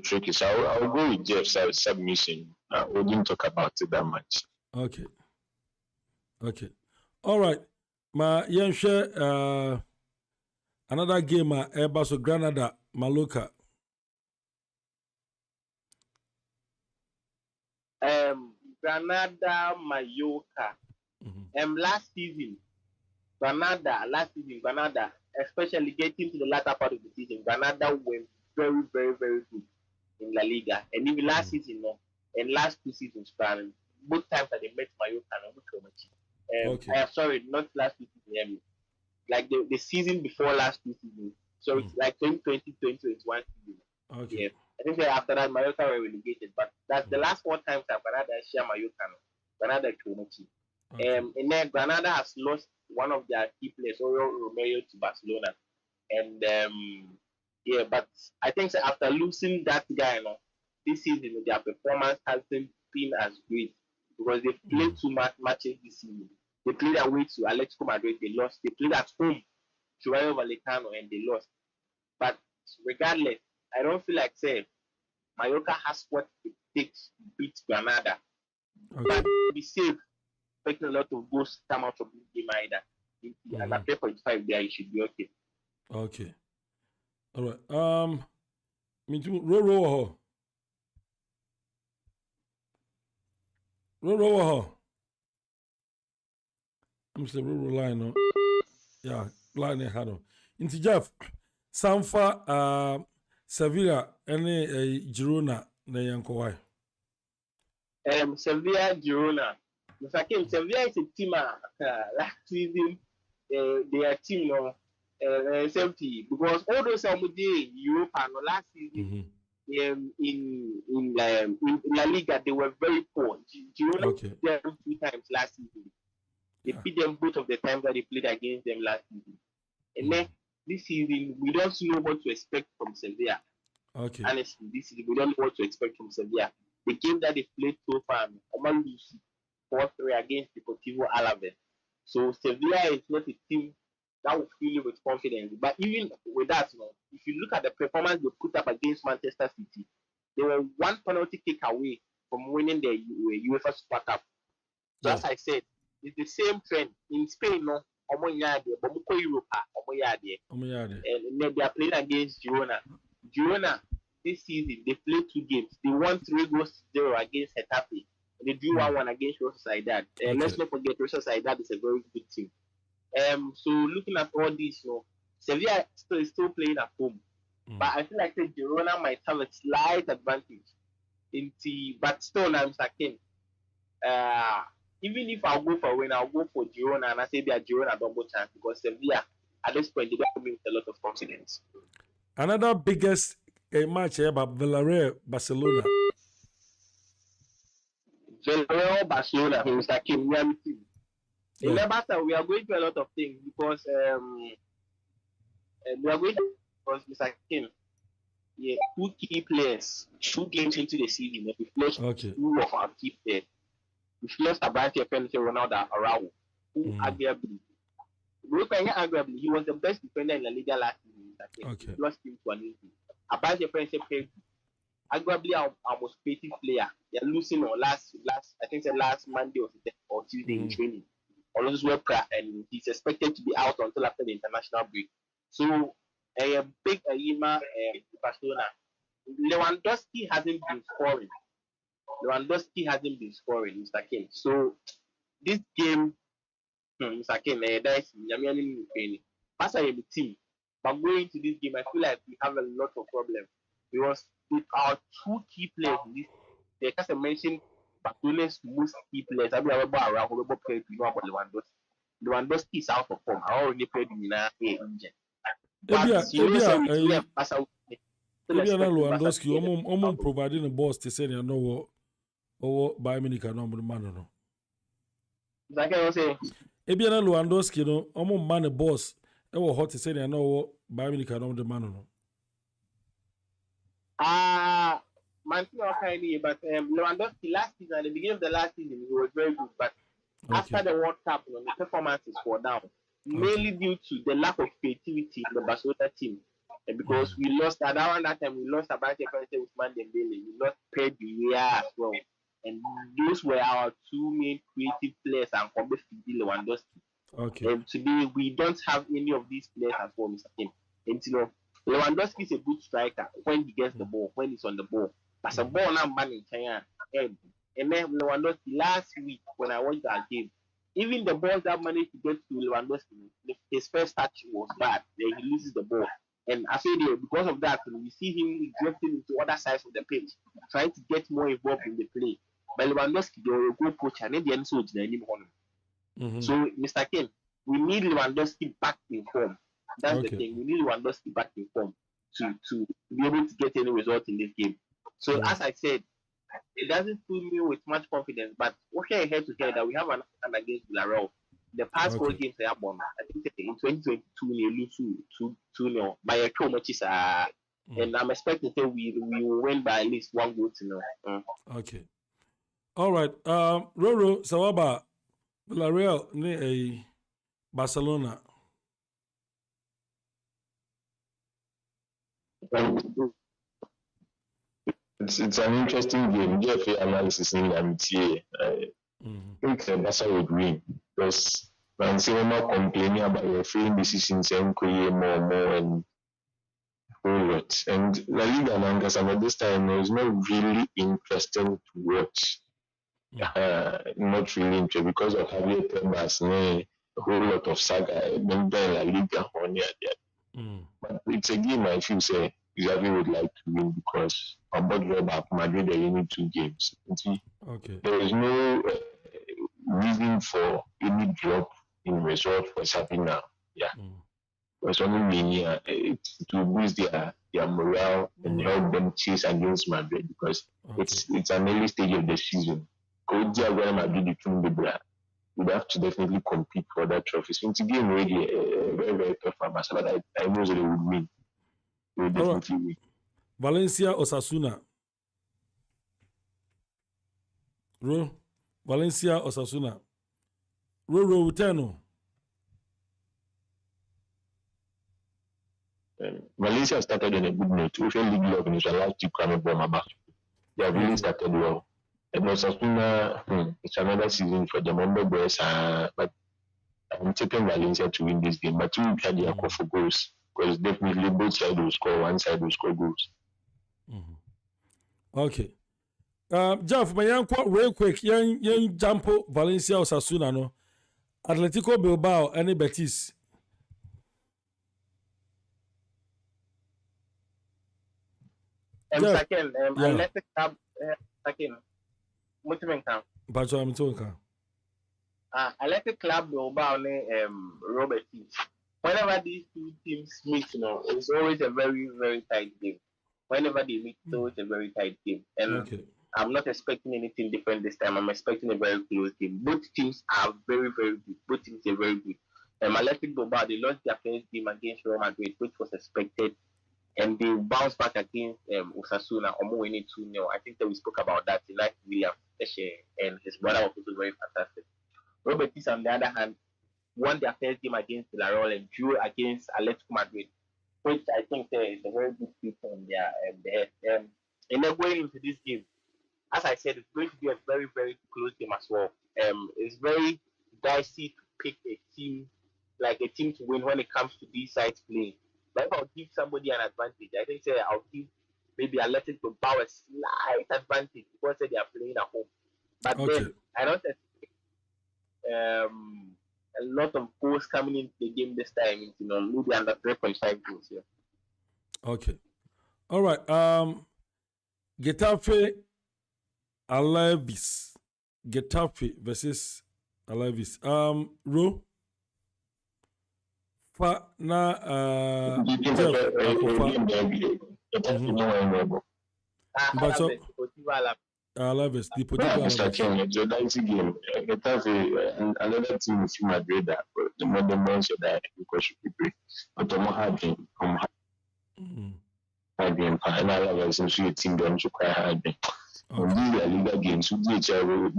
tricky. So I'll go with Jeff's submission. We didn't talk about it that much. Okay. All right. My young share another game Airbus Granada Mallorca. Granada Mallorca. Last season, Granada, especially getting to the latter part of the season, Granada went very, very, very good in La Liga. And even last season, and last 2 seasons, both times that they met Mallorca, sorry, not last 2 seasons, like the season before last 2 seasons. So it's like 2020, 2021 season. Okay. Yeah. I think after that, Mallorca were relegated, but that's the last 4 times that Granada share Mallorca. Granada Tomochi. And then Granada has lost one of their key players, Romeo, to Barcelona. And but I think after losing that guy, this season their performance hasn't been as great because they've played 2 matches this season. They played away to Atletico Madrid, they lost. They played at home to Rayo Vallecano and they lost. But regardless, I don't feel like Mallorca has what it takes to beat Granada. But to be safe, expecting a lot of goals to come out of this game either. And at 3.5 there, it should be okay. Okay. All right. Me too. Roro. I'm still Roro line. Yeah, line had. Into Jeff, Sanfa, Sevilla, any Girona, na Yankowai. Sevilla, Girona. Mr. Kim, Sevilla is a team last season. Their team, safety because all those are in Europe and last season in La Liga they were very poor. Girona beat them 2 times last season. They beat them both of the times that they played against them last season. And then this season we don't know what to expect from Sevilla. Okay. Honestly, this season we don't know what to expect from Sevilla. the game that they played so far, Oman lose 4-3 against Deportivo Alaves. So Sevilla is not a team that will fill you with confidence. But even with that, if you look at the performance they put up against Manchester City, they were one penalty kick away from winning the UEFA Super Cup. So as I said, it's the same trend in Spain. No, Europe, and they are playing against Girona. Girona this season they played 2 games. They won 3-0 against Getafe. They drew 1-1 against Real Sociedad. Let's not forget Real Sociedad is a very good team. So looking at all this, Sevilla is still playing at home, but I feel like Girona might have a slight advantage. But still, I'm second. Even if I'll go for a win, I'll go for Girona, and I say they are Girona double chance because Sevilla at this point they don't have a lot of confidence. Another biggest match here, but Villarreal Barcelona. Villarreal Barcelona, Mr. Kim, we are going to a lot of things because we are going to Mr. Kim. Yeah, 2 key players, 2 games into the season, we lost 2 of our key players. We lost a bunch of friends, Ronaldo Araujo, who arguably, he was the best defender in La Liga last season. He lost him to an injury. A bunch of friends, arguably our most creative player. They are losing on last Monday or Tuesday in training. Alonso and he's expected to be out until after the international break. So a big Yima Barcelona. Lewandowski hasn't been scoring. Mr. King. So this game, Mr. King, that's as a team. But going to this game, I feel like we have a lot of problems because with our 2 key players in this, they just mentioned Barcelona's most key players. I mean, Lewandowski is out of form. I already played in injured. Lewandowski, providing a boss to say, you know what, or by Minica number man. No, like I was saying, Lewandowski, no, man a boss, it was hot to say, you know what, by Minica number man. No, but Lewandowski last season, at the beginning of the last season, he was very good, but after the World Cup, the performances were down, mainly due to the lack of creativity in the Barcelona team. And because we lost around that time, we lost a bunch of friends with Dembele, we lost Pedri as well, and those were our 2 main creative players and Lewandowski. And today we don't have any of these players as well, Mr. Kim. And Lewandowski is a good striker when he gets the ball, when he's on the ball. But a ball now man in China. And then Lewandowski last week when I watched that game, even the balls that managed to get to Lewandowski, his first touch was bad. Then he loses the ball. And I say because of that, we see him drifting into other sides of the pitch, trying to get more involved in the play. But Lewandowski, they will go coach and then the end so So, Mr. Ken, we need Lewandowski back in form. That's the thing. We need Lewandowski back in form to be able to get any result in this game. So, as I said, it doesn't fill me with much confidence. But okay, head to head that we have an against Villarreal. The past 4 games they have won. I think in 2022 they lose 2-0 by a few matches. And I'm expecting that we will win by at least 1 goal to 0. Okay. All right. Roro Sawaba Villarreal ne Barcelona. It's an interesting game. GFA analysis in MTA. I think Barca would win because when Cinema complaining about refereeing decisions and more and whole lot. And La Liga at this time is not really interesting to watch. Not really interesting because of Javier Tebas, a whole lot of saga. Then La Liga on there. But it's a game I feel say Xavi would like to win because about Madrid they need 2 games. There is no reason for any drop in result for happening now. It's only meaning to boost their morale and help them chase against Madrid because it's an early stage of the season. Madrid would have to definitely compete for that trophy. So it's a game really very, very tough for Barcelona, but I know that they would win. They would definitely win. Valencia Osasuna. Ro, Valencia, Osasuna. Ro, Uteno. Valencia started on a good note. We feel league love in his last two coming bomb back. They have really started well. And Osasuna, it's another season for the Mumbai boys, but I'm taking Valencia to win this game. But we had the call for goals because definitely both sides will score, one side will score goals. Okay. Jeff, my young real quick, young Jampo, Valencia, Osasuna, no. Atletico Bilbao, any Betis. Second, Athletic Club, second, Mutimenka. But I'm talking. Athletic Club Bilbao, Robert. Whenever these two teams meet, it's always a very, very tight game. Whenever they meet, it's always a very tight game. And I'm not expecting anything different this time. I'm expecting a very close game. Both teams are very, very good. Both teams are very good. Athletic Bilbao, they lost their first game against Real Madrid, which was expected. And they bounced back against Osasuna, almost winning 2-0. I think that we spoke about that. He liked William and his brother was also very fantastic. Robert Tis, on the other hand, won their first game against Villarreal and drew against Atletico Madrid, which I think is a very good feat on their head. And then going into this game, as I said, it's going to be a very, very close game as well. It's very dicey to pick a team to win when it comes to these sides playing. But if I'll give somebody an advantage, I think I'll give maybe Athletic Bilbao a slight advantage because they are playing at home. But then I don't expect a lot of goals coming into the game this time. Maybe under 3.5 goals. Yeah. Okay. All right. Getafe Alaves. Getafe versus Alaves. Ro. Fa na Alaves, the dicey game. Another team is Madrid, the modern ones that because you prepare. But I'm hard game. Hard game. And Alaves is a team that to cry hard game. On these LIGA games, we do each other.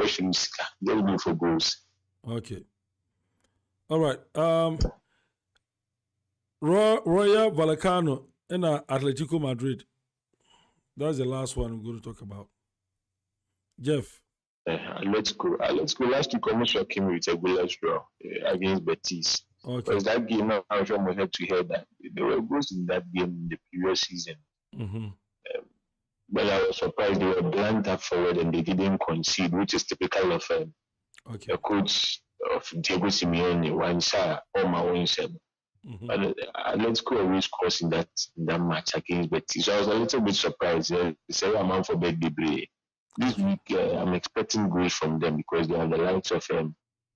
They'll go for goals. Okay. All right. Royal Vallecano and Atletico Madrid. That's the last one we're going to talk about. Jeff. Let's go. Last week, almost came with a goalless draw against Betis. Okay. Because that game, I'm sure we had to hear that there were goals in that game in the previous season. But I was surprised they were blunt up forward and they didn't concede, which is typical of a coach of Diego Simeone, Wansa, or Mawinsen. But Atletico always scores in that match against Betis. So I was a little bit surprised. The same amount for Betis. This week, I'm expecting goals from them because they have the likes of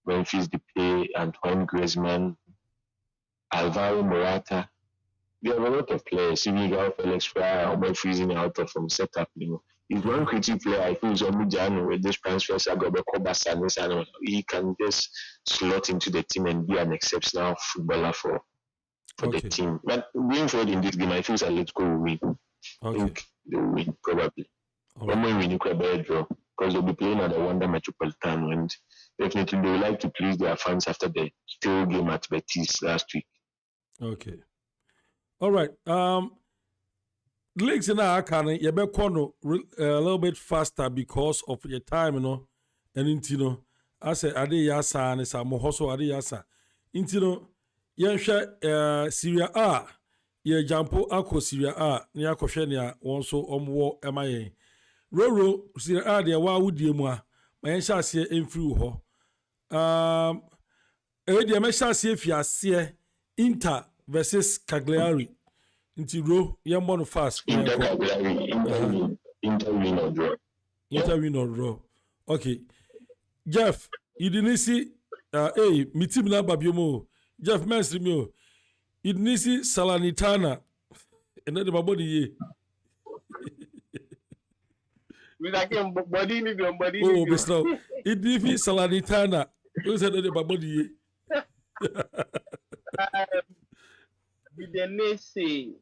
Memphis Depay, Antoine Griezmann, Alvaro Morata. They have a lot of players. Senegal, Felix Fryer, or freezing out of from setup. If one creative player, I feel Zomujano with this transfer, he can just slot into the team and be an exceptional footballer for the team. But going forward in this game, I feel Atletico will win. I think they will win, probably. One more win, draw because they'll be playing at the Wanda Metropolitano, and definitely they would like to please their fans after the still game at Betis last week. Okay. All right. Leagues in our country, you better corner a little bit faster because of your time, and I said, Ade Yasa and Samo Hoso Ade Yasa. Serie A, ye Jampo Ako Serie A, near Koshenia, also war MIA. Roro, Serie A, dear, why would you more? My shall see in through ho. Dear, my shall see if you are see Inter versus Cagliari. Into row, young one fast. Inter win or draw. Inter win or draw. Okay. Jeff, you didn't see, me team na babiomo. Jeff Messi me. You didn't see Salernitana. And then my body ye. Oh, Mr. It didn't see Salernitana. Who said that my body ye? The Nese.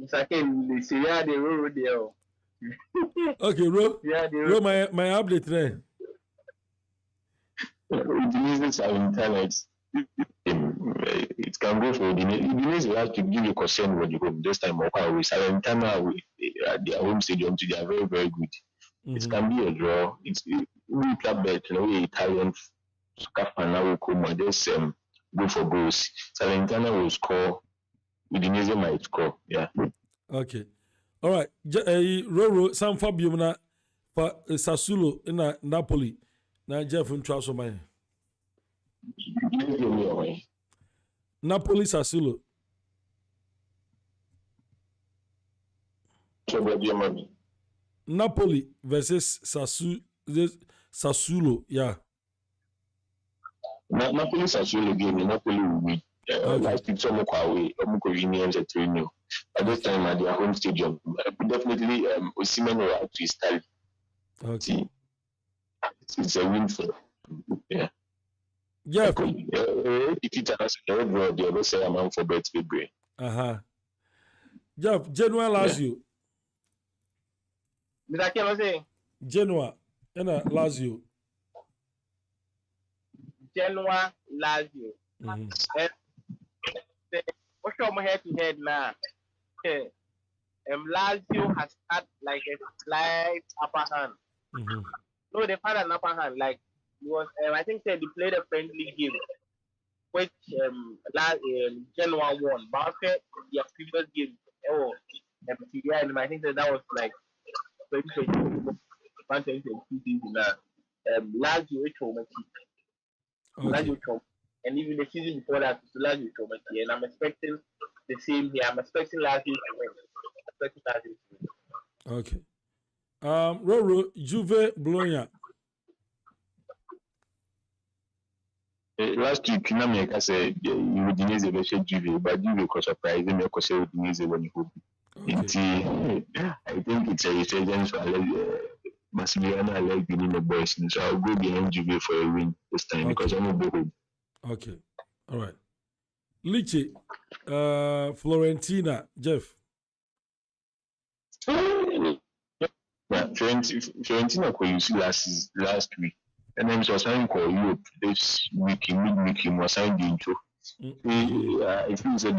Second, the Serie A, the Roro there. Okay, Ro. Yeah, Ro, my update there. Udinese Salernitana, it can go for Udinese. You have to give a concern when you go this time. Okay, with Salernitana at their home stadium, they are very, very good. It can be a draw. It's we club bet, Italian soccer now will come and just go for goals. Salernitana will score. Udinese might score. Yeah. Okay. All right. Roro San Fabio na for Sassuolo in Napoli. Na Jeff Ntraso man. Napoli Sassuolo. Napoli versus Sassuolo. Yeah. Napoli Sassuolo game. Napoli will win. Last week, some away, Omukowinians at 3-0. At this time, at their home stadium, definitely Osimhen will have to start. Okay. It's a win for yeah. Yeah. If it's a draw, they will say I'm for bet February. Jeff, Genoa Lazio. Mr. Kim, say Genoa and Lazio. Genoa Lazio. What's your head to head now? Lazio has had like a slight upper hand. No, they've had an upper hand. Like it was, I think they played a friendly game, which Genoa won. But after their previous game, I think that was like 2022 season. Lazio which home Lazio home. And even the season before that, Lazio traumatic, and I'm expecting the same here. I'm expecting Lazio to win. Okay. Roro, Juve, Bologna. Last week, Kinameka said Udinese versus Juve, but Juve was surprised. They make us say Udinese when you hope. I think it's a resurgence for Massimiliano like being the boys, so I'll go behind Juve for a win this time because I'm a bold. Okay. All right. Lecce, Florentina, Jeff. Fiorentina called you see last week. And then it was signed called Europe this week, midweek, he was signed the intro. I think that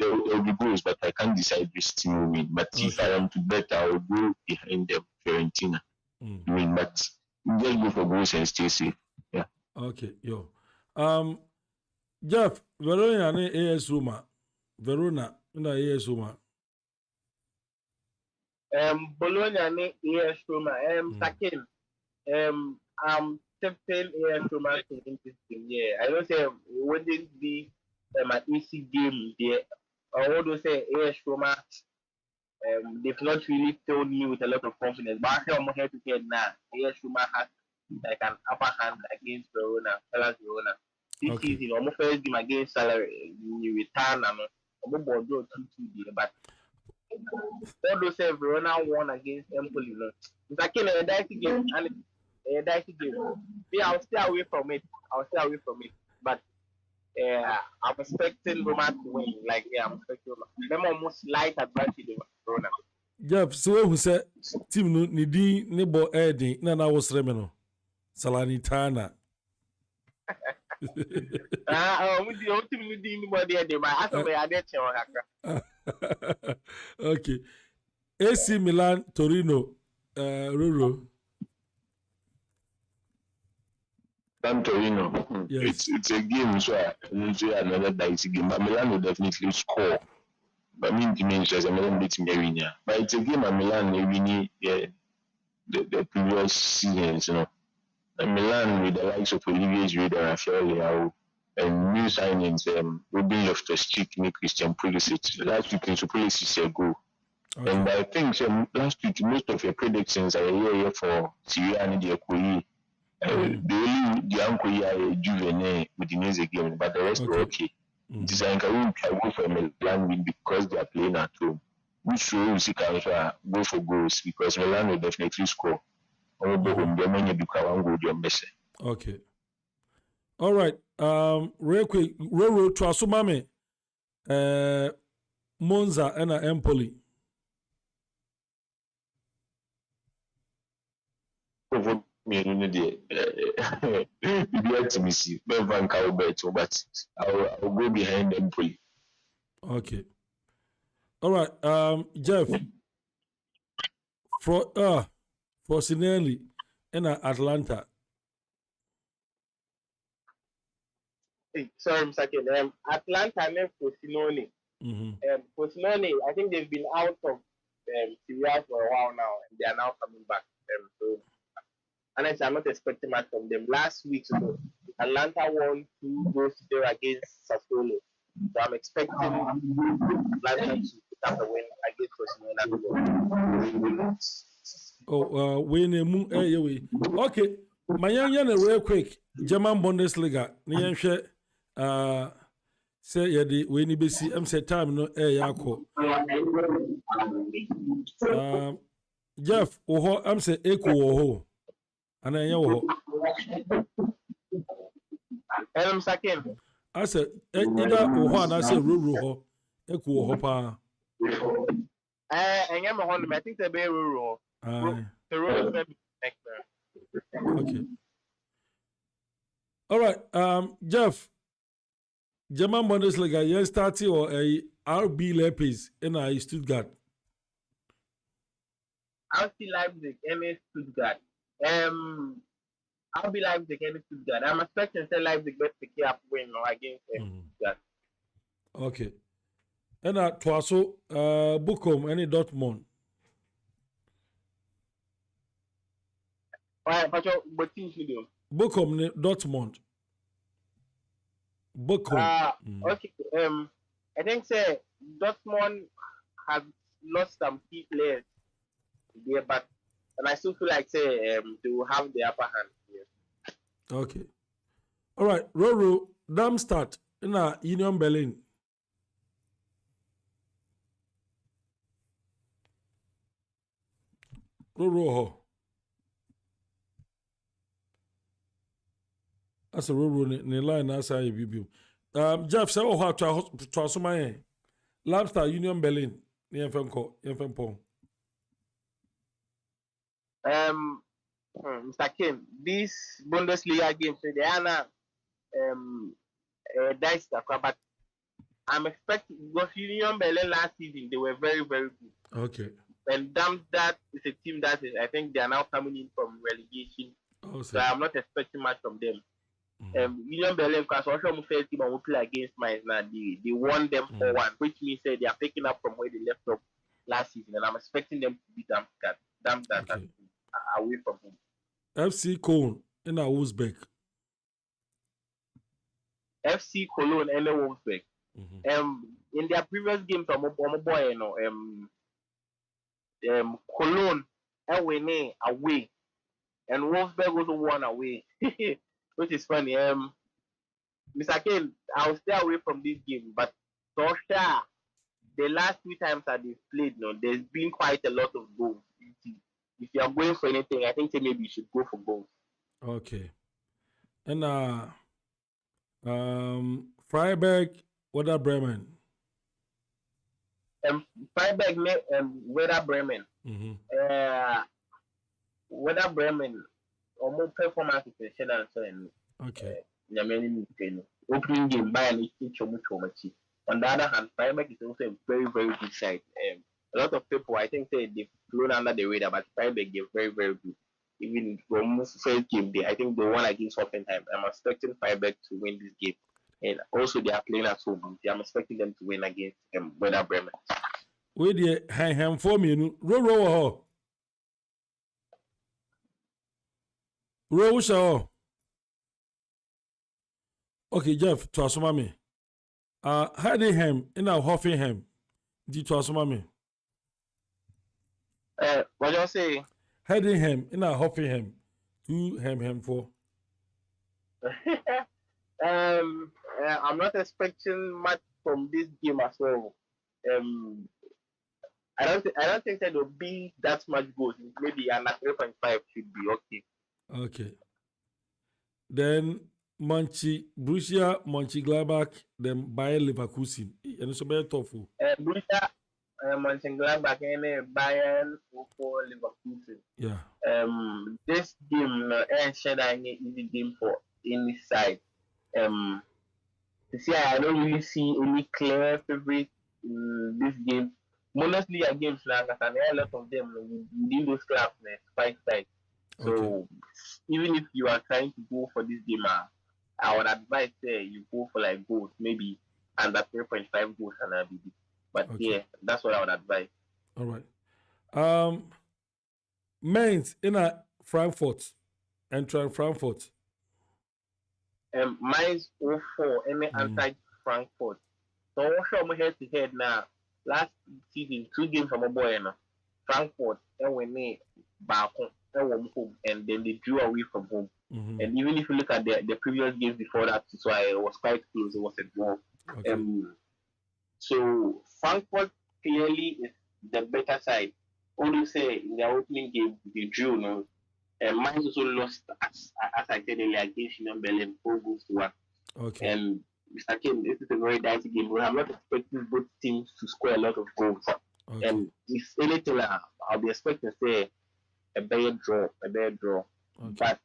there will be goals, but I can't decide which team will win. But if I am to bet, I will go behind them, Fiorentina. Win, but just go for goals and stay safe. Yeah. Okay, yo. Jeff, Verona and AS Roma. Verona and AS Roma. Bologna and AS Roma. Sakin. I'm tipping AS Roma to win this game. Yeah, I don't say it wouldn't be an easy game there. I would say AS Roma. They've not really filled me with a lot of confidence. But I'm here to get now. AS Roma has like an upper hand against Verona, Verona. This season, almost first game against Salary, you return and almost board 2-2 there. But all those Verona won against Empoli. It's like a dicey game and a dicey game. Yeah, I'll stay away from it. But I'm expecting Roma to win. Like I'm expecting them almost light advantage over Verona. Jeff, so who said team no nidi nebo Eddie na was remeno Salernitana. Okay. AC Milan, Torino, Roro. Torino. Yes. It's a game, so another dicey game. But Milan will definitely score. But I mean, Milan beating Mourinho. But it's a game at Milan, Mourinho, the previous seasons, And Milan with the likes of Olivier Giroud and Rafael Leao and new signings, Ruben Loftus-Cheek, Christian Pulisic. Last week, Pulisic a goal. And I think last week, most of your predictions are here for Serie A and the Equity. The uncle here, Juve, Udinese game, but the rest were okay. Design can go for Milan win because they are playing at home. Which shows you can go for goals because Milan will definitely score. Okay. All right. Real quick, Roro Trasumame, Monza and Empoli. over me in the intimacy, Bevan Cowbert, but I'll go behind them for you. Okay. All right. Jeff. For Sinelli in Atlanta. Sorry, Mr. Ken. Atlanta left Frosinone. Frosinone, I think they've been out of Serie A for a while now, and they are now coming back. So, honestly, I'm not expecting much from them. Last week, Atlanta won 2-0 against Sassuolo. So I'm expecting Atlanta to pick up the win against Frosinone. Oh, okay. My young real quick. German Bundesliga. Say yadi we ni besi say time no yako. Jeff oho say echo oho. Ana nya oho. Second. I said either oho and I say ruru ho. Echo oho pa. I think the be ruru. Okay. All right. Jeff. German Bundesliga, you started or a RB Leipzig in Stuttgart. RB Leipzig and Stuttgart. RB Leipzig and Stuttgart. I'm expecting to Leipzig best pick up win against Stuttgart. Okay. And Twaso, Bochum, any Dortmund. Bochum, Dortmund. Okay. I think say Dortmund has lost some key players there, but I still feel like say they will have the upper hand here. Okay. All right. Roro Darmstadt in Union Berlin. Roro. That's a Roro in line outside you. Jeff said, "Oh, how to assume Darmstadt Union Berlin near Fenco, Mr. Kim, this Bundesliga game, so they are not dice, but I'm expecting because Union Berlin last season they were very, very good. Okay. And that is a team that is, I think they are now coming in from relegation. So I'm not expecting much from them. Union Berlin, because also first team will play against Mainz now. They won them 4-1, which means they are picking up from where they left off last season, and I'm expecting them to beat them away from home. FC Cologne in Wolfsburg. FC Cologne and Wolfsburg. In their previous games, Cologne away, and Wolfsburg also won away. Which is funny. Mr. Kane, I'll stay away from this game, but so sure, the last 2 times that they've played, there's been quite a lot of goals. If you are going for anything, I think maybe you should go for goals. Okay. And Freiburg, Werder Bremen. Freiburg, Werder Bremen. Werder Bremen. More performance is okay. Opening game by an on the other hand, Freiburg is also a very, very good side. A lot of people, I think, say they've flown under the radar, but Freiburg is very, very good. Even from first game, I think they won against Hoffenheim. I'm expecting Freiburg to win this game, and also they are playing at home. I'm expecting them to win against Werder Bremen. Wait there, hang for me. Row. Row. Okay, Jeff, to assume me. Heidenheim in our Hoffenheim. Did to assume me. What do you say? Heidenheim in our Hoffenheim. 2 hem 4. I'm not expecting much from this game as well. I don't think that will be that much goals. Maybe an 3.5 should be okay. Okay. Then Borussia Mönchengladbach, then Bayer Leverkusen. And it's a very tough. Borussia Mönchengladbach and Bayern for Leverkusen. Yeah. This game, should I easy game for any side. You see, I don't really see any clear favorite in this game. Bundesliga games, like a lot of them within those clubs, five sides. So even if you are trying to go for this game, I would advise you go for like goals, maybe under 3.5 goals and a BB. But yeah, that's what I would advise. All right. Mainz in a Frankfurt, enter Frankfurt. Mainz 04 any anti Frankfurt. So also I'm head to head now. Last season, 2 games from a boy Frankfurt and when they back home and then they drew away from home. And even if you look at the previous games before that, so it was quite close. It was a draw. So Frankfurt clearly is the better side. Although say in the opening game they drew, and Mainz also lost as I said earlier against Union Berlin 4-1. And Mr. King, this is a very dicey game. I'm not expecting both teams to score a lot of goals. And if anything, I'll be expecting say a better draw. But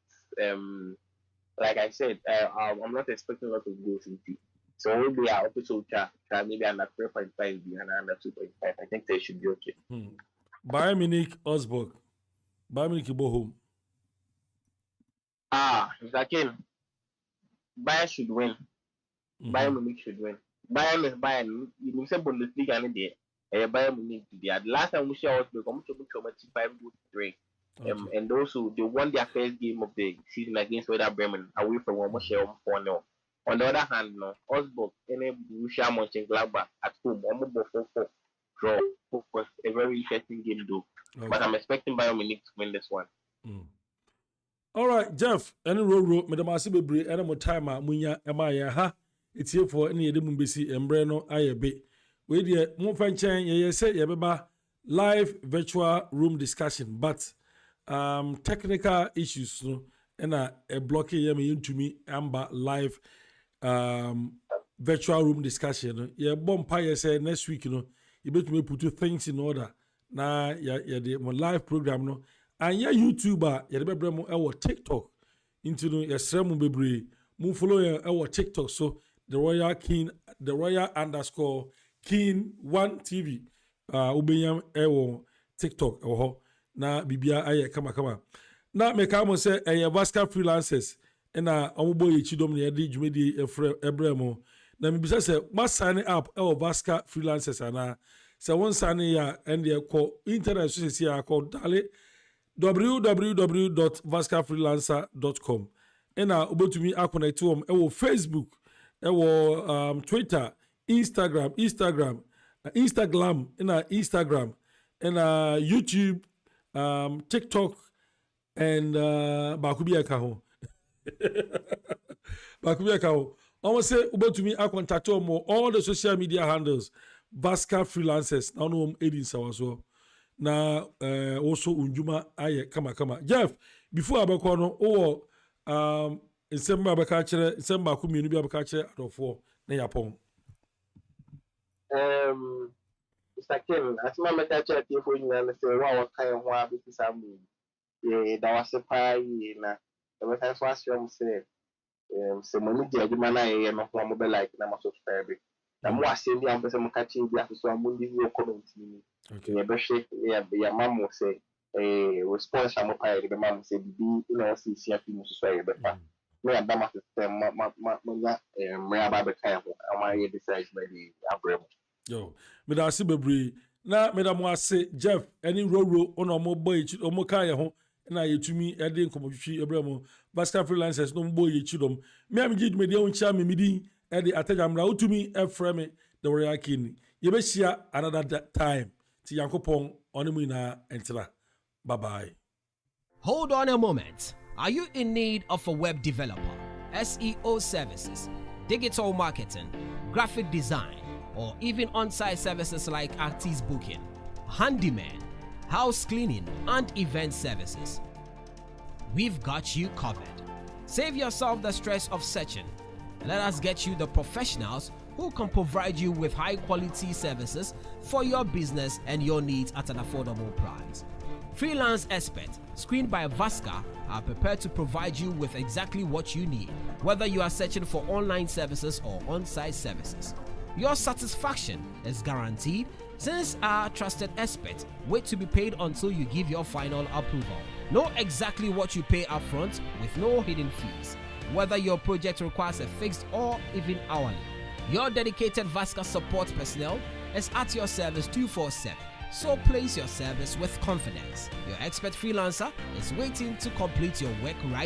like I said, I'm not expecting a lot of goals in the. So maybe I also try maybe under 3.5 and under 2.5. I think they should be okay. Bayern Munich, Augsburg. Bayern Munich go home. Mr. King, Bayern should win. Bayern Munich should win. Bayern is Bayern. You say Bundesliga and there. Bayern Munich today. The last time we saw Augsburg, I'm sure 5-3. And also they won their first game of the season against Werder Bremen away from 4-0. On the other hand, Augsburg any Borussia Mönchengladbach at home, 4-4 draw was a very interesting game though. But I'm expecting Bayern Munich to win this one. All right, Jeff. Any road, Madam Asibebre, any more time, Munya, Amaya, ha. It's here for any Edmumbisi and Breno, Ayabe. We dear, more fan chain, say, Yabeba, live virtual room discussion, but technical issues, no, and a blocking yami into me, Amber live virtual room discussion. Yeah, Bompire say next week, you bet me put 2 things in order. Na the live program, no. And ya YouTuber, ya the bremo our TikTok into no ya sremu bebre. Move follow our TikTok. So the Royal _ King 1 TV. Ubenyam ewo TikTok na bibia aye kama. Na me ka mo say Vasca freelancers na omobo yechidom na yedi dwumedi ebremo. Na me bisa say ma sign up Vasca freelancers ana. So one sign ya and they call internet society called dale www.vascafreelancer.com. Ena ubotumi connect to Facebook, Twitter, Instagram, and YouTube, TikTok, and Bakubia Kaho. Almost say ubotumi contact all the social media handles. Vasca freelancers now no aiding sawaso na also unjuma aye kama Jeff before abakono nsemba abaka kire nsemba ku mienu bi abaka kire adofo na yapon Mr. Ken asma meka kire tifo nyina na se wa wa kan ho abiti samu da wase pai na the time so asyo se manu di aduma na ye no ho mo be like na ma subscribe na mo asemi am pese mo ka chin bi aso amundi ni comment ni ya be she ya mamo say response am pa ya be mamo say bi na si si afi mo so ya be fa me am ma system ma me aba be kai ho am I decide by the abrem yo me da si bebre na me da mo ase Jeff any roro ono mo boy chi omo kai ho na yetumi e de nkomotwi abrem Vasca freelancers no mo boy chi dom me am gid me de on cha me midin Eddie Atajamra utumi efreme the Royal King. Yebeshia another time. Ti Yankopon onimina entera. Bye bye. Hold on a moment. Are you in need of a web developer, SEO services, digital marketing, graphic design, or even on-site services like artist booking, handyman, house cleaning, and event services? We've got you covered. Save yourself the stress of searching. Let us get you the professionals who can provide you with high quality services for your business and your needs at an affordable price. Freelance experts, screened by Vasca, are prepared to provide you with exactly what you need, whether you are searching for online services or on-site services. Your satisfaction is guaranteed since our trusted experts wait to be paid until you give your final approval. Know exactly what you pay upfront with no hidden fees, whether your project requires a fixed or even hourly. Your dedicated Vasca support personnel is at your service 24/7. So place your service with confidence. Your expert freelancer is waiting to complete your work right